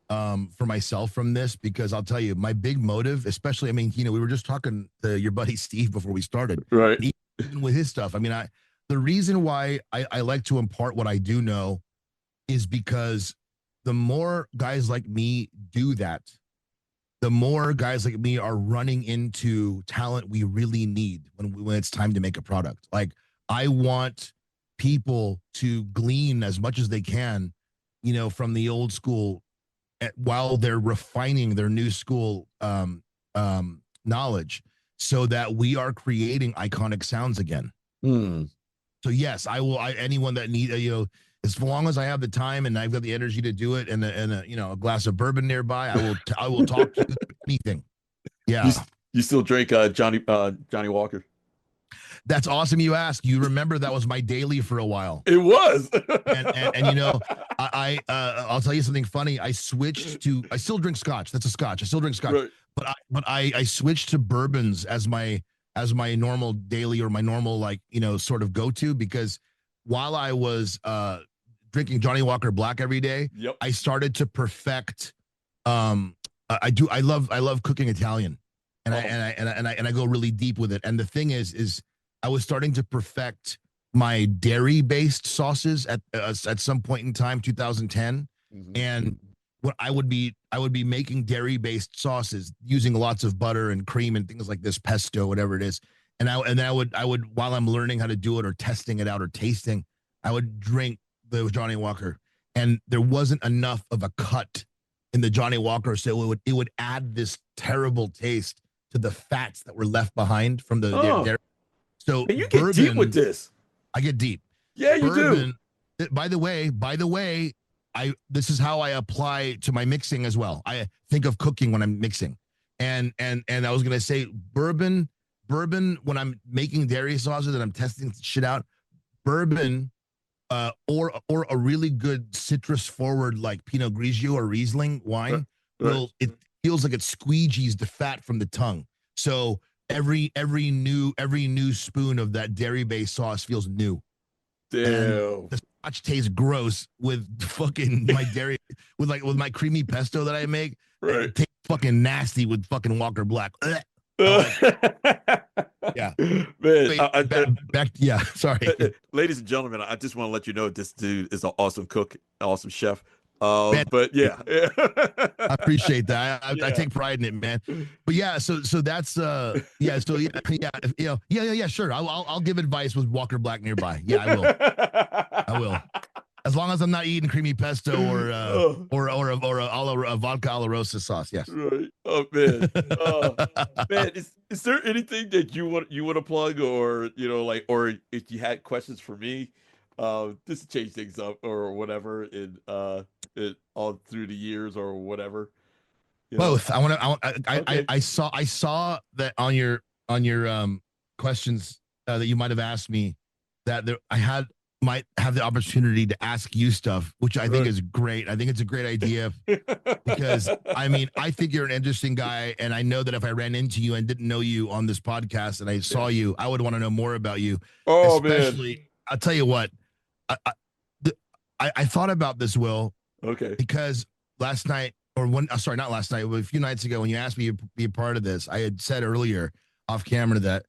for myself from this, because I'll tell you, my big motive, especially, I mean, you know, we were just talking to your buddy Steve before we started. Right. Even with his stuff. I mean, the reason why I like to impart what I do know is because the more guys like me do that, the more guys like me are running into talent we really need when it's time to make a product. Like, I want people to glean as much as they can, you know, from the old school, while they're refining their new school knowledge, so that we are creating iconic sounds again. Hmm. So yes, I will. Anyone that need, you know, as long as I have the time and I've got the energy to do it, and a you know, a glass of bourbon nearby, I will talk to you anything. Yeah, You still drink Johnny Walker? that's awesome. You ask. You remember that was my daily for a while. It was. And you know, I'll tell you something funny. I still drink scotch. That's a scotch. I still drink scotch. Right. But I switched to bourbons as my normal daily, or my normal, like, you know, sort of go-to, because while I was drinking Johnny Walker Black every day, Yep. I started to perfect I love cooking Italian, and I go really deep with it. And the thing is I was starting to perfect my dairy-based sauces at some point in time, 2010. Mhm. And what I would be making dairy-based sauces using lots of butter and cream and things like this, pesto, whatever it is. And I would while I'm learning how to do it or testing it out or tasting, I would drink the Johnny Walker, and there wasn't enough of a cut in the Johnny Walker, so it would add this terrible taste to the fats that were left behind from the dairy. So And you get deep with this. I get deep. Yeah, you do. By the way, this is how I apply to my mixing as well. I think of cooking when I'm mixing. And I was gonna say bourbon when I'm making dairy sauces and I'm testing shit out, bourbon or a really good citrus forward like Pinot Grigio or Riesling wine it feels like it squeegees the fat from the tongue. So every new spoon of that dairy based sauce feels new. Damn. scotch tastes gross with fucking my dairy with my creamy pesto that I make. Right. It tastes fucking nasty with fucking Walker Black. Ugh. Yeah, man. Wait, back. Yeah, sorry. Ladies and gentlemen, I just want to let you know this dude is an awesome cook, awesome chef. Man, But yeah, I appreciate that. I Yeah. take pride in it, man. But yeah, so that's yeah, so yeah, sure. I'll give advice with Walker Black nearby. Yeah, I will. As long as I'm not eating creamy pesto or a vodka olorosa sauce. Yes. Right. Oh man. Man, is there anything that you want to plug, or like, or if you had questions for me, just to change things up or whatever in it all through the years or whatever. Both. Okay. I saw that on your questions that you might have asked me that might have the opportunity to ask you stuff, which I think is great. I think it's a great idea because I think you're an interesting guy, and I know that if I ran into you and didn't know you on this podcast and I saw you, I would want to know more about you. Oh Especially, man. I'll tell you what, I thought about this, Will, Okay. because last night, or not last night, but a few nights ago when you asked me to be a part of this, I had said earlier off camera that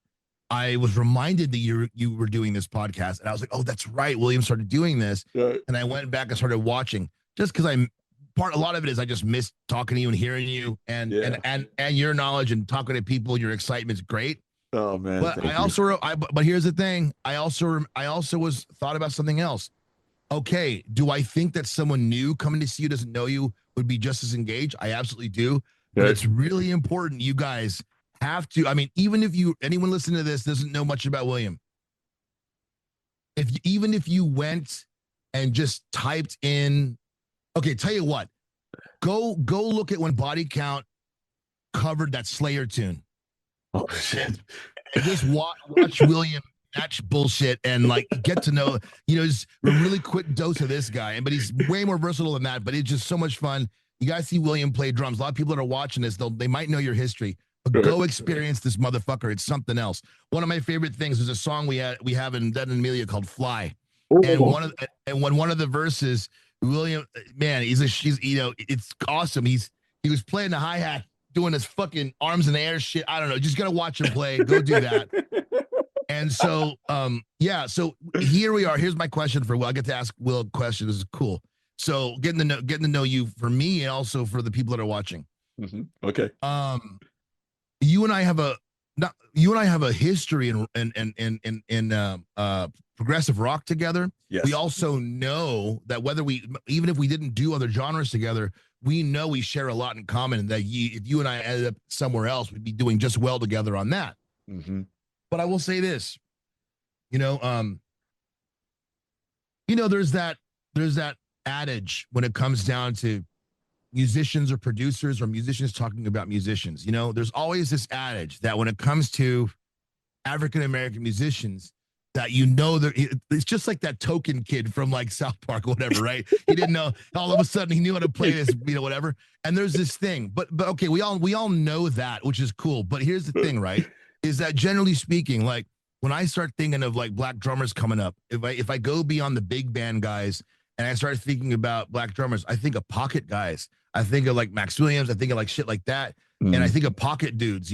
I was reminded that you were doing this podcast, and I was like, oh, that's right. William started doing this. Right. And I went back and started watching just because a lot of it is I just miss talking to you and hearing you and your knowledge and talking to people. Your excitement's great. Oh man. But but here's the thing. I also thought about something else. Okay. Do I think that someone new coming to see you doesn't know you would be just as engaged? I absolutely do. But it's really important. You guys have to, even if anyone listening to this doesn't know much about William, even if you went and just typed in, okay, tell you what, go look at when Body Count covered that Slayer tune. Oh shit. And just watch William match bullshit and like get to know, just a really quick dose of this guy. But he's way more versatile than that, but it's just so much fun. You guys see William play drums. A lot of people that are watching this, they might know your history. But go experience this motherfucker. It's something else. One of my favorite things is a song we have in Dead End Amelia called "Fly," and one of the verses, William, man, it's awesome. He was playing the hi-hat, doing his fucking arms in the air shit. I don't know. Just gotta watch him play. Go do that. And so, so here we are. Here's my question for Will. I get to ask Will a question. This is cool. So getting to know you for me and also for the people that are watching. Mm-hmm. Okay. You and I have a history in progressive rock together. Yes. We also know that even if we didn't do other genres together, we know we share a lot in common, and that if you and I ended up somewhere else, we'd be doing just well together on that. Mm-hmm. But I will say this, there's that adage when it comes down to musicians or producers or musicians talking about musicians. There's always this adage that when it comes to African-American musicians, that it's just like that token kid from like South Park or whatever, right? He didn't know, all of a sudden he knew how to play this, whatever. And there's this thing, but okay, we all know that, which is cool. But here's the thing, right? Is that generally speaking, like when I start thinking of like black drummers coming up, if I go beyond the big band guys and I start thinking about black drummers, I think of pocket guys. I think of like Max Williams. I think of like shit like that. And I think of pocket dudes,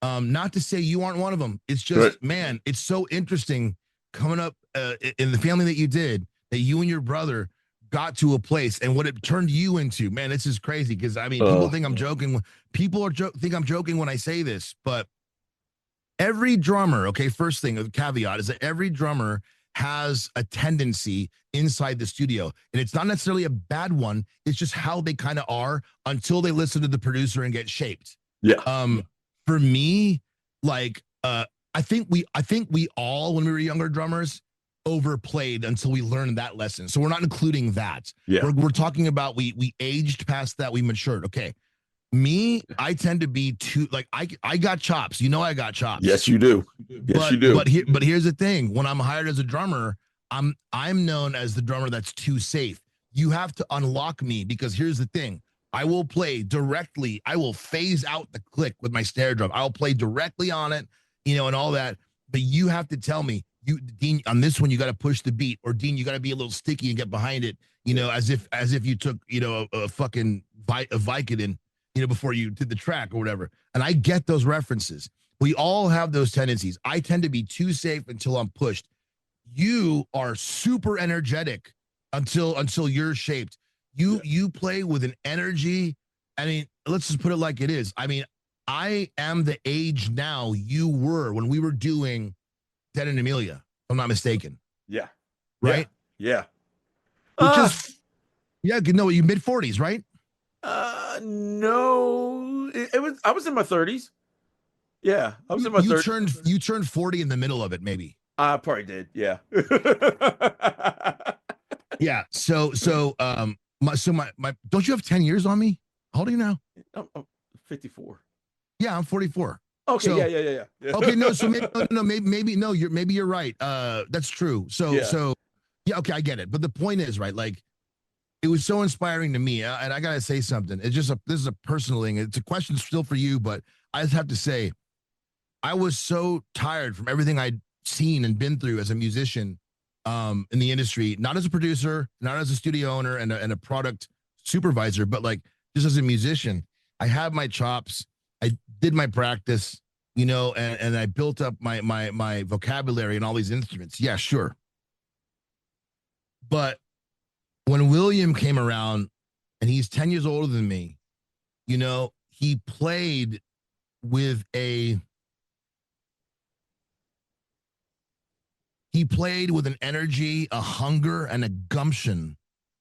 not to say you aren't one of them. It's just, man, it's so interesting coming up in the family that you did, that you and your brother got to a place and what it turned you into. Man, this is crazy. Cause people think I'm joking. People think I'm joking when I say this, but every drummer, okay, first thing, the caveat is that every drummer has a tendency inside the studio, and it's not necessarily a bad one. It's just how they kind of are until they listen to the producer and get shaped. Yeah. For me, like, I think we all, when we were younger drummers, overplayed until we learned that lesson. So we're not including that. Yeah. We're talking about, we aged past that. We matured. Okay. Me, I tend to be too, like, I got chops. I got chops. Yes, you do. Yes, you do. But here's the thing. When I'm hired as a drummer, I'm known as the drummer that's too safe. You have to unlock me, because here's the thing. I will play directly. I will phase out the click with my snare drum. I'll play directly on it, and all that. But you have to tell me, you Dean, on this one you got to push the beat, or Dean, you got to be a little sticky and get behind it, you know, as if you took, you know, a fucking Vicodin, you know, before you did the track or whatever. And I get those references. We all have those tendencies. I tend to be too safe until I'm pushed. You are super energetic until you're shaped. You play with an energy. I mean, let's just put it like it is. I mean, I am the age now you were when we were doing Dead End Amelia, if I'm not mistaken. Yeah. Right? Yeah. Which is, yeah, no, you mid-40s, right? No. I was in my 30s. Yeah, I was in my 30s. You turned 40 in the middle of it, maybe. I probably did, yeah. Yeah, so my don't you have 10 years on me? How old are you now? I'm 54. Yeah, I'm 44. Okay, so, yeah. Okay, no, so maybe you're right. That's true. So yeah, okay, I get it. But the point is, right, like, it was so inspiring to me, and I gotta say something. It's just this is a personal thing. It's a question still for you, but I just have to say, I was so tired from everything I'd seen and been through as a musician, in the industry, not as a producer, not as a studio owner and a product supervisor, but like just as a musician. I had my chops, I did my practice, you know, and I built up my vocabulary and all these instruments. Yeah, sure. But when William came around, and he's 10 years older than me, you know, he played with an energy, a hunger, and a gumption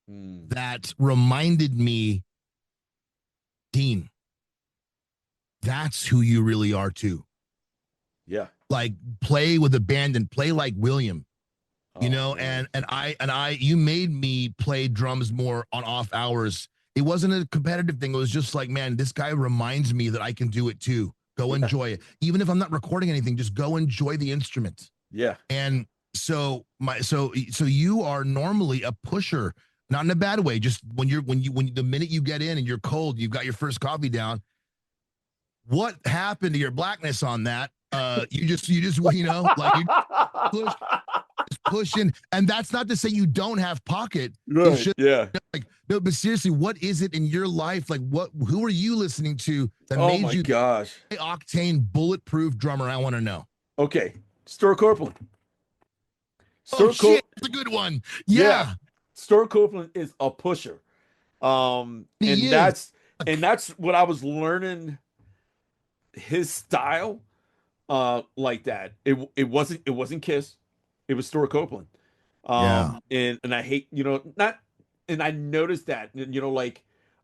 that reminded me, Dean, that's who you really are too. Yeah. Like, play with a band and play like William. You know, man. and you made me play drums more on off hours. It wasn't a competitive thing. It was just like, man, this guy reminds me that I can do it too. Go enjoy it. Even if I'm not recording anything, just go enjoy the instrument. Yeah. And so you are normally a pusher, not in a bad way. Just when the minute you get in and you're cold, you've got your first coffee down. What happened to your blackness on that? You just you know, like, you pushing, and that's not to say you don't have pocket. Right. It's just, Yeah. like, no, but seriously, what is it in your life? Like, who are you listening to that made you gosh, octane bulletproof drummer? I want to know. Okay, Stuart Copeland. Shit, that's a good one. Yeah. Stuart Copeland is a pusher. That's what I was learning, his style, like that. It wasn't Kiss. It was Stuart Copeland. And I hate, you know, and I noticed that, you know, like,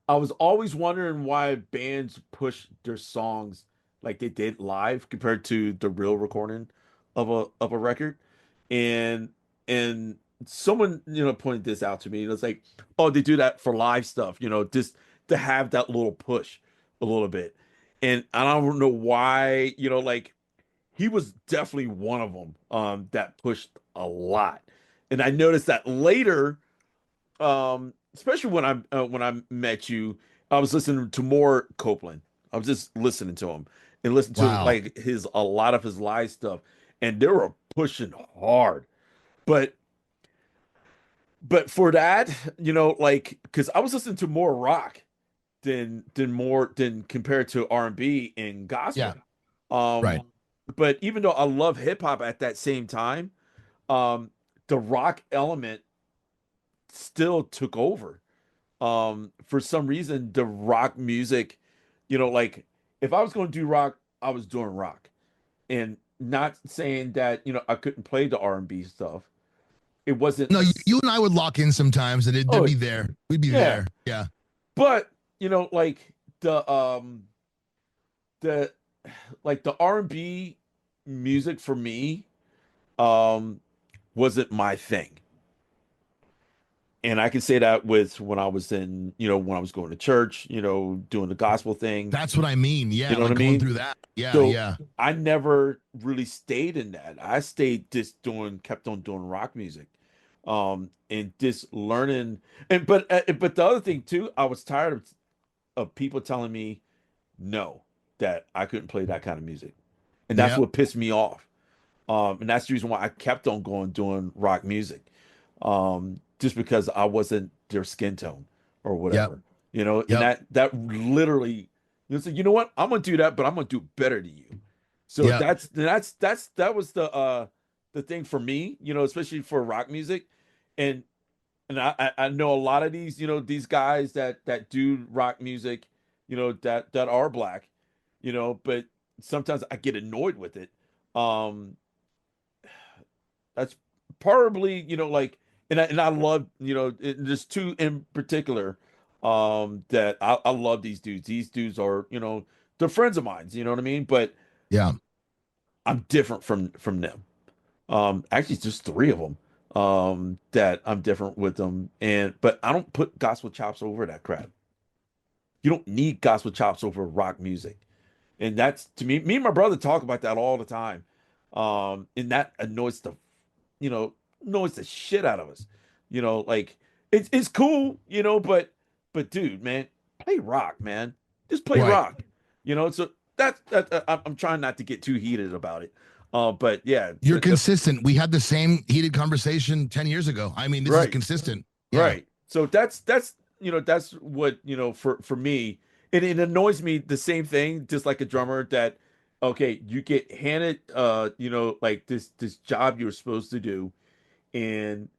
I was always wondering why bands push their songs like they did live compared to the real recording of a record. And someone, you know, pointed this out to me. And it's like, oh, they do that for live stuff, you know, just to have that little push a little bit. And I don't know why, you know, like, he was definitely one of them that pushed a lot. And I noticed that later, especially when I met you, I was listening to more Copeland. I was just listening to him and listening to like a lot of his live stuff, and they were pushing hard. But for that, you know, like, because I was listening to more rock than compared to R&B and gospel. Yeah. Right. But even though I love hip hop at that same time, the rock element still took over. For some reason, the rock music, you know, like, if I was going to do rock, I was doing rock, and not saying that, you know, I couldn't play the R&B stuff. It wasn't. No, you and I would lock in sometimes, and they'd be there. We'd be there. Yeah. But, you know, like, the R&B music for me wasn't my thing. And I can say that with when I was in, you know, when I was going to church, you know, doing the gospel thing. That's what I mean. Yeah, you know like, what I going mean? through that. Yeah, So yeah. I never really stayed in that. I stayed just kept on doing rock music, and just learning. But the other thing too, I was tired of people telling me no, that I couldn't play that kind of music, and that's what pissed me off. And that's the reason why I kept on going doing rock music. Just because I wasn't their skin tone or Yep. whatever, you know, and Yep. that literally, so you know what, I'm gonna do that, but I'm gonna do better than you. So Yep. that was the thing for me, you know, especially for rock music. And I know a lot of these, you know, these guys that do rock music, you know, that are black, you know, but sometimes I get annoyed with it. Um, that's probably, you know, like, and I love, you know, there's two in particular that I love these dudes. These dudes are, you know, they're friends of mine, you know what I mean? But Yeah. I'm different from them. Actually it's just three of them that I'm different with them. And but I don't put gospel chops over that crap. You don't need gospel chops over rock music. And that's, to me and my brother talk about that all the time. And that annoys the, you know, annoys the shit out of us. You know, like it's cool, you know, but dude, man, play rock, man. Just play Right. rock. You know, so I'm trying not to get too heated about it. But yeah, You're consistent. We had the same heated conversation 10 years ago. I mean, this is right, consistent. Yeah. right. So that's you know, that's what, you know, for me, it annoys me the same thing, just like a drummer that, okay, you get handed you know, like this job you're supposed to do, and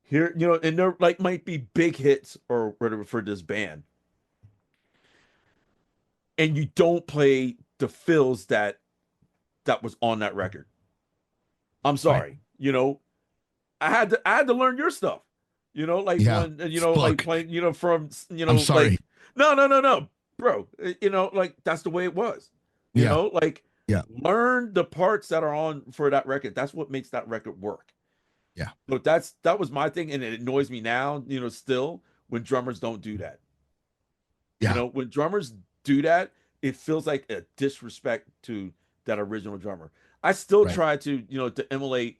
here, you know, and there like might be big hits or whatever for this band, and you don't play the fills that was on that record. I'm Right. sorry, you know, I had to learn your stuff, you know, like Yeah. when, you know, like Look, playing, you know, from, you I'm know, sorry. like, no, bro, you know, like that's the way it was, you Yeah. know, like Yeah. learn the parts that are on for that record. That's what makes that record work. Yeah. So that was my thing, and it annoys me now, you know, still when drummers don't do that. You Yeah. know, when drummers do that, it feels like a disrespect to that original drummer. I still Right. try to, you know, to emulate,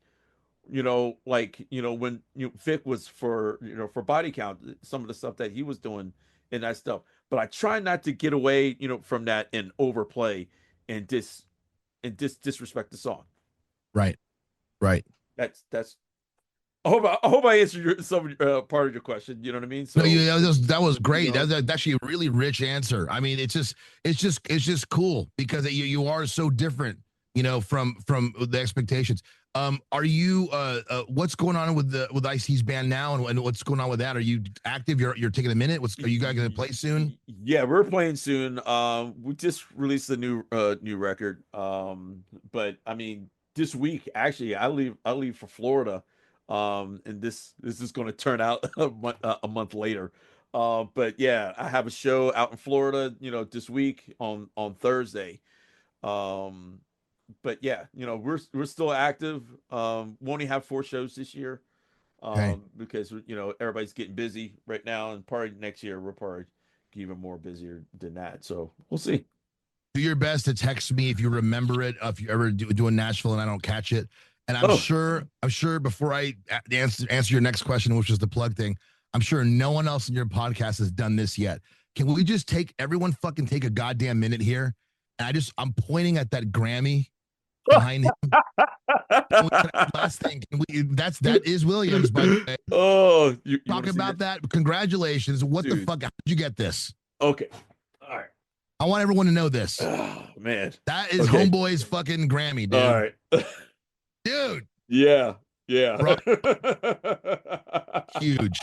you know, like, you know, when you know, Vic was for, you know, for Body Count, some of the stuff that he was doing in that stuff. But I try not to get away, you know, from that and overplay and disrespect the song. Right. Right. That's I hope I answered part of your question. You know what I mean? No, So, that was you great. know, That's actually a really rich answer. I mean, it's just cool because you are so different, you know, from the expectations. Are you what's going on with Ice-T's band now, and what's going on with that? Are you active? You're taking a minute. Are you guys gonna play soon? yeah, we're playing soon. We just released a new record. But I mean, this week actually, I leave for Florida. And this is going to turn out a month later. But yeah, I have a show out in Florida, you know, this week on Thursday. Um, but yeah, you know, we're still active. We only have 4 shows this year. Okay. Because, you know, everybody's getting busy right now, and probably next year we'll probably get even more busier than that. So we'll see. Do your best to text me if you remember it, if you ever do a Nashville and I don't catch it. And Oh, I'm sure before I answer your next question, which is the plug thing, I'm sure no one else in your podcast has done this yet. Can we just everyone fucking take a goddamn minute here? And I'm pointing at that Grammy behind him. Last thing, that is Williams, by the way. oh, you want Talk to see about that, that. Congratulations. What the dude? fuck? How did you get this? Okay, all right. I want everyone to know this. Oh man, That is okay, Homeboy's fucking Grammy, all dude. right. Dude, Yeah, yeah. right. Huge.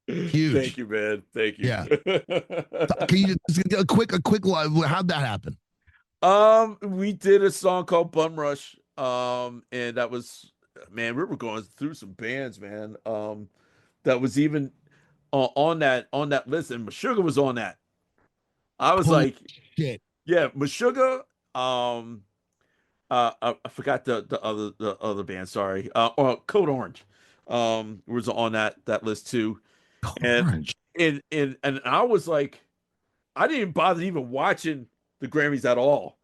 Thank Huge. you, man. Thank you. Yeah. Can you just a quick how'd that happen? We did a song called Bum Rush. And that was, man, we were going through some bands, man. That was even on that list, and Meshuggah was on that. I was Holy like, shit. yeah, Meshuggah. I forgot the other band. Sorry. Or Code Orange. Was on that list too, and Orange. and I was like, I didn't even bother even watching the Grammys at all.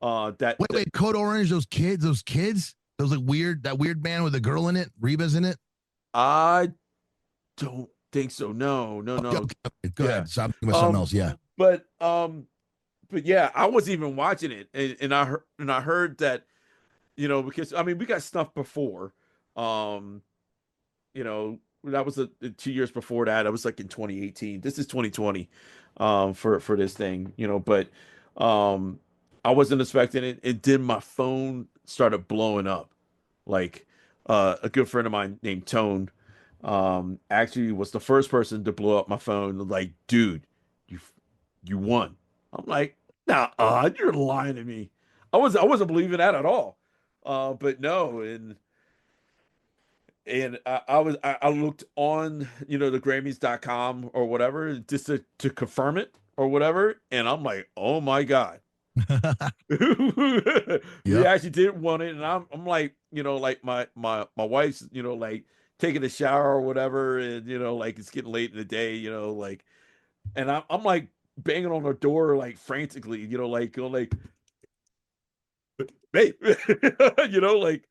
Wait, Code Orange, those kids, those like that weird band with a girl in it, Reba's in it. I don't think so. No, no, Okay, no. okay, go Yeah. ahead. So I'm thinking about something Um, else. Yeah. but yeah, I wasn't even watching it, and I heard that because I mean we got snuffed before. Um, that was 2 years before that. I was like in 2018. This is 2020, for this thing, but I wasn't expecting it. And then my phone started blowing up. Like a good friend of mine named Tone, actually was the first person to blow up my phone. Like, dude, you you won. I'm like, nah, you're lying to me. I wasn't believing that at all. But no, and I looked on the Grammys.com or whatever just to confirm it or whatever, and I'm like, oh my God. We Yep. actually did want it, and I'm like, like my wife's, like taking a shower or whatever, and like it's getting late in the day, like, and I'm like banging on her door like frantically, like going like, babe, like,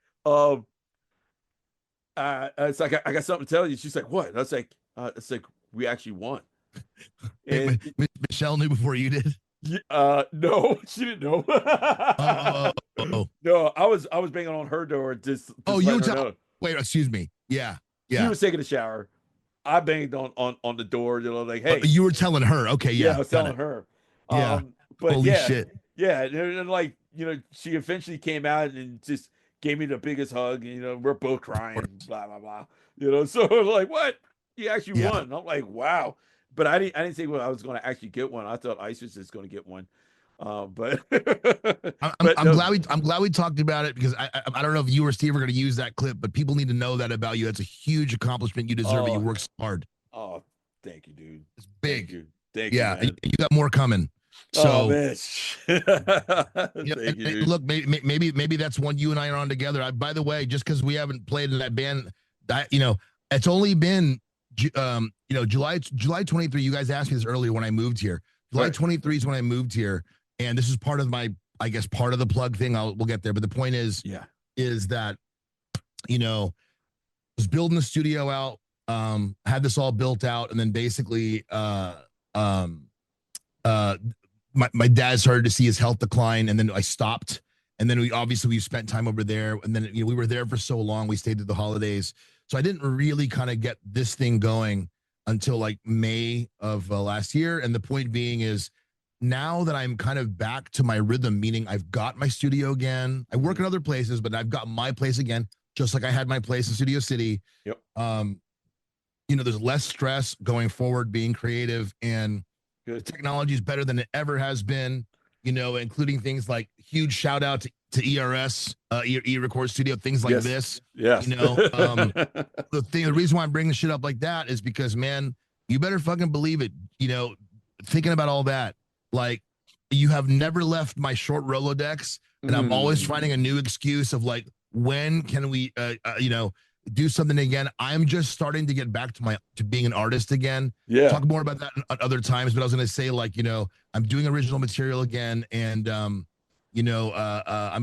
it's like I got something to tell you. She's like, what? I was like, it's like we actually won. And Michelle knew before you did. no, she didn't know. Oh. No, I was banging on her door just Oh, you letting her tell. know. Wait, excuse me. Yeah. She was taking a shower. I banged on the door, like, hey. You were telling her. Okay, yeah. I was telling her. Yeah. But Holy yeah, shit. yeah, and like, she eventually came out and just gave me the biggest hug, and we're both crying, blah blah blah. So like, what? You actually Yeah. won. I'm like, wow. But I didn't say, well, I was going to actually get one. I thought Ice was just going to get one. But I'm glad we talked about it, because I don't know if you or Steve are going to use that clip, but people need to know that about you. That's a huge accomplishment. You deserve it. You work so hard. Oh, thank you, dude. It's big. Thank you. Yeah, Man. you got more coming. So, oh, man. Thank you, look, maybe that's one you and I are on together. By the way, just because we haven't played in that band, it's only been July 23. You guys asked me this earlier when I moved here. July 23 is when I moved here, and this is part of my, I guess, part of the plug thing. We'll get there, but the point is that was building the studio out, had this all built out, and then basically my dad started to see his health decline, and then I stopped, and then we spent time over there, and then we were there for so long. We stayed through the holidays, so I didn't really kind of get this thing going until like May of last year. And the point being is, now that I'm kind of back to my rhythm, meaning I've got my studio again. I work in other places, but I've got my place again, just like I had my place in Studio City. Yep. There's less stress going forward, being creative, and the technology is better than it ever has been, including things like huge shout out to ERS, E-Record Studio, things like this. Yes. The reason why I'm bringing shit up like that is because, man, you better fucking believe it. Thinking about all that, like, you have never left my short Rolodex, and I'm always finding a new excuse of like, when can we, do something again? I'm just starting to get back to being an artist again. Yeah. Talk more about that at other times, but I was going to say, like, I'm doing original material again, and I'm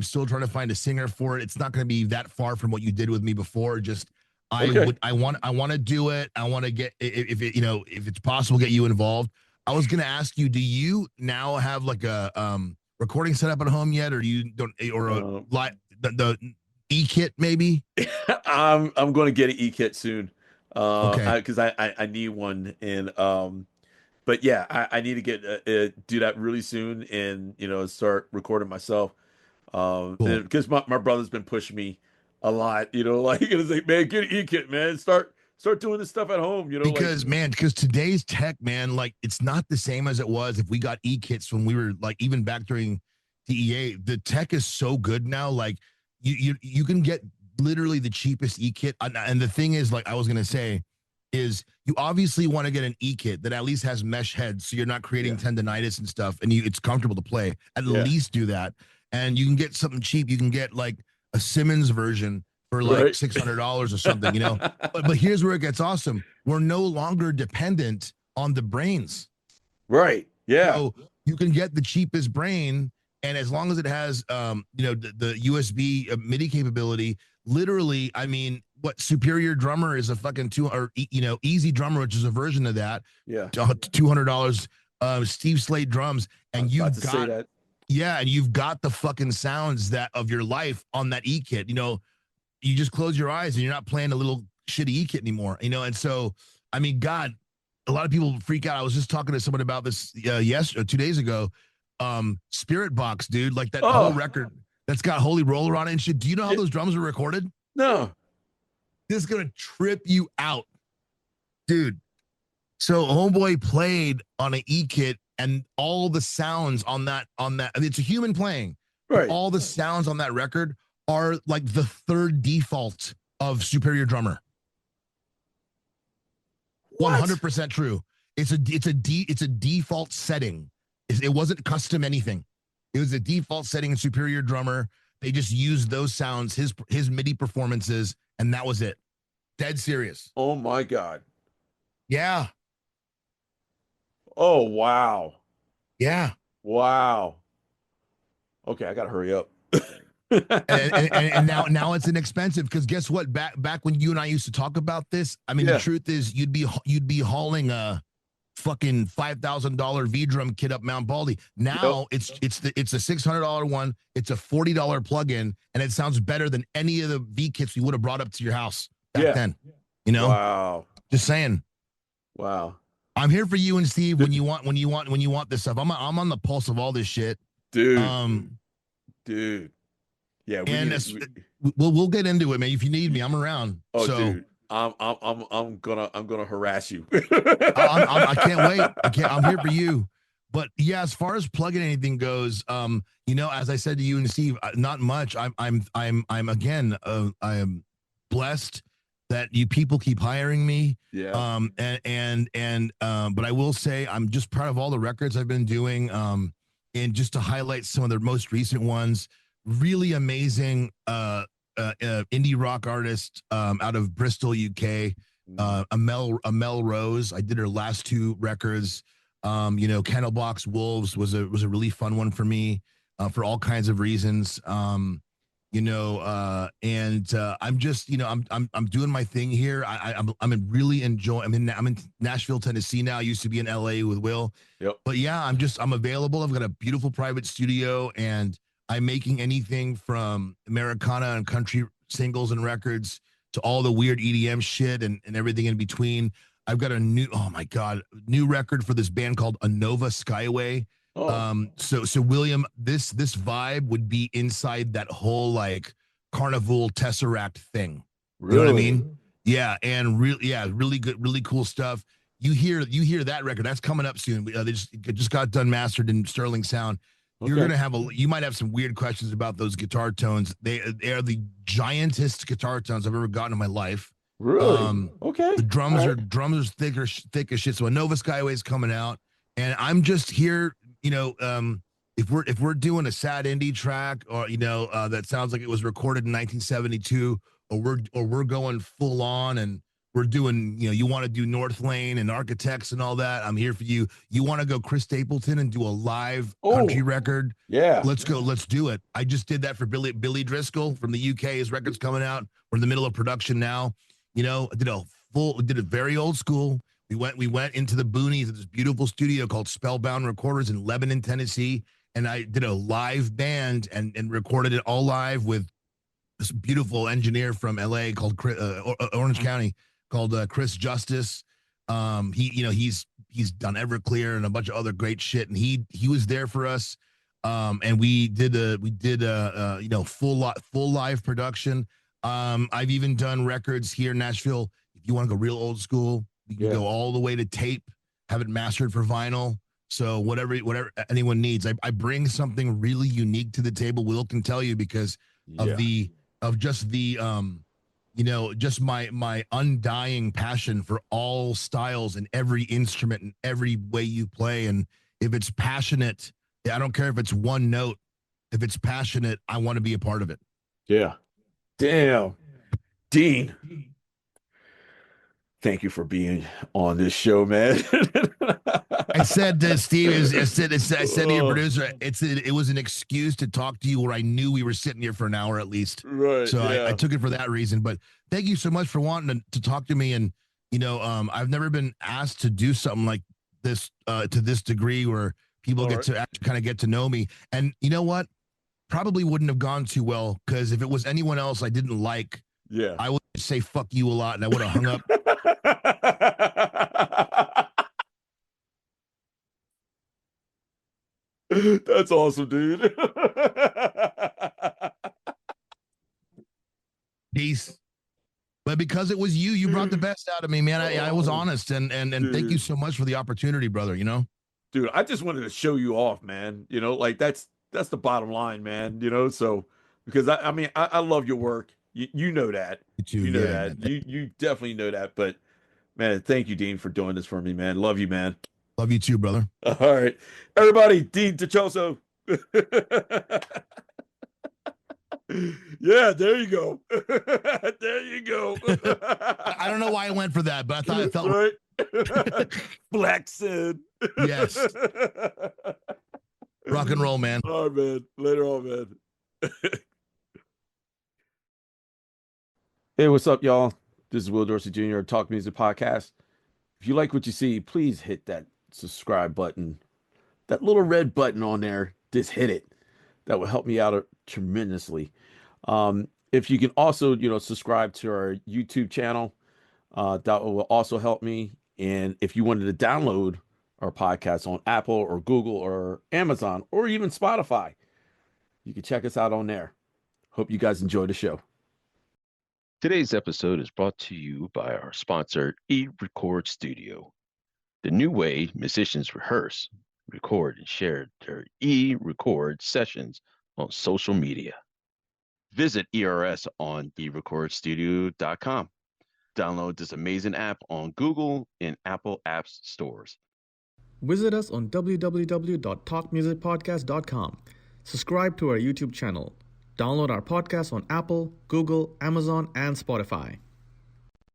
still trying to find a singer for it. It's not going to be that far from what you did with me before. Just I want to do it. I want to get, if it's possible, get you involved. I was going to ask you, do you now have like a recording set up at home yet, or you don't, or the E-kit maybe? I'm going to get an E-kit soon. Okay. Because I need one, and but yeah, I need to get do that really soon, and start recording myself. Because my brother's been pushing me a lot, like, it's like, man, get an E-kit, man, start doing this stuff at home, because today's tech, man, like, it's not the same as it was if we got E-kits when we were like, even back during DEA. The tech is so good now, like you can get literally the cheapest E-kit, and the thing is, like I was gonna say, is you obviously want to get an E-kit that at least has mesh heads, so you're not creating tendonitis and stuff, and it's comfortable to play. At least do that, and you can get something cheap. You can get like a Simmons version for like $600 or something, But here's where it gets awesome. We're no longer dependent on the brains. Right. Yeah. So you can get the cheapest brain, and as long as it has, the USB MIDI capability, literally, I mean, what Superior Drummer is a fucking Easy Drummer, which is a version of that. Yeah. $200. Steve Slade drums, and you've got Yeah, and you've got the fucking sounds that of your life on that E kit. You know, you just close your eyes and you're not playing a little shitty E kit anymore. You know, and so I mean, God, a lot of people freak out. I was just talking to someone about this 2 days ago. Spirit Box, dude, like that whole record that's got Holy Roller on it and shit. Do you know how those drums were recorded? No. This is gonna trip you out, dude. So homeboy played on an E kit, and all the sounds on that, I mean, it's a human playing. Right. All the sounds on that record are like the third default of Superior Drummer. 100% true. It's a default setting. It wasn't custom anything. It was a default setting in Superior Drummer. They just used those sounds, his MIDI performances, and that was it. Dead serious. Oh my God. Yeah. Oh wow. Yeah. Wow. Okay, I gotta hurry up. and now it's inexpensive because guess what? Back when you and I used to talk about this, I mean, the truth is you'd be hauling a fucking $5,000 V drum kit up Mount Baldy. Now it's a $600 one. It's a $40 plug-in, and it sounds better than any of the V kits we would have brought up to your house back then. You know? Wow. Just saying. Wow. I'm here for you and Steve when you want this stuff. I'm on the pulse of all this shit, dude. Dude. Yeah, we'll get into it, man. If you need me, I'm around. Oh, so, dude, I'm gonna harass you. I can't wait. I'm here for you. But yeah, as far as plugging anything goes, you know, as I said to you and Steve, not much. I'm again, I am blessed that you people keep hiring me. Yeah. But I will say I'm just proud of all the records I've been doing. And just to highlight some of the most recent ones. Really amazing indie rock artist out of Bristol, UK, Amel Rose. I did her last two records. You know, Candlebox Wolves was a really fun one for me for all kinds of reasons. You know, I'm just, you know, I'm doing my thing here. I'm really enjoying. I'm in Nashville, Tennessee now. I used to be in LA with Will. Yep. But yeah, I'm available. I've got a beautiful private studio, and I'm making anything from Americana and country singles and records to all the weird EDM shit and everything in between. I've got a new record for this band called Anova Skyway. Oh. So William, this vibe would be inside that whole like Carnival Tesseract thing. Really? You know what I mean? Yeah, and really good, really cool stuff. You hear that record? That's coming up soon. They just got done mastered in Sterling Sound. You're gonna you might have some weird questions about those guitar tones. They are the giantest guitar tones I've ever gotten in my life. Really? Okay. The drums are thick as shit. So Anova Skyway's coming out, and I'm just here. You know, if we're doing a sad indie track, or you know, that sounds like it was recorded in 1972, or we're going full on and we're doing, you know, you want to do North Lane and Architects and all that, I'm here for you. You want to go Chris Stapleton and do a live country record? Yeah. Let's go. Let's do it. I just did that for Billy Driscoll from the UK. His record's coming out. We're in the middle of production now. You know, did a very old school. We went into the boonies of this beautiful studio called Spellbound Recorders in Lebanon, Tennessee. And I did a live band and recorded it all live with this beautiful engineer from LA called Orange County, called Chris Justice. He's done Everclear and a bunch of other great shit, and he was there for us. And we did full live production. I've even done records here in Nashville. If you want to go real old school, we can go all the way to tape, have it mastered for vinyl. So whatever anyone needs, I bring something really unique to the table. Will can tell you because of just my undying passion for all styles and every instrument and every way you play. And if it's passionate, I don't care if it's one note. If it's passionate, I want to be a part of it. Yeah. Damn. Dean. Thank you for being on this show, man. I said to Steve, I said to your producer, it was an excuse to talk to you where I knew we were sitting here for an hour at least. Right. So I took it for that reason. But thank you so much for wanting to talk to me. And, you know, I've never been asked to do something like this to this degree where People All get right. to actually kind of get to know me. And you know what? Probably wouldn't have gone too well, because if it was anyone else I didn't like, Yeah. I would say fuck you a lot and I would have hung up. That's awesome, dude. Peace. But because it was you, you brought the best out of me, man. I was honest, and thank you so much for the opportunity, brother. You know, dude, I just wanted to show you off, man. You know, like that's the bottom line, man. You know, so because I mean, I love your work. You know that. you too. You know Yeah, that. You definitely know that. But man, thank you, Dean, for doing this for me, man. Love you, man. love you too, brother. All right, everybody, Dean Dichoso. Yeah, there you go. There you go. I don't know why I went for that, but I thought it felt right. Flexing. Yes. Rock and roll, man. All right, man. Later on, man. Hey, what's up, y'all? This is Will Dorsey Jr. Talk Music Podcast. If you like what you see, please hit that subscribe button. That little red button on there, just hit it. That will help me out tremendously. If you can also, subscribe to our YouTube channel, that will also help me. And if you wanted to download our podcast on Apple or Google or Amazon or even Spotify, you can check us out on there. Hope you guys enjoy the show. Today's episode is brought to you by our sponsor, eRecord Studio, the new way musicians rehearse, record, and share their eRecord sessions on social media. Visit ERS on eRecordStudio.com. Download this amazing app on Google and Apple Apps stores. Visit us on www.TalkMusicPodcast.com. Subscribe to our YouTube channel. Download our podcast on Apple, Google, Amazon, and Spotify.